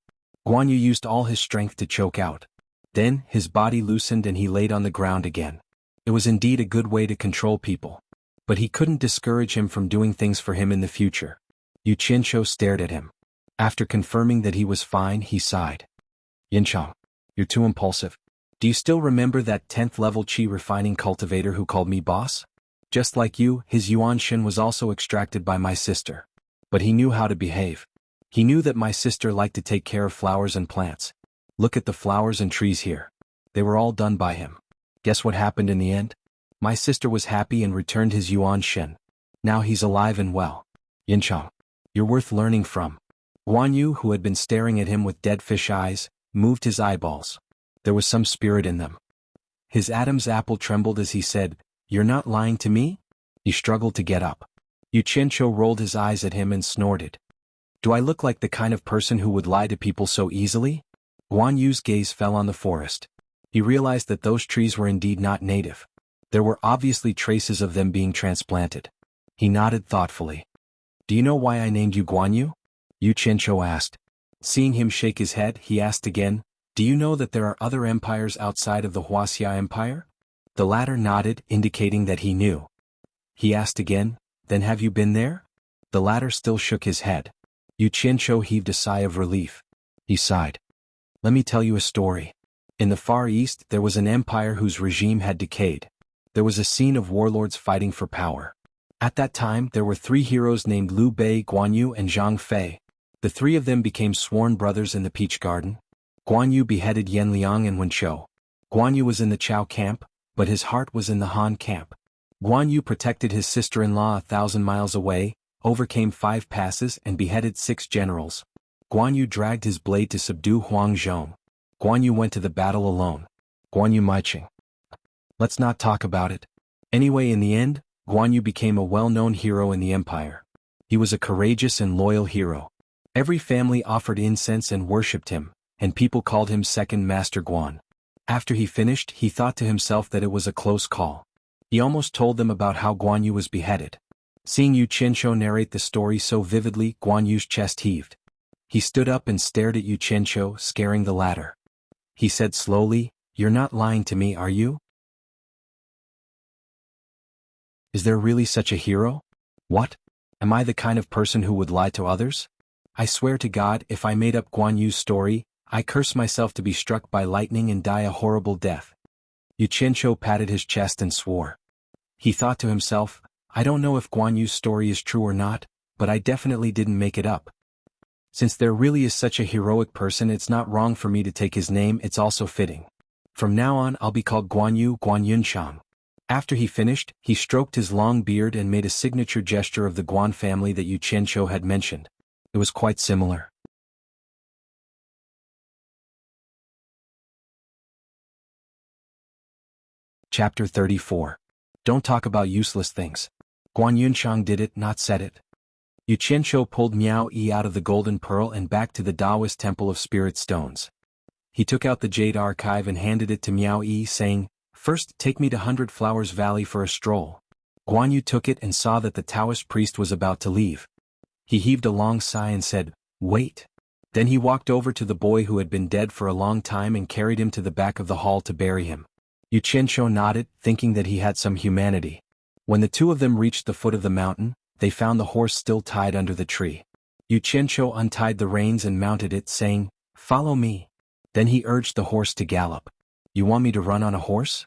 Guan Yu used all his strength to choke out. Then, his body loosened and he laid on the ground again. It was indeed a good way to control people. But he couldn't discourage him from doing things for him in the future. Yu Qianzhou stared at him. After confirming that he was fine, he sighed. Yinchang, you're too impulsive. Do you still remember that 10th level qi refining cultivator who called me boss? Just like you, his Yuan Shen was also extracted by my sister. But he knew how to behave. He knew that my sister liked to take care of flowers and plants. Look at the flowers and trees here. They were all done by him. Guess what happened in the end? My sister was happy and returned his Yuan Shen. Now he's alive and well. Yinchang, you're worth learning from. Guan Yu, who had been staring at him with dead fish eyes, moved his eyeballs. There was some spirit in them. His Adam's apple trembled as he said, you're not lying to me? He struggled to get up. Yu Qianzhou rolled his eyes at him and snorted. Do I look like the kind of person who would lie to people so easily? Guan Yu's gaze fell on the forest. He realized that those trees were indeed not native. There were obviously traces of them being transplanted. He nodded thoughtfully. Do you know why I named you Guan Yu? Yu Qianzhou asked. Seeing him shake his head, he asked again, do you know that there are other empires outside of the Wuxia Empire? The latter nodded, indicating that he knew. He asked again, then have you been there? The latter still shook his head. Yu Qianzhou heaved a sigh of relief. He sighed. Let me tell you a story. In the Far East there was an empire whose regime had decayed. There was a scene of warlords fighting for power. At that time there were 3 heroes named Liu Bei, Guan Yu and Zhang Fei. The 3 of them became sworn brothers in the Peach Garden. Guan Yu beheaded Yan Liang and Wen Chou. Guan Yu was in the Chao camp, but his heart was in the Han camp. Guan Yu protected his sister-in-law 1,000 miles away, overcame 5 passes and beheaded 6 generals. Guan Yu dragged his blade to subdue Huang Zhong. Guan Yu went to the battle alone. Guan Yu marching. Let's not talk about it. Anyway, in the end, Guan Yu became a well-known hero in the empire. He was a courageous and loyal hero. Every family offered incense and worshipped him, and people called him Second Master Guan. After he finished, he thought to himself that it was a close call. He almost told them about how Guan Yu was beheaded. Seeing Yu Qianqiu narrate the story so vividly, Guan Yu's chest heaved. He stood up and stared at Yu Qianqiu, scaring the latter. He said slowly, "You're not lying to me, are you? Is there really such a hero? What? Am I the kind of person who would lie to others? I swear to God, if I made up Guan Yu's story, I curse myself to be struck by lightning and die a horrible death." Yu Qianqiu patted his chest and swore. He thought to himself, I don't know if Guan Yu's story is true or not, but I definitely didn't make it up. Since there really is such a heroic person, it's not wrong for me to take his name, it's also fitting. From now on I'll be called Guan Yu Guan Yunchang. After he finished, he stroked his long beard and made a signature gesture of the Guan family that Yu Qianqiu had mentioned. It was quite similar. Chapter 34. Don't talk about useless things. Guan Yunchang did it, not said it. Yu Qianqiu pulled Miao Yi out of the golden pearl and back to the Taoist temple of spirit stones. He took out the jade archive and handed it to Miao Yi, saying, "First, take me to 100 Flowers Valley for a stroll." Guan Yu took it and saw that the Taoist priest was about to leave. He heaved a long sigh and said, "Wait." Then he walked over to the boy who had been dead for a long time and carried him to the back of the hall to bury him. Yu Qianqiu nodded, thinking that he had some humanity. When the two of them reached the foot of the mountain, they found the horse still tied under the tree. Yu Qianqiu untied the reins and mounted it, saying, "Follow me." Then he urged the horse to gallop. "You want me to run on a horse?"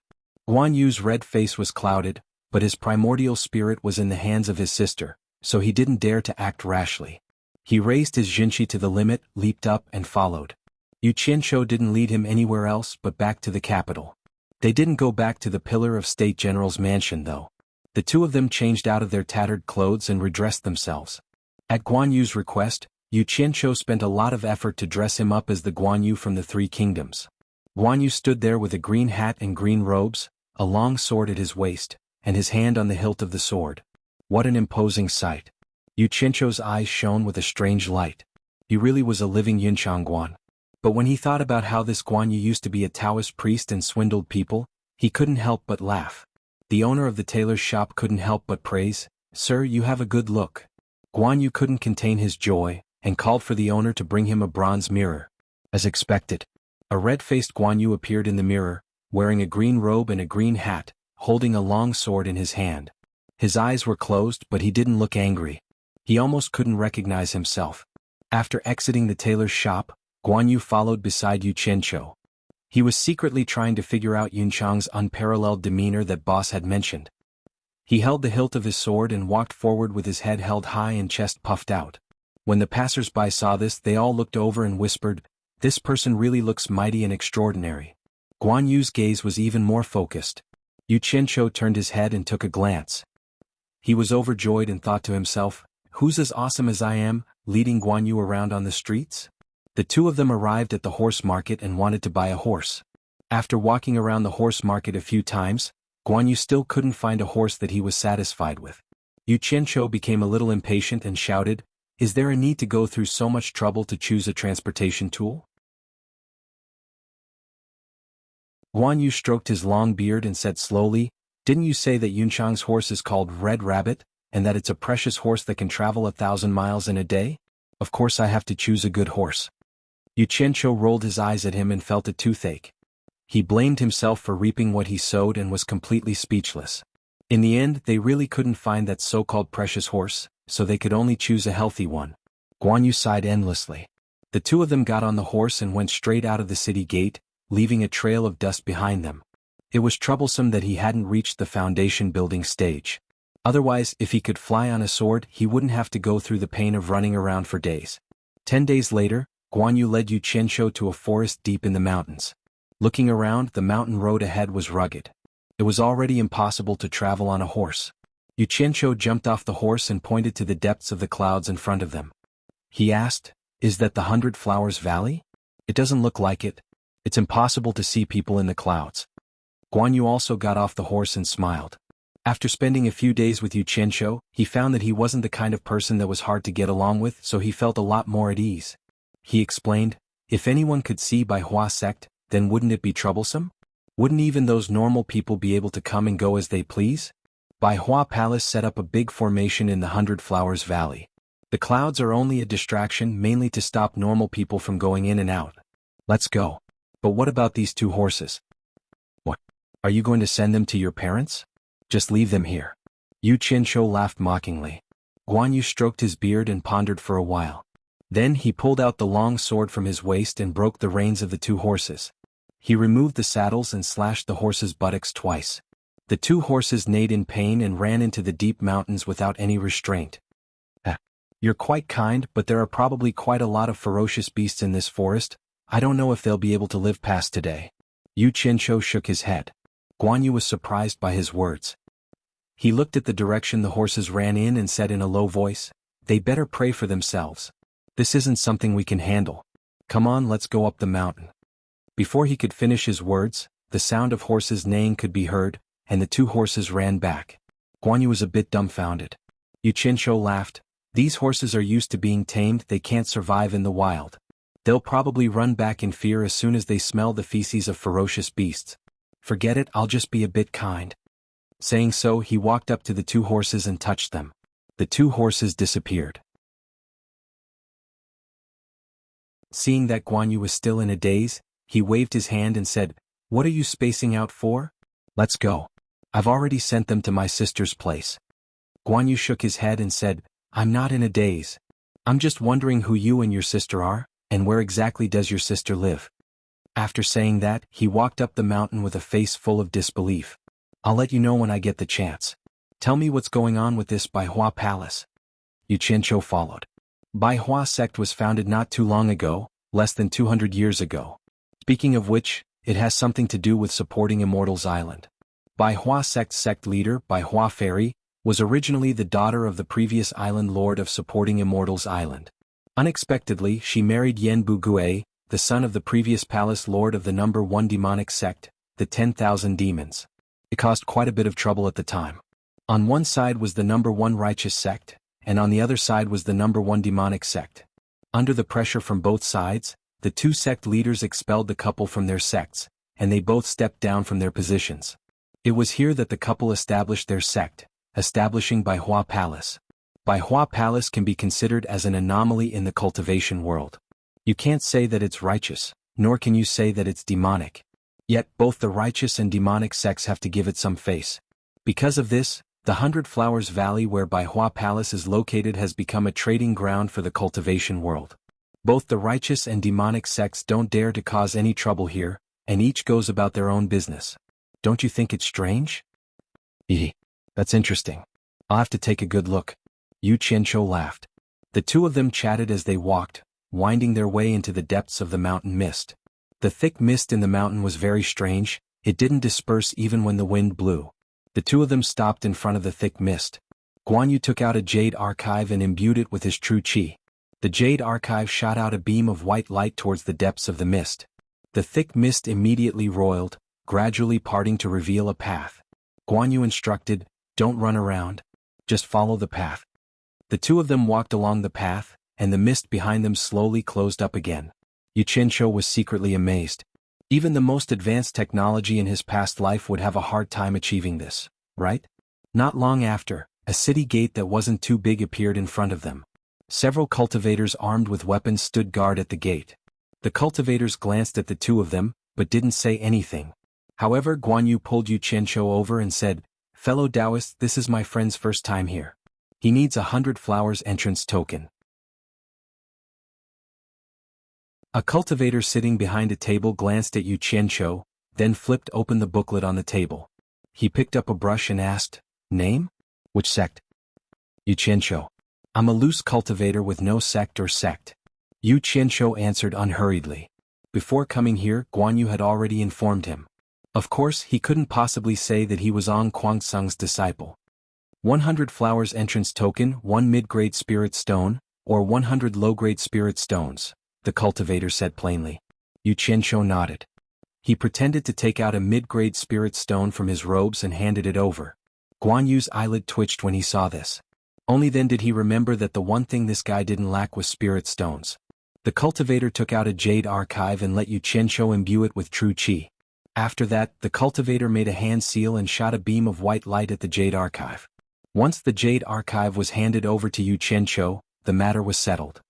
Guan Yu's red face was clouded, but his primordial spirit was in the hands of his sister, so he didn't dare to act rashly. He raised his jinshi to the limit, leaped up and followed. Yu Qianqiu didn't lead him anywhere else but back to the capital. They didn't go back to the Pillar of State General's mansion though. The two of them changed out of their tattered clothes and redressed themselves. At Guan Yu's request, Yu Qianqiu spent a lot of effort to dress him up as the Guan Yu from the Three Kingdoms. Guan Yu stood there with a green hat and green robes, a long sword at his waist, and his hand on the hilt of the sword. What an imposing sight. Yu Qianqiu's eyes shone with a strange light. He really was a living Yunchang Guan. But when he thought about how this Guan Yu used to be a Taoist priest and swindled people, he couldn't help but laugh. The owner of the tailor's shop couldn't help but praise, "Sir, you have a good look." Guan Yu couldn't contain his joy, and called for the owner to bring him a bronze mirror. As expected, a red-faced Guan Yu appeared in the mirror, wearing a green robe and a green hat, holding a long sword in his hand. His eyes were closed, but he didn't look angry. He almost couldn't recognize himself. After exiting the tailor's shop, Guan Yu followed beside Yu Qianqiu. He was secretly trying to figure out Yunchang's unparalleled demeanor that boss had mentioned. He held the hilt of his sword and walked forward with his head held high and chest puffed out. When the passers-by saw this, they all looked over and whispered, "This person really looks mighty and extraordinary." Guan Yu's gaze was even more focused. Yu Qianqiu turned his head and took a glance. He was overjoyed and thought to himself, "Who's as awesome as I am, leading Guan Yu around on the streets?" The two of them arrived at the horse market and wanted to buy a horse. After walking around the horse market a few times, Guan Yu still couldn't find a horse that he was satisfied with. Yu Qianqiu became a little impatient and shouted, "Is there a need to go through so much trouble to choose a transportation tool?" Guan Yu stroked his long beard and said slowly, "Didn't you say that Yunchang's horse is called Red Rabbit, and that it's a precious horse that can travel 1,000 miles in a day? Of course I have to choose a good horse." Yu Qianqiu rolled his eyes at him and felt a toothache. He blamed himself for reaping what he sowed and was completely speechless. In the end, they really couldn't find that so-called precious horse, so they could only choose a healthy one. Guan Yu sighed endlessly. The two of them got on the horse and went straight out of the city gate, leaving a trail of dust behind them. It was troublesome that he hadn't reached the foundation building stage. Otherwise, if he could fly on a sword, he wouldn't have to go through the pain of running around for days. 10 days later, Guan Yu led Yu Qianqiu to a forest deep in the mountains. Looking around, the mountain road ahead was rugged. It was already impossible to travel on a horse. Yu Qianqiu jumped off the horse and pointed to the depths of the clouds in front of them. He asked, "Is that the 100 Flowers Valley? It doesn't look like it. It's impossible to see people in the clouds." Guan Yu also got off the horse and smiled. After spending a few days with Yu Qianqiu, he found that he wasn't the kind of person that was hard to get along with, so he felt a lot more at ease. He explained, "If anyone could see Bai Hua sect, then wouldn't it be troublesome? Wouldn't even those normal people be able to come and go as they please?" Bai Hua Palace set up a big formation in the 100 Flowers Valley. The clouds are only a distraction, mainly to stop normal people from going in and out. Let's go. But what about these 2 horses? What? Are you going to send them to your parents? Just leave them here. Yu Qianqiu laughed mockingly. Guan Yu stroked his beard and pondered for a while. Then he pulled out the long sword from his waist and broke the reins of the 2 horses. He removed the saddles and slashed the horses' buttocks twice. The 2 horses neighed in pain and ran into the deep mountains without any restraint. You're quite kind, but there are probably quite a lot of ferocious beasts in this forest. I don't know if they'll be able to live past today." Yu Qianqiu shook his head. Guan Yu was surprised by his words. He looked at the direction the horses ran in and said in a low voice, "They better pray for themselves. This isn't something we can handle. Come on, let's go up the mountain." Before he could finish his words, the sound of horses neighing could be heard, and the 2 horses ran back. Guan Yu was a bit dumbfounded. Yu Qianqiu laughed. "These horses are used to being tamed, they can't survive in the wild. They'll probably run back in fear as soon as they smell the feces of ferocious beasts. Forget it, I'll just be a bit kind." Saying so, he walked up to the 2 horses and touched them. The 2 horses disappeared. Seeing that Guan Yu was still in a daze, he waved his hand and said, "What are you spacing out for? Let's go. I've already sent them to my sister's place." Guan Yu shook his head and said, "I'm not in a daze. I'm just wondering who you and your sister are, and where exactly does your sister live?" After saying that, he walked up the mountain with a face full of disbelief. "I'll let you know when I get the chance. Tell me what's going on with this Bai Hua Palace." Yu Qianqiu followed. Bai Hua sect was founded not too long ago, less than 200 years ago. Speaking of which, it has something to do with supporting Immortals Island. Bai Hua sect leader, Bai Hua Fairy, was originally the daughter of the previous island lord of supporting Immortals Island. Unexpectedly, she married Yen Bugue, the son of the previous palace lord of the number 1 demonic sect, the 10,000 Demons. It caused quite a bit of trouble at the time. On one side was the number 1 righteous sect, and on the other side was the number 1 demonic sect. Under the pressure from both sides, the 2 sect leaders expelled the couple from their sects, and they both stepped down from their positions. It was here that the couple established their sect, establishing Bai Hua Palace. Bai Hua Palace can be considered as an anomaly in the cultivation world. You can't say that it's righteous, nor can you say that it's demonic. Yet both the righteous and demonic sects have to give it some face. Because of this, the 100 Flowers Valley where Bai Hua Palace is located has become a trading ground for the cultivation world. Both the righteous and demonic sects don't dare to cause any trouble here, and each goes about their own business. Don't you think it's strange? That's interesting. I'll have to take a good look." Yu Qianqiu laughed. The 2 of them chatted as they walked, winding their way into the depths of the mountain mist. The thick mist in the mountain was very strange, it didn't disperse even when the wind blew. The 2 of them stopped in front of the thick mist. Guan Yu took out a jade archive and imbued it with his true qi. The jade archive shot out a beam of white light towards the depths of the mist. The thick mist immediately roiled, gradually parting to reveal a path. Guan Yu instructed, "Don't run around. Just follow the path." The 2 of them walked along the path, and the mist behind them slowly closed up again. Yu Qianqiu was secretly amazed. Even the most advanced technology in his past life would have a hard time achieving this, right? Not long after, a city gate that wasn't too big appeared in front of them. Several cultivators armed with weapons stood guard at the gate. The cultivators glanced at the 2 of them, but didn't say anything. However, Guan Yu pulled Yu Qianqiu over and said, "Fellow Taoist, this is my friend's first time here. He needs 100 flowers entrance token." A cultivator sitting behind a table glanced at Yu Qianqiu, then flipped open the booklet on the table. He picked up a brush and asked, "Name? Which sect?" Yu Qianqiu. "I'm a loose cultivator with no sect or sect." Yu Qianqiu answered unhurriedly. Before coming here, Guan Yu had already informed him. Of course, he couldn't possibly say that he was Ong Kwangsung's disciple. 100 flowers entrance token, 1 mid-grade spirit stone, or 100 low-grade spirit stones, the cultivator said plainly. Yu Qianqiu nodded. He pretended to take out a mid-grade spirit stone from his robes and handed it over. Guan Yu's eyelid twitched when he saw this. Only then did he remember that the one thing this guy didn't lack was spirit stones. The cultivator took out a jade archive and let Yu Qianqiu imbue it with true qi. After that, the cultivator made a hand seal and shot a beam of white light at the jade archive. Once the jade archive was handed over to Yu Qianqiu, the matter was settled.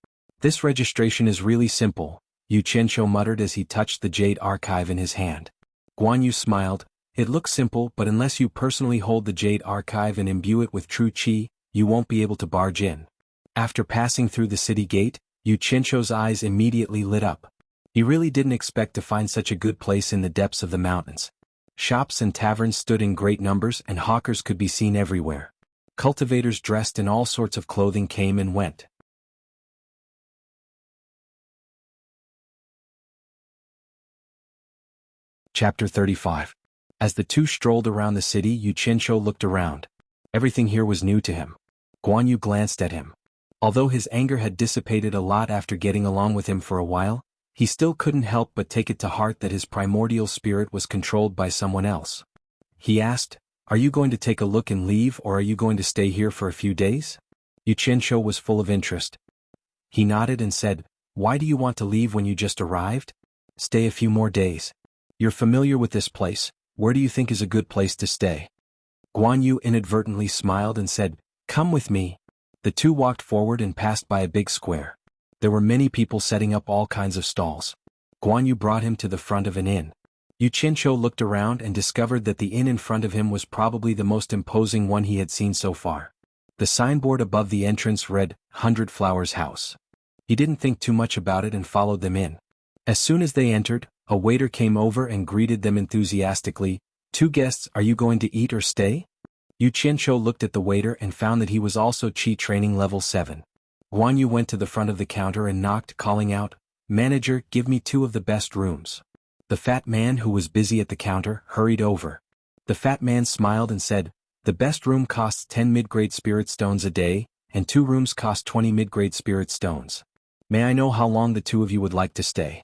This registration is really simple, Yu Qianqiu muttered as he touched the jade archive in his hand. Guan Yu smiled. It looks simple, but unless you personally hold the jade archive and imbue it with true qi, you won't be able to barge in. After passing through the city gate, Yu Qianqiu's eyes immediately lit up. He really didn't expect to find such a good place in the depths of the mountains. Shops and taverns stood in great numbers and hawkers could be seen everywhere. Cultivators dressed in all sorts of clothing came and went. Chapter 35. As the two strolled around the city, Yu Qianqiu looked around. Everything here was new to him. Guan Yu glanced at him. Although his anger had dissipated a lot after getting along with him for a while, he still couldn't help but take it to heart that his primordial spirit was controlled by someone else. He asked, "Are you going to take a look and leave, or are you going to stay here for a few days?" Yu Qianqiu was full of interest. He nodded and said, "Why do you want to leave when you just arrived? Stay a few more days. You're familiar with this place, where do you think is a good place to stay?" Guan Yu inadvertently smiled and said, "Come with me." The two walked forward and passed by a big square. There were many people setting up all kinds of stalls. Guan Yu brought him to the front of an inn. Yu Qianqiu looked around and discovered that the inn in front of him was probably the most imposing one he had seen so far. The signboard above the entrance read, "100 Flowers House." He didn't think too much about it and followed them in. As soon as they entered, a waiter came over and greeted them enthusiastically. "Two guests, are you going to eat or stay?" Yu Qianqiu looked at the waiter and found that he was also Qi training level 7. Guan Yu went to the front of the counter and knocked, calling out, "Manager, give me 2 of the best rooms." The fat man who was busy at the counter hurried over. The fat man smiled and said, "The best room costs 10 mid-grade spirit stones a day, and 2 rooms cost 20 mid-grade spirit stones. May I know how long the 2 of you would like to stay?"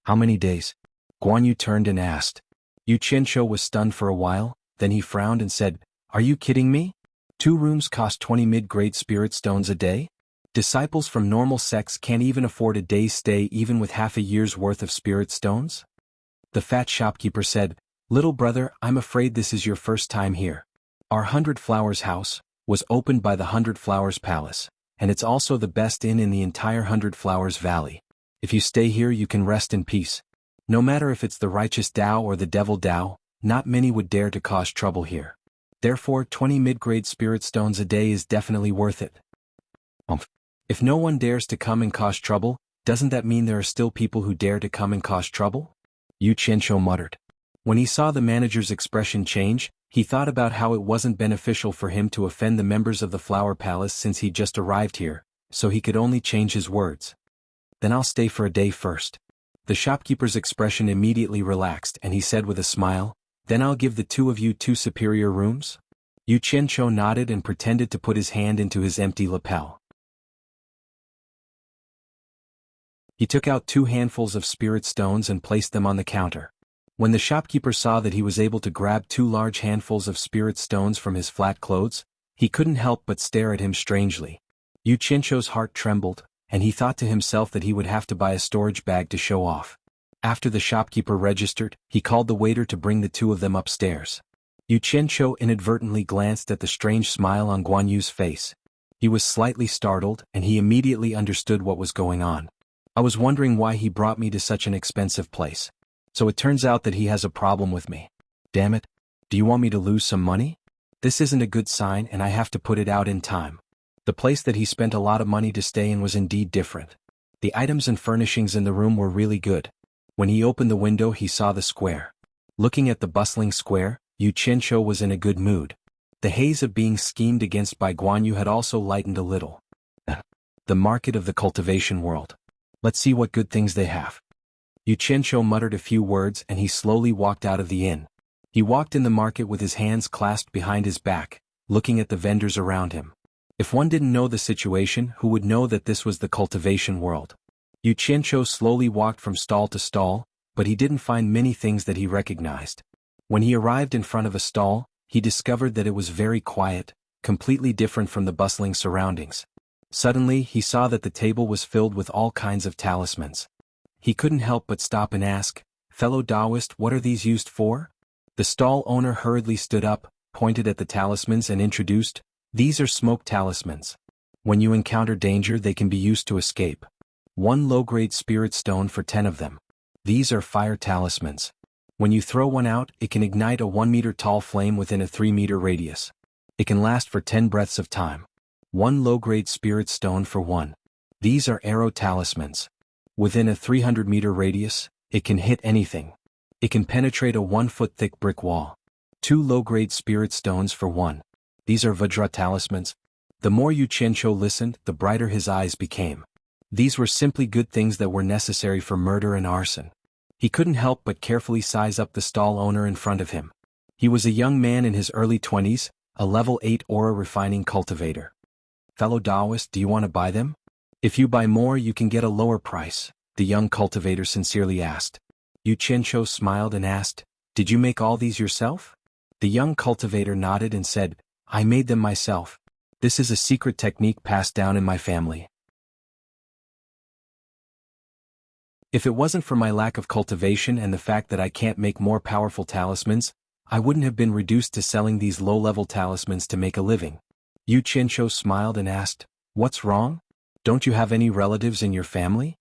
"How many days?" Guan Yu turned and asked. Yu Qianqiu was stunned for a while, then he frowned and said, "Are you kidding me? 2 rooms cost 20 mid-grade spirit stones a day? Disciples from normal sects can't even afford a day's stay even with half a year's worth of spirit stones?" The fat shopkeeper said, "Little brother, I'm afraid this is your first time here. Our 100 Flowers house was opened by the 100 Flowers Palace, and it's also the best inn in the entire 100 Flowers Valley. If you stay here you can rest in peace. No matter if it's the righteous Tao or the devil Tao, not many would dare to cause trouble here. Therefore 20 mid-grade spirit stones a day is definitely worth it." If no one dares to come and cause trouble, doesn't that mean there are still people who dare to come and cause trouble? Yu Qianqiu muttered. When he saw the manager's expression change, he thought about how it wasn't beneficial for him to offend the members of the Flower Palace since he'd just arrived here, so he could only change his words. "Then I'll stay for a day first." The shopkeeper's expression immediately relaxed and he said with a smile, "Then I'll give the 2 of you 2 superior rooms?" Yu Qianqiu nodded and pretended to put his hand into his empty lapel. He took out 2 handfuls of spirit stones and placed them on the counter. When the shopkeeper saw that he was able to grab 2 large handfuls of spirit stones from his flat clothes, he couldn't help but stare at him strangely. Yu Qianqiu's heart trembled, and he thought to himself that he would have to buy a storage bag to show off. After the shopkeeper registered, he called the waiter to bring the 2 of them upstairs. Yu Qianqiu inadvertently glanced at the strange smile on Guan Yu's face. He was slightly startled, and he immediately understood what was going on. "I was wondering why he brought me to such an expensive place. So it turns out that he has a problem with me. Damn it. Do you want me to lose some money? This isn't a good sign and I have to put it out in time." The place that he spent a lot of money to stay in was indeed different. The items and furnishings in the room were really good. When he opened the window he saw the square. Looking at the bustling square, Yu Qianqiu was in a good mood. The haze of being schemed against by Guan Yu had also lightened a little. The market of the cultivation world. Let's see what good things they have. Yu Qianqiu muttered a few words and he slowly walked out of the inn. He walked in the market with his hands clasped behind his back, looking at the vendors around him. If one didn't know the situation, who would know that this was the cultivation world? Yu Qianqiu slowly walked from stall to stall, but he didn't find many things that he recognized. When he arrived in front of a stall, he discovered that it was very quiet, completely different from the bustling surroundings. Suddenly, he saw that the table was filled with all kinds of talismans. He couldn't help but stop and ask, "Fellow Taoist, what are these used for?" The stall owner hurriedly stood up, pointed at the talismans and introduced, "These are smoke talismans. When you encounter danger, they can be used to escape. 1 low-grade spirit stone for 10 of them. These are fire talismans. When you throw one out, it can ignite a 1-meter-tall flame within a 3-meter radius. It can last for 10 breaths of time. 1 low-grade spirit stone for 1. These are arrow talismans. Within a 300-meter radius, it can hit anything. It can penetrate a 1-foot-thick brick wall. 2 low-grade spirit stones for 1. These are Vajra talismans." The more Yu Qianqiu listened, the brighter his eyes became. These were simply good things that were necessary for murder and arson. He couldn't help but carefully size up the stall owner in front of him. He was a young man in his early 20s, a level 8 aura refining cultivator. "Fellow Taoist, do you want to buy them? If you buy more, you can get a lower price," the young cultivator sincerely asked. Yu Qianqiu smiled and asked, "Did you make all these yourself?" The young cultivator nodded and said, "I made them myself. This is a secret technique passed down in my family. If it wasn't for my lack of cultivation and the fact that I can't make more powerful talismans, I wouldn't have been reduced to selling these low-level talismans to make a living." Yu Qianqiu smiled and asked, "What's wrong? Don't you have any relatives in your family?"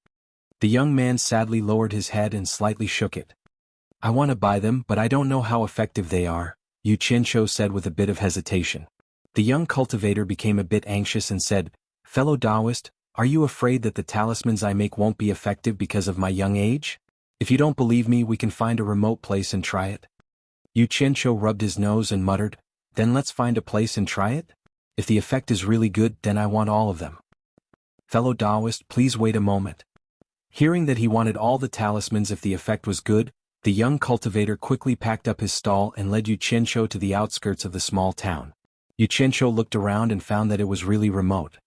The young man sadly lowered his head and slightly shook it. "I want to buy them, but I don't know how effective they are," Yu Qianqiu said with a bit of hesitation. The young cultivator became a bit anxious and said, "Fellow Taoist, are you afraid that the talismans I make won't be effective because of my young age? If you don't believe me, we can find a remote place and try it." Yu Qianqiu rubbed his nose and muttered, "Then let's find a place and try it? If the effect is really good, then I want all of them." "Fellow Taoist, please wait a moment." Hearing that he wanted all the talismans if the effect was good, the young cultivator quickly packed up his stall and led Yu Qianqiu to the outskirts of the small town. Yu Qianqiu looked around and found that it was really remote.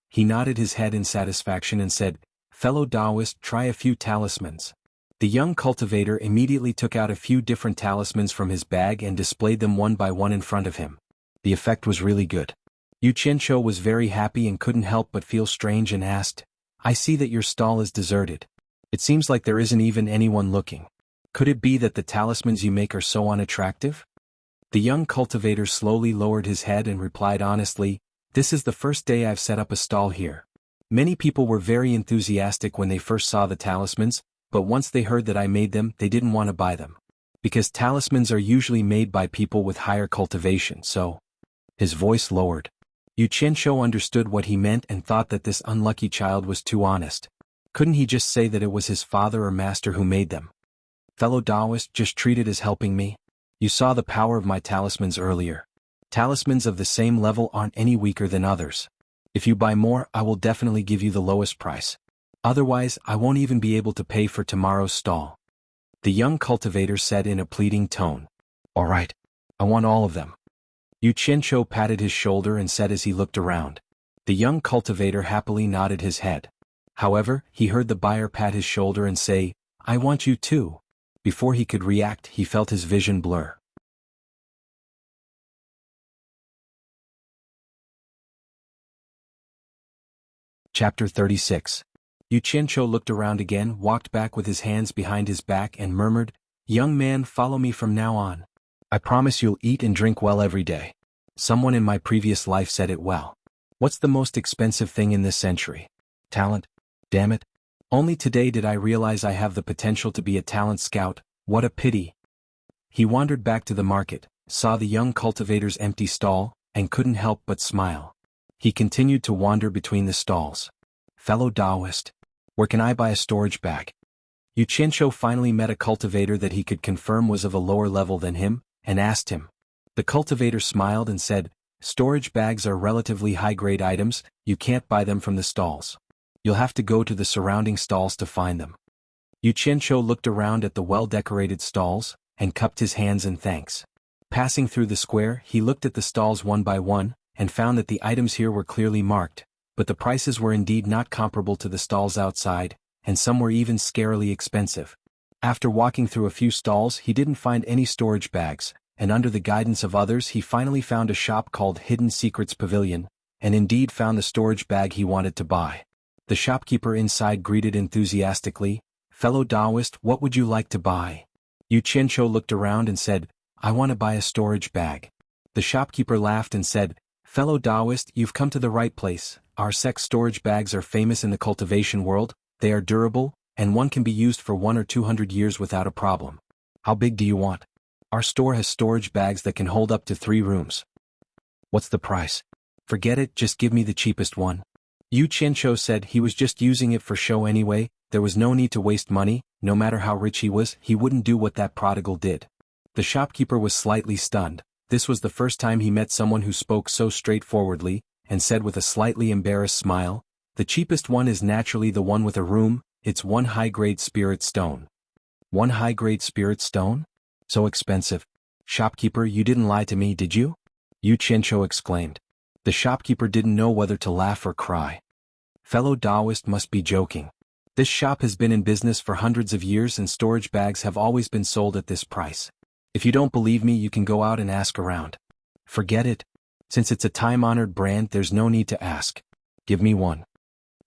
He nodded his head in satisfaction and said, "Fellow Taoist, try a few talismans." The young cultivator immediately took out a few different talismans from his bag and displayed them one by one in front of him. The effect was really good. Yu Qianqiu was very happy and couldn't help but feel strange and asked, "I see that your stall is deserted. It seems like there isn't even anyone looking. Could it be that the talismans you make are so unattractive?" The young cultivator slowly lowered his head and replied honestly, "This is the first day I've set up a stall here. Many people were very enthusiastic when they first saw the talismans, but once they heard that I made them, they didn't want to buy them. Because talismans are usually made by people with higher cultivation, so..." His voice lowered. Yu Qianqiu understood what he meant and thought that this unlucky child was too honest. Couldn't he just say that it was his father or master who made them? "Fellow Taoist, just treat it as helping me. You saw the power of my talismans earlier. Talismans of the same level aren't any weaker than others. If you buy more, I will definitely give you the lowest price. Otherwise, I won't even be able to pay for tomorrow's stall." The young cultivator said in a pleading tone, "All right. I want all of them." Yu Qianqiu patted his shoulder and said as he looked around. The young cultivator happily nodded his head. However, he heard the buyer pat his shoulder and say, "I want you too." Before he could react, he felt his vision blur. Chapter 36. Yu Qianqiu looked around again, walked back with his hands behind his back and murmured, "Young man, follow me from now on. I promise you'll eat and drink well every day. Someone in my previous life said it well. What's the most expensive thing in this century? Talent? Damn it. Only today did I realize I have the potential to be a talent scout. What a pity." He wandered back to the market, saw the young cultivator's empty stall, and couldn't help but smile. He continued to wander between the stalls. "Fellow Taoist, where can I buy a storage bag?" Yu Qianqiu finally met a cultivator that he could confirm was of a lower level than him, and asked him. The cultivator smiled and said, "Storage bags are relatively high-grade items, you can't buy them from the stalls. You'll have to go to the surrounding stalls to find them." Yu Qianqiu looked around at the well-decorated stalls, and cupped his hands in thanks. Passing through the square, he looked at the stalls one by one, and found that the items here were clearly marked, but the prices were indeed not comparable to the stalls outside, and some were even scarily expensive. After walking through a few stalls, he didn't find any storage bags, and under the guidance of others he finally found a shop called Hidden Secrets Pavilion, and indeed found the storage bag he wanted to buy. The shopkeeper inside greeted enthusiastically, "Fellow Taoist, what would you like to buy?" Yu Qianqiu looked around and said, "I want to buy a storage bag." The shopkeeper laughed and said, "Fellow Taoist, you've come to the right place. Our sect's storage bags are famous in the cultivation world, they are durable, and one can be used for 100 or 200 years without a problem. How big do you want? Our store has storage bags that can hold up to 3 rooms. What's the price? Forget it, just give me the cheapest one." Yu Qianqiu said he was just using it for show anyway, there was no need to waste money, no matter how rich he was, he wouldn't do what that prodigal did. The shopkeeper was slightly stunned. This was the first time he met someone who spoke so straightforwardly, and said with a slightly embarrassed smile, "The cheapest one is naturally the one with a room, it's 1 high-grade spirit stone." 1 high-grade spirit stone? So expensive. "Shopkeeper, you didn't lie to me, did you?" Yu Qianqiu exclaimed. The shopkeeper didn't know whether to laugh or cry. "Fellow Taoist must be joking. This shop has been in business for hundreds of years and storage bags have always been sold at this price. If you don't believe me, you can go out and ask around." "Forget it. Since it's a time-honored brand, there's no need to ask. Give me one."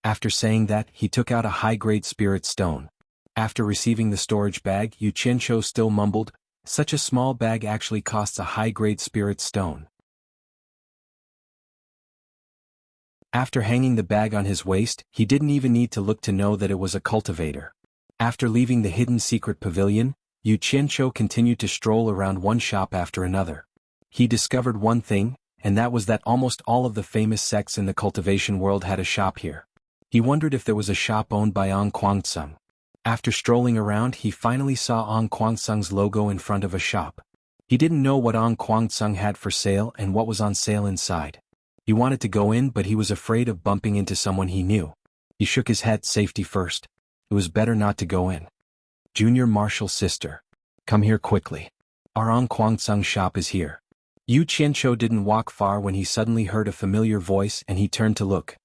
After saying that, he took out a high-grade spirit stone. After receiving the storage bag, Yu Qianqiu still mumbled, "Such a small bag actually costs a high-grade spirit stone." After hanging the bag on his waist, he didn't even need to look to know that it was a cultivator. After leaving the Hidden Secret Pavilion, Yu Qianqiu continued to stroll around one shop after another. He discovered one thing, and that was that almost all of the famous sects in the cultivation world had a shop here. He wondered if there was a shop owned by Ong Guangceng. After strolling around, he finally saw Ong Guangceng's logo in front of a shop. He didn't know what Ong Guangceng had for sale and what was on sale inside. He wanted to go in, but he was afraid of bumping into someone he knew. He shook his head, safety first. It was better not to go in. "Junior Marshall's sister. Come here quickly. Our Ong Guangceng shop is here." Yu Qianqiu didn't walk far when he suddenly heard a familiar voice and he turned to look.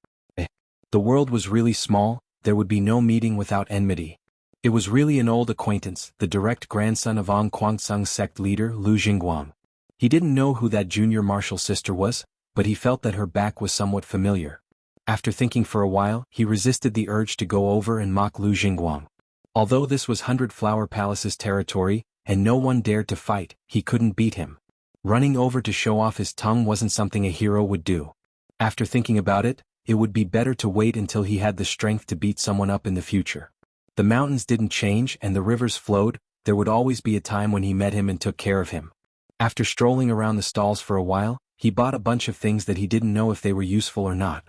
The world was really small, there would be no meeting without enmity. It was really an old acquaintance, the direct grandson of Ong Guangceng's sect leader, Lu Jingguang. He didn't know who that Junior Marshall's sister was, but he felt that her back was somewhat familiar. After thinking for a while, he resisted the urge to go over and mock Lu Jingguang. Although this was 100 Flower Palace's territory, and no one dared to fight, he couldn't beat him. Running over to show off his tongue wasn't something a hero would do. After thinking about it, it would be better to wait until he had the strength to beat someone up in the future. The mountains didn't change and the rivers flowed, there would always be a time when he met him and took care of him. After strolling around the stalls for a while, he bought a bunch of things that he didn't know if they were useful or not.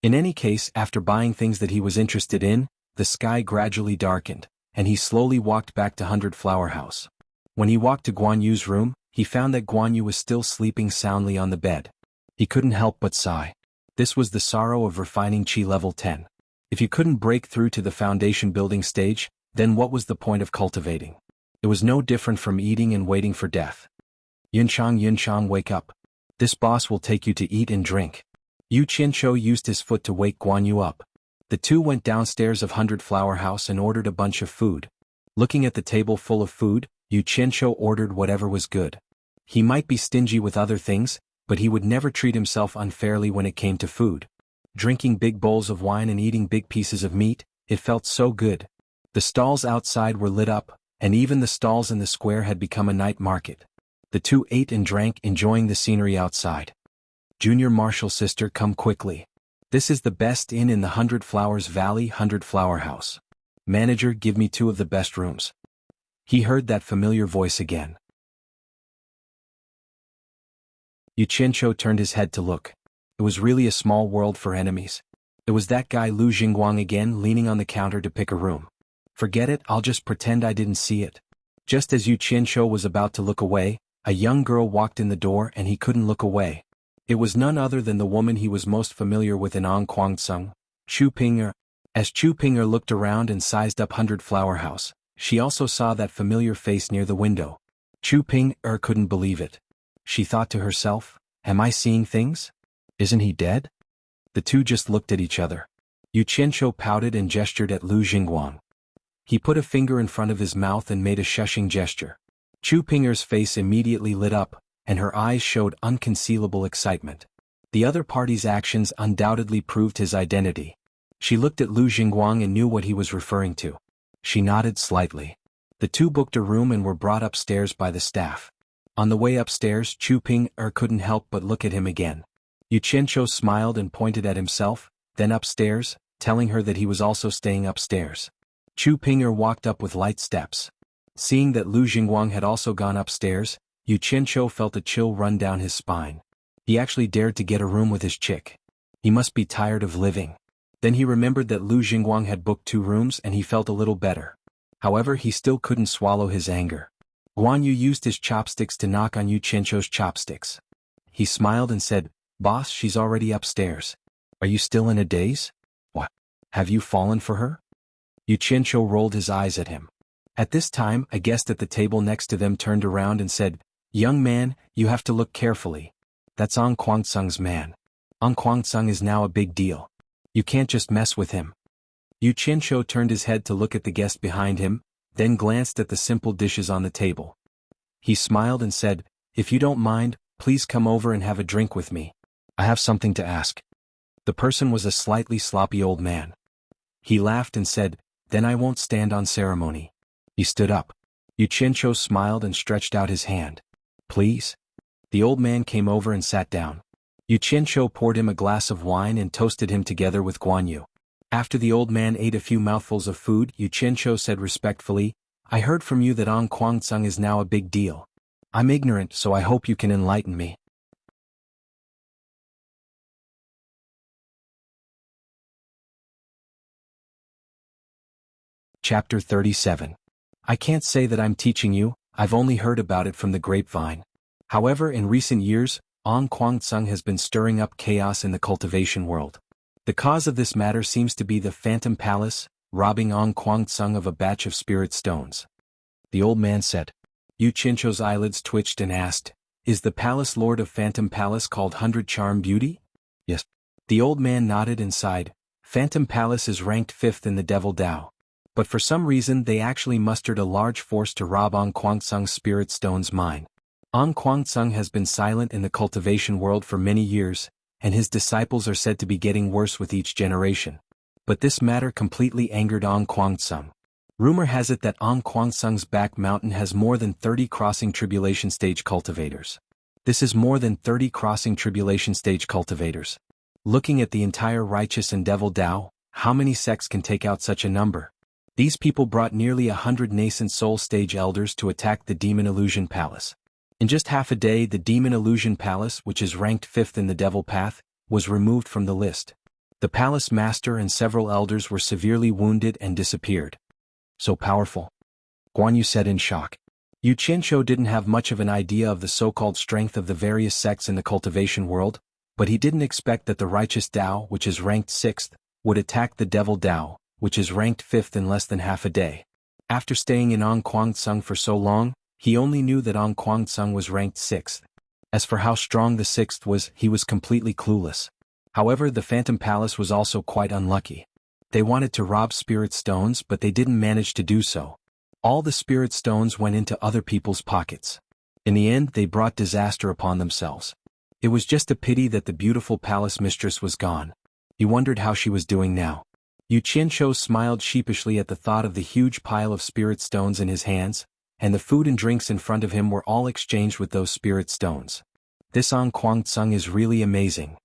In any case, after buying things that he was interested in, the sky gradually darkened, and he slowly walked back to 100 Flower House. When he walked to Guan Yu's room, he found that Guan Yu was still sleeping soundly on the bed. He couldn't help but sigh. This was the sorrow of refining Qi level 10. If you couldn't break through to the foundation building stage, then what was the point of cultivating? It was no different from eating and waiting for death. Yunchang, wake up. This boss will take you to eat and drink." Yu Qianqiu used his foot to wake Guan Yu up. The two went downstairs of 100 Flower House and ordered a bunch of food. Looking at the table full of food, Yu Qianqiu ordered whatever was good. He might be stingy with other things, but he would never treat himself unfairly when it came to food. Drinking big bowls of wine and eating big pieces of meat, it felt so good. The stalls outside were lit up, and even the stalls in the square had become a night market. The two ate and drank, enjoying the scenery outside. "Junior Marshall's sister, come quickly. This is the best inn in the 100 Flowers Valley, 100 Flower House. Manager, give me 2 of the best rooms." He heard that familiar voice again. Yu Qianqiu turned his head to look. It was really a small world for enemies. It was that guy Lu Jingguang again, leaning on the counter to pick a room. "Forget it, I'll just pretend I didn't see it." Just as Yu Qianqiu was about to look away, a young girl walked in the door and he couldn't look away. It was none other than the woman he was most familiar with in Ong Guangceng, Chu Ping'er. As Chu Pinger looked around and sized up 100 Flower House, she also saw that familiar face near the window. Chu Pinger couldn't believe it. She thought to herself, am I seeing things? Isn't he dead? The two just looked at each other. Yu Qianqiu pouted and gestured at Lu Jingguang. He put a finger in front of his mouth and made a shushing gesture. Chu Pinger's face immediately lit up, and her eyes showed unconcealable excitement. The other party's actions undoubtedly proved his identity. She looked at Lu Jingguang and knew what he was referring to. She nodded slightly. The two booked a room and were brought upstairs by the staff. On the way upstairs, Chu Pinger couldn't help but look at him again. Yu Qianqiu smiled and pointed at himself, then upstairs, telling her that he was also staying upstairs. Chu Pinger walked up with light steps. Seeing that Lu Jingguang had also gone upstairs, Yu Qianqiu felt a chill run down his spine. He actually dared to get a room with his chick. He must be tired of living. Then he remembered that Lu Jingguang had booked 2 rooms and he felt a little better. However, he still couldn't swallow his anger. Guan Yu used his chopsticks to knock on Yu Qianqiu's chopsticks. He smiled and said, "Boss, she's already upstairs. Are you still in a daze? What? Have you fallen for her?" Yu Qianqiu rolled his eyes at him. At this time, a guest at the table next to them turned around and said, "Young man, you have to look carefully. That's An Kuang-tsung's man. An Kuang-tsung is now a big deal. You can't just mess with him." Yu Qianqiu turned his head to look at the guest behind him, then glanced at the simple dishes on the table. He smiled and said, "If you don't mind, please come over and have a drink with me. I have something to ask." The person was a slightly sloppy old man. He laughed and said, "Then I won't stand on ceremony." He stood up. Yu Qianqiu smiled and stretched out his hand. "Please?" The old man came over and sat down. Yu Qianqiu poured him a glass of wine and toasted him together with Guan Yu. After the old man ate a few mouthfuls of food, Yu Qianqiu said respectfully, "I heard from you that An Kuang-tsung is now a big deal. I'm ignorant, so I hope you can enlighten me." Chapter 37. I can't say that I'm teaching you, I've only heard about it from the grapevine. However, in recent years, An Kuang-tsung has been stirring up chaos in the cultivation world. The cause of this matter seems to be the Phantom Palace, robbing An Kuang-tsung of a batch of spirit stones. The old man said. Yu Qianqiu's eyelids twitched and asked, "Is the palace lord of Phantom Palace called 100 Charm Beauty?" "Yes." The old man nodded and sighed. Phantom Palace is ranked 5th in the Devil Dao. But for some reason they actually mustered a large force to rob An Kuang-tsung's spirit stones mine. An Kuang-tsung has been silent in the cultivation world for many years, and his disciples are said to be getting worse with each generation. But this matter completely angered An Kuang-tsung. Rumor has it that An Kuang-tsung's back mountain has more than 30 crossing tribulation stage cultivators. This is more than 30 crossing tribulation stage cultivators. Looking at the entire righteous and devil Dao, how many sects can take out such a number? These people brought nearly 100 nascent soul stage elders to attack the Demon Illusion Palace. In just half a day, the Demon Illusion Palace, which is ranked 5th in the Devil Path, was removed from the list. The palace master and several elders were severely wounded and disappeared. So powerful? Guan Yu said in shock. Yu Qianqiu didn't have much of an idea of the so-called strength of the various sects in the cultivation world, but he didn't expect that the Righteous Dao, which is ranked 6th, would attack the Devil Dao, which is ranked 5th in less than half a day. After staying in An Kuang-tsung for so long, he only knew that An Kuang-tsung was ranked 6th. As for how strong the 6th was, he was completely clueless. However, the Phantom Palace was also quite unlucky. They wanted to rob spirit stones, but they didn't manage to do so. All the spirit stones went into other people's pockets. In the end, they brought disaster upon themselves. It was just a pity that the beautiful palace mistress was gone. He wondered how she was doing now. Yu Qianqiu smiled sheepishly at the thought of the huge pile of spirit stones in his hands, and the food and drinks in front of him were all exchanged with those spirit stones. This An Kuang-tsung is really amazing.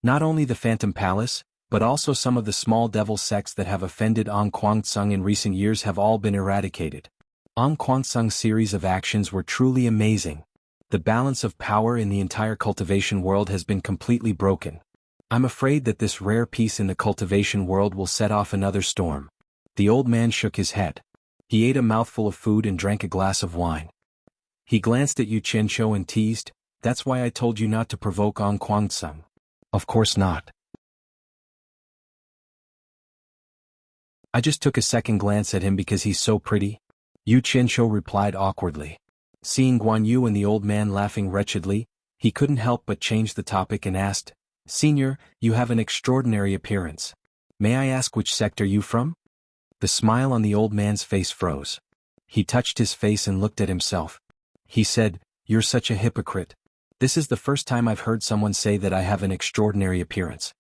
Not only the Phantom Palace, but also some of the small devil sects that have offended An Kuang-tsung in recent years have all been eradicated. An Kuang-tsung's series of actions were truly amazing. The balance of power in the entire cultivation world has been completely broken. I'm afraid that this rare peace in the cultivation world will set off another storm. The old man shook his head. He ate a mouthful of food and drank a glass of wine. He glanced at Yu Qianqiu and teased, "That's why I told you not to provoke An Kuang-tsung." "Of course not." I just took a second glance at him because he's so pretty. Yu Qianqiu replied awkwardly. Seeing Guan Yu and the old man laughing wretchedly, he couldn't help but change the topic and asked, Senior, you have an extraordinary appearance. May I ask which sect are you from? The smile on the old man's face froze. He touched his face and looked at himself. He said, You're such a hypocrite. This is the first time I've heard someone say that I have an extraordinary appearance.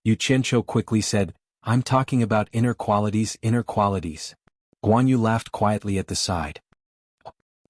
Yu Qianqiu quickly said, I'm talking about inner qualities, inner qualities. Guan Yu laughed quietly at the side.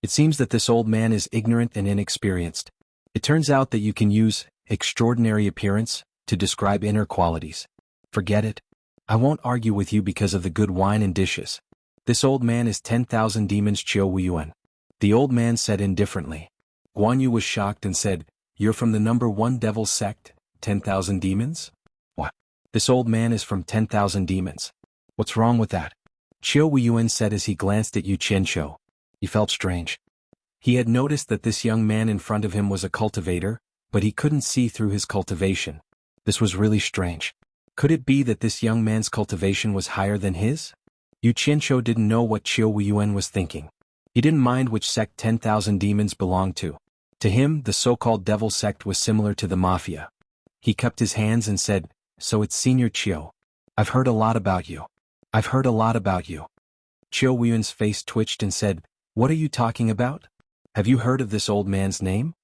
It seems that this old man is ignorant and inexperienced. It turns out that you can use extraordinary appearance to describe inner qualities. Forget it. I won't argue with you because of the good wine and dishes. This old man is 10,000 demons Qiu Wuyuan. The old man said indifferently. Guan Yu was shocked and said, You're from the number 1 devil sect, 10,000 demons? What? This old man is from 10,000 demons. What's wrong with that? Qiu Wuyuan said as he glanced at Yu Qianqiu. He felt strange. He had noticed that this young man in front of him was a cultivator, but he couldn't see through his cultivation. This was really strange. Could it be that this young man's cultivation was higher than his? Yu Qianqiu didn't know what Qiu Wuyuan was thinking. He didn't mind which sect 10,000 demons belonged to. To him, the so-called devil sect was similar to the mafia. He cupped his hands and said, So it's Senior Qiu. I've heard a lot about you. I've heard a lot about you. Qiu Wuyuan's face twitched and said, What are you talking about? Have you heard of this old man's name?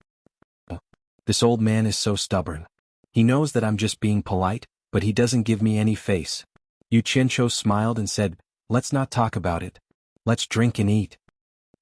This old man is so stubborn. He knows that I'm just being polite, but he doesn't give me any face. Yu Qianqiu smiled and said, Let's not talk about it. Let's drink and eat.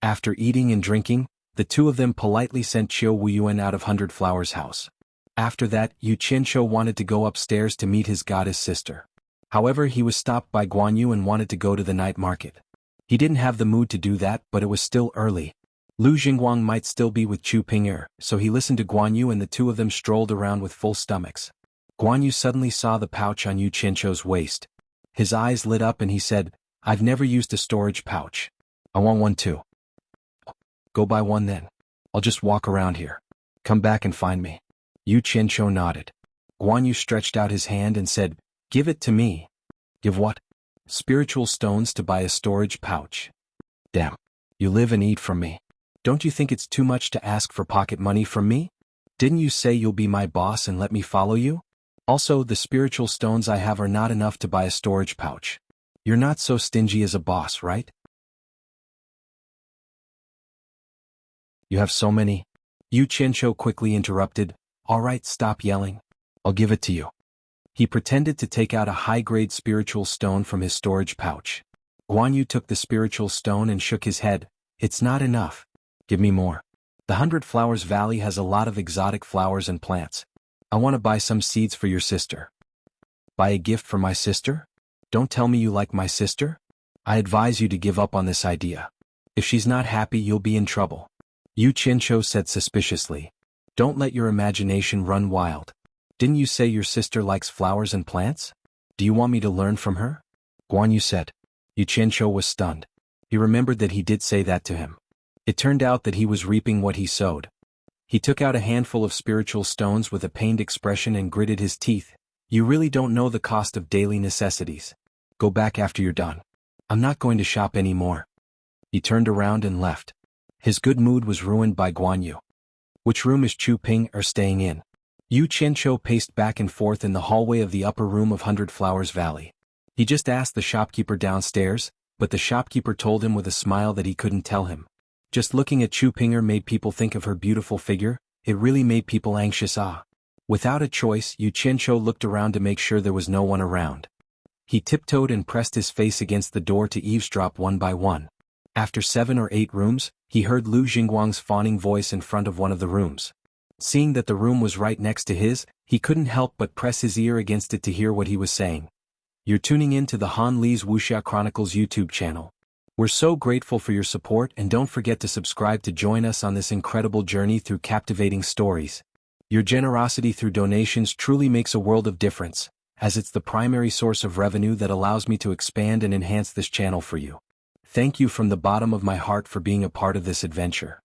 After eating and drinking, the two of them politely sent Qiu Wuyuan out of 100 Flowers' house. After that, Yu Qianqiu wanted to go upstairs to meet his goddess sister. However, he was stopped by Guan Yu and wanted to go to the night market. He didn't have the mood to do that, but it was still early. Lu Jingguang might still be with Chu Ping'er, so he listened to Guan Yu and the two of them strolled around with full stomachs. Guan Yu suddenly saw the pouch on Yu Qianqiu's waist. His eyes lit up and he said, I've never used a storage pouch. I want one too. Go buy one then. I'll just walk around here. Come back and find me. Yu Qianqiu nodded. Guan Yu stretched out his hand and said, Give it to me. Give what? Spiritual stones to buy a storage pouch. Damn. You live and eat from me. Don't you think it's too much to ask for pocket money from me? Didn't you say you'll be my boss and let me follow you? Also, the spiritual stones I have are not enough to buy a storage pouch. You're not so stingy as a boss, right? You have so many. Yu Qianqiu quickly interrupted, All right, stop yelling. I'll give it to you. He pretended to take out a high-grade spiritual stone from his storage pouch. Guan Yu took the spiritual stone and shook his head. It's not enough. Give me more. The 100 Flowers Valley has a lot of exotic flowers and plants. I want to buy some seeds for your sister. Buy a gift for my sister? Don't tell me you like my sister? I advise you to give up on this idea. If she's not happy, you'll be in trouble. Yu Qianqiu said suspiciously. Don't let your imagination run wild. Didn't you say your sister likes flowers and plants? Do you want me to learn from her? Guan Yu said. Yu Qianqiu was stunned. He remembered that he did say that to him. It turned out that he was reaping what he sowed. He took out a handful of spiritual stones with a pained expression and gritted his teeth. You really don't know the cost of daily necessities. Go back after you're done. I'm not going to shop anymore. He turned around and left. His good mood was ruined by Guan Yu. Which room is Chu Ping'er staying in? Yu Qianqiu paced back and forth in the hallway of the upper room of 100 Flowers Valley. He just asked the shopkeeper downstairs, but the shopkeeper told him with a smile that he couldn't tell him. Just looking at Chu Ping'er made people think of her beautiful figure. It really made people anxious. Without a choice, Yu Qianqiu looked around to make sure there was no one around. He tiptoed and pressed his face against the door to eavesdrop one by one. After 7 or 8 rooms, he heard Lu Jingguang's fawning voice in front of one of the rooms. Seeing that the room was right next to his, he couldn't help but press his ear against it to hear what he was saying. You're tuning in to the Han Li's Wuxia Chronicles YouTube channel. We're so grateful for your support and don't forget to subscribe to join us on this incredible journey through captivating stories. Your generosity through donations truly makes a world of difference, as it's the primary source of revenue that allows me to expand and enhance this channel for you. Thank you from the bottom of my heart for being a part of this adventure.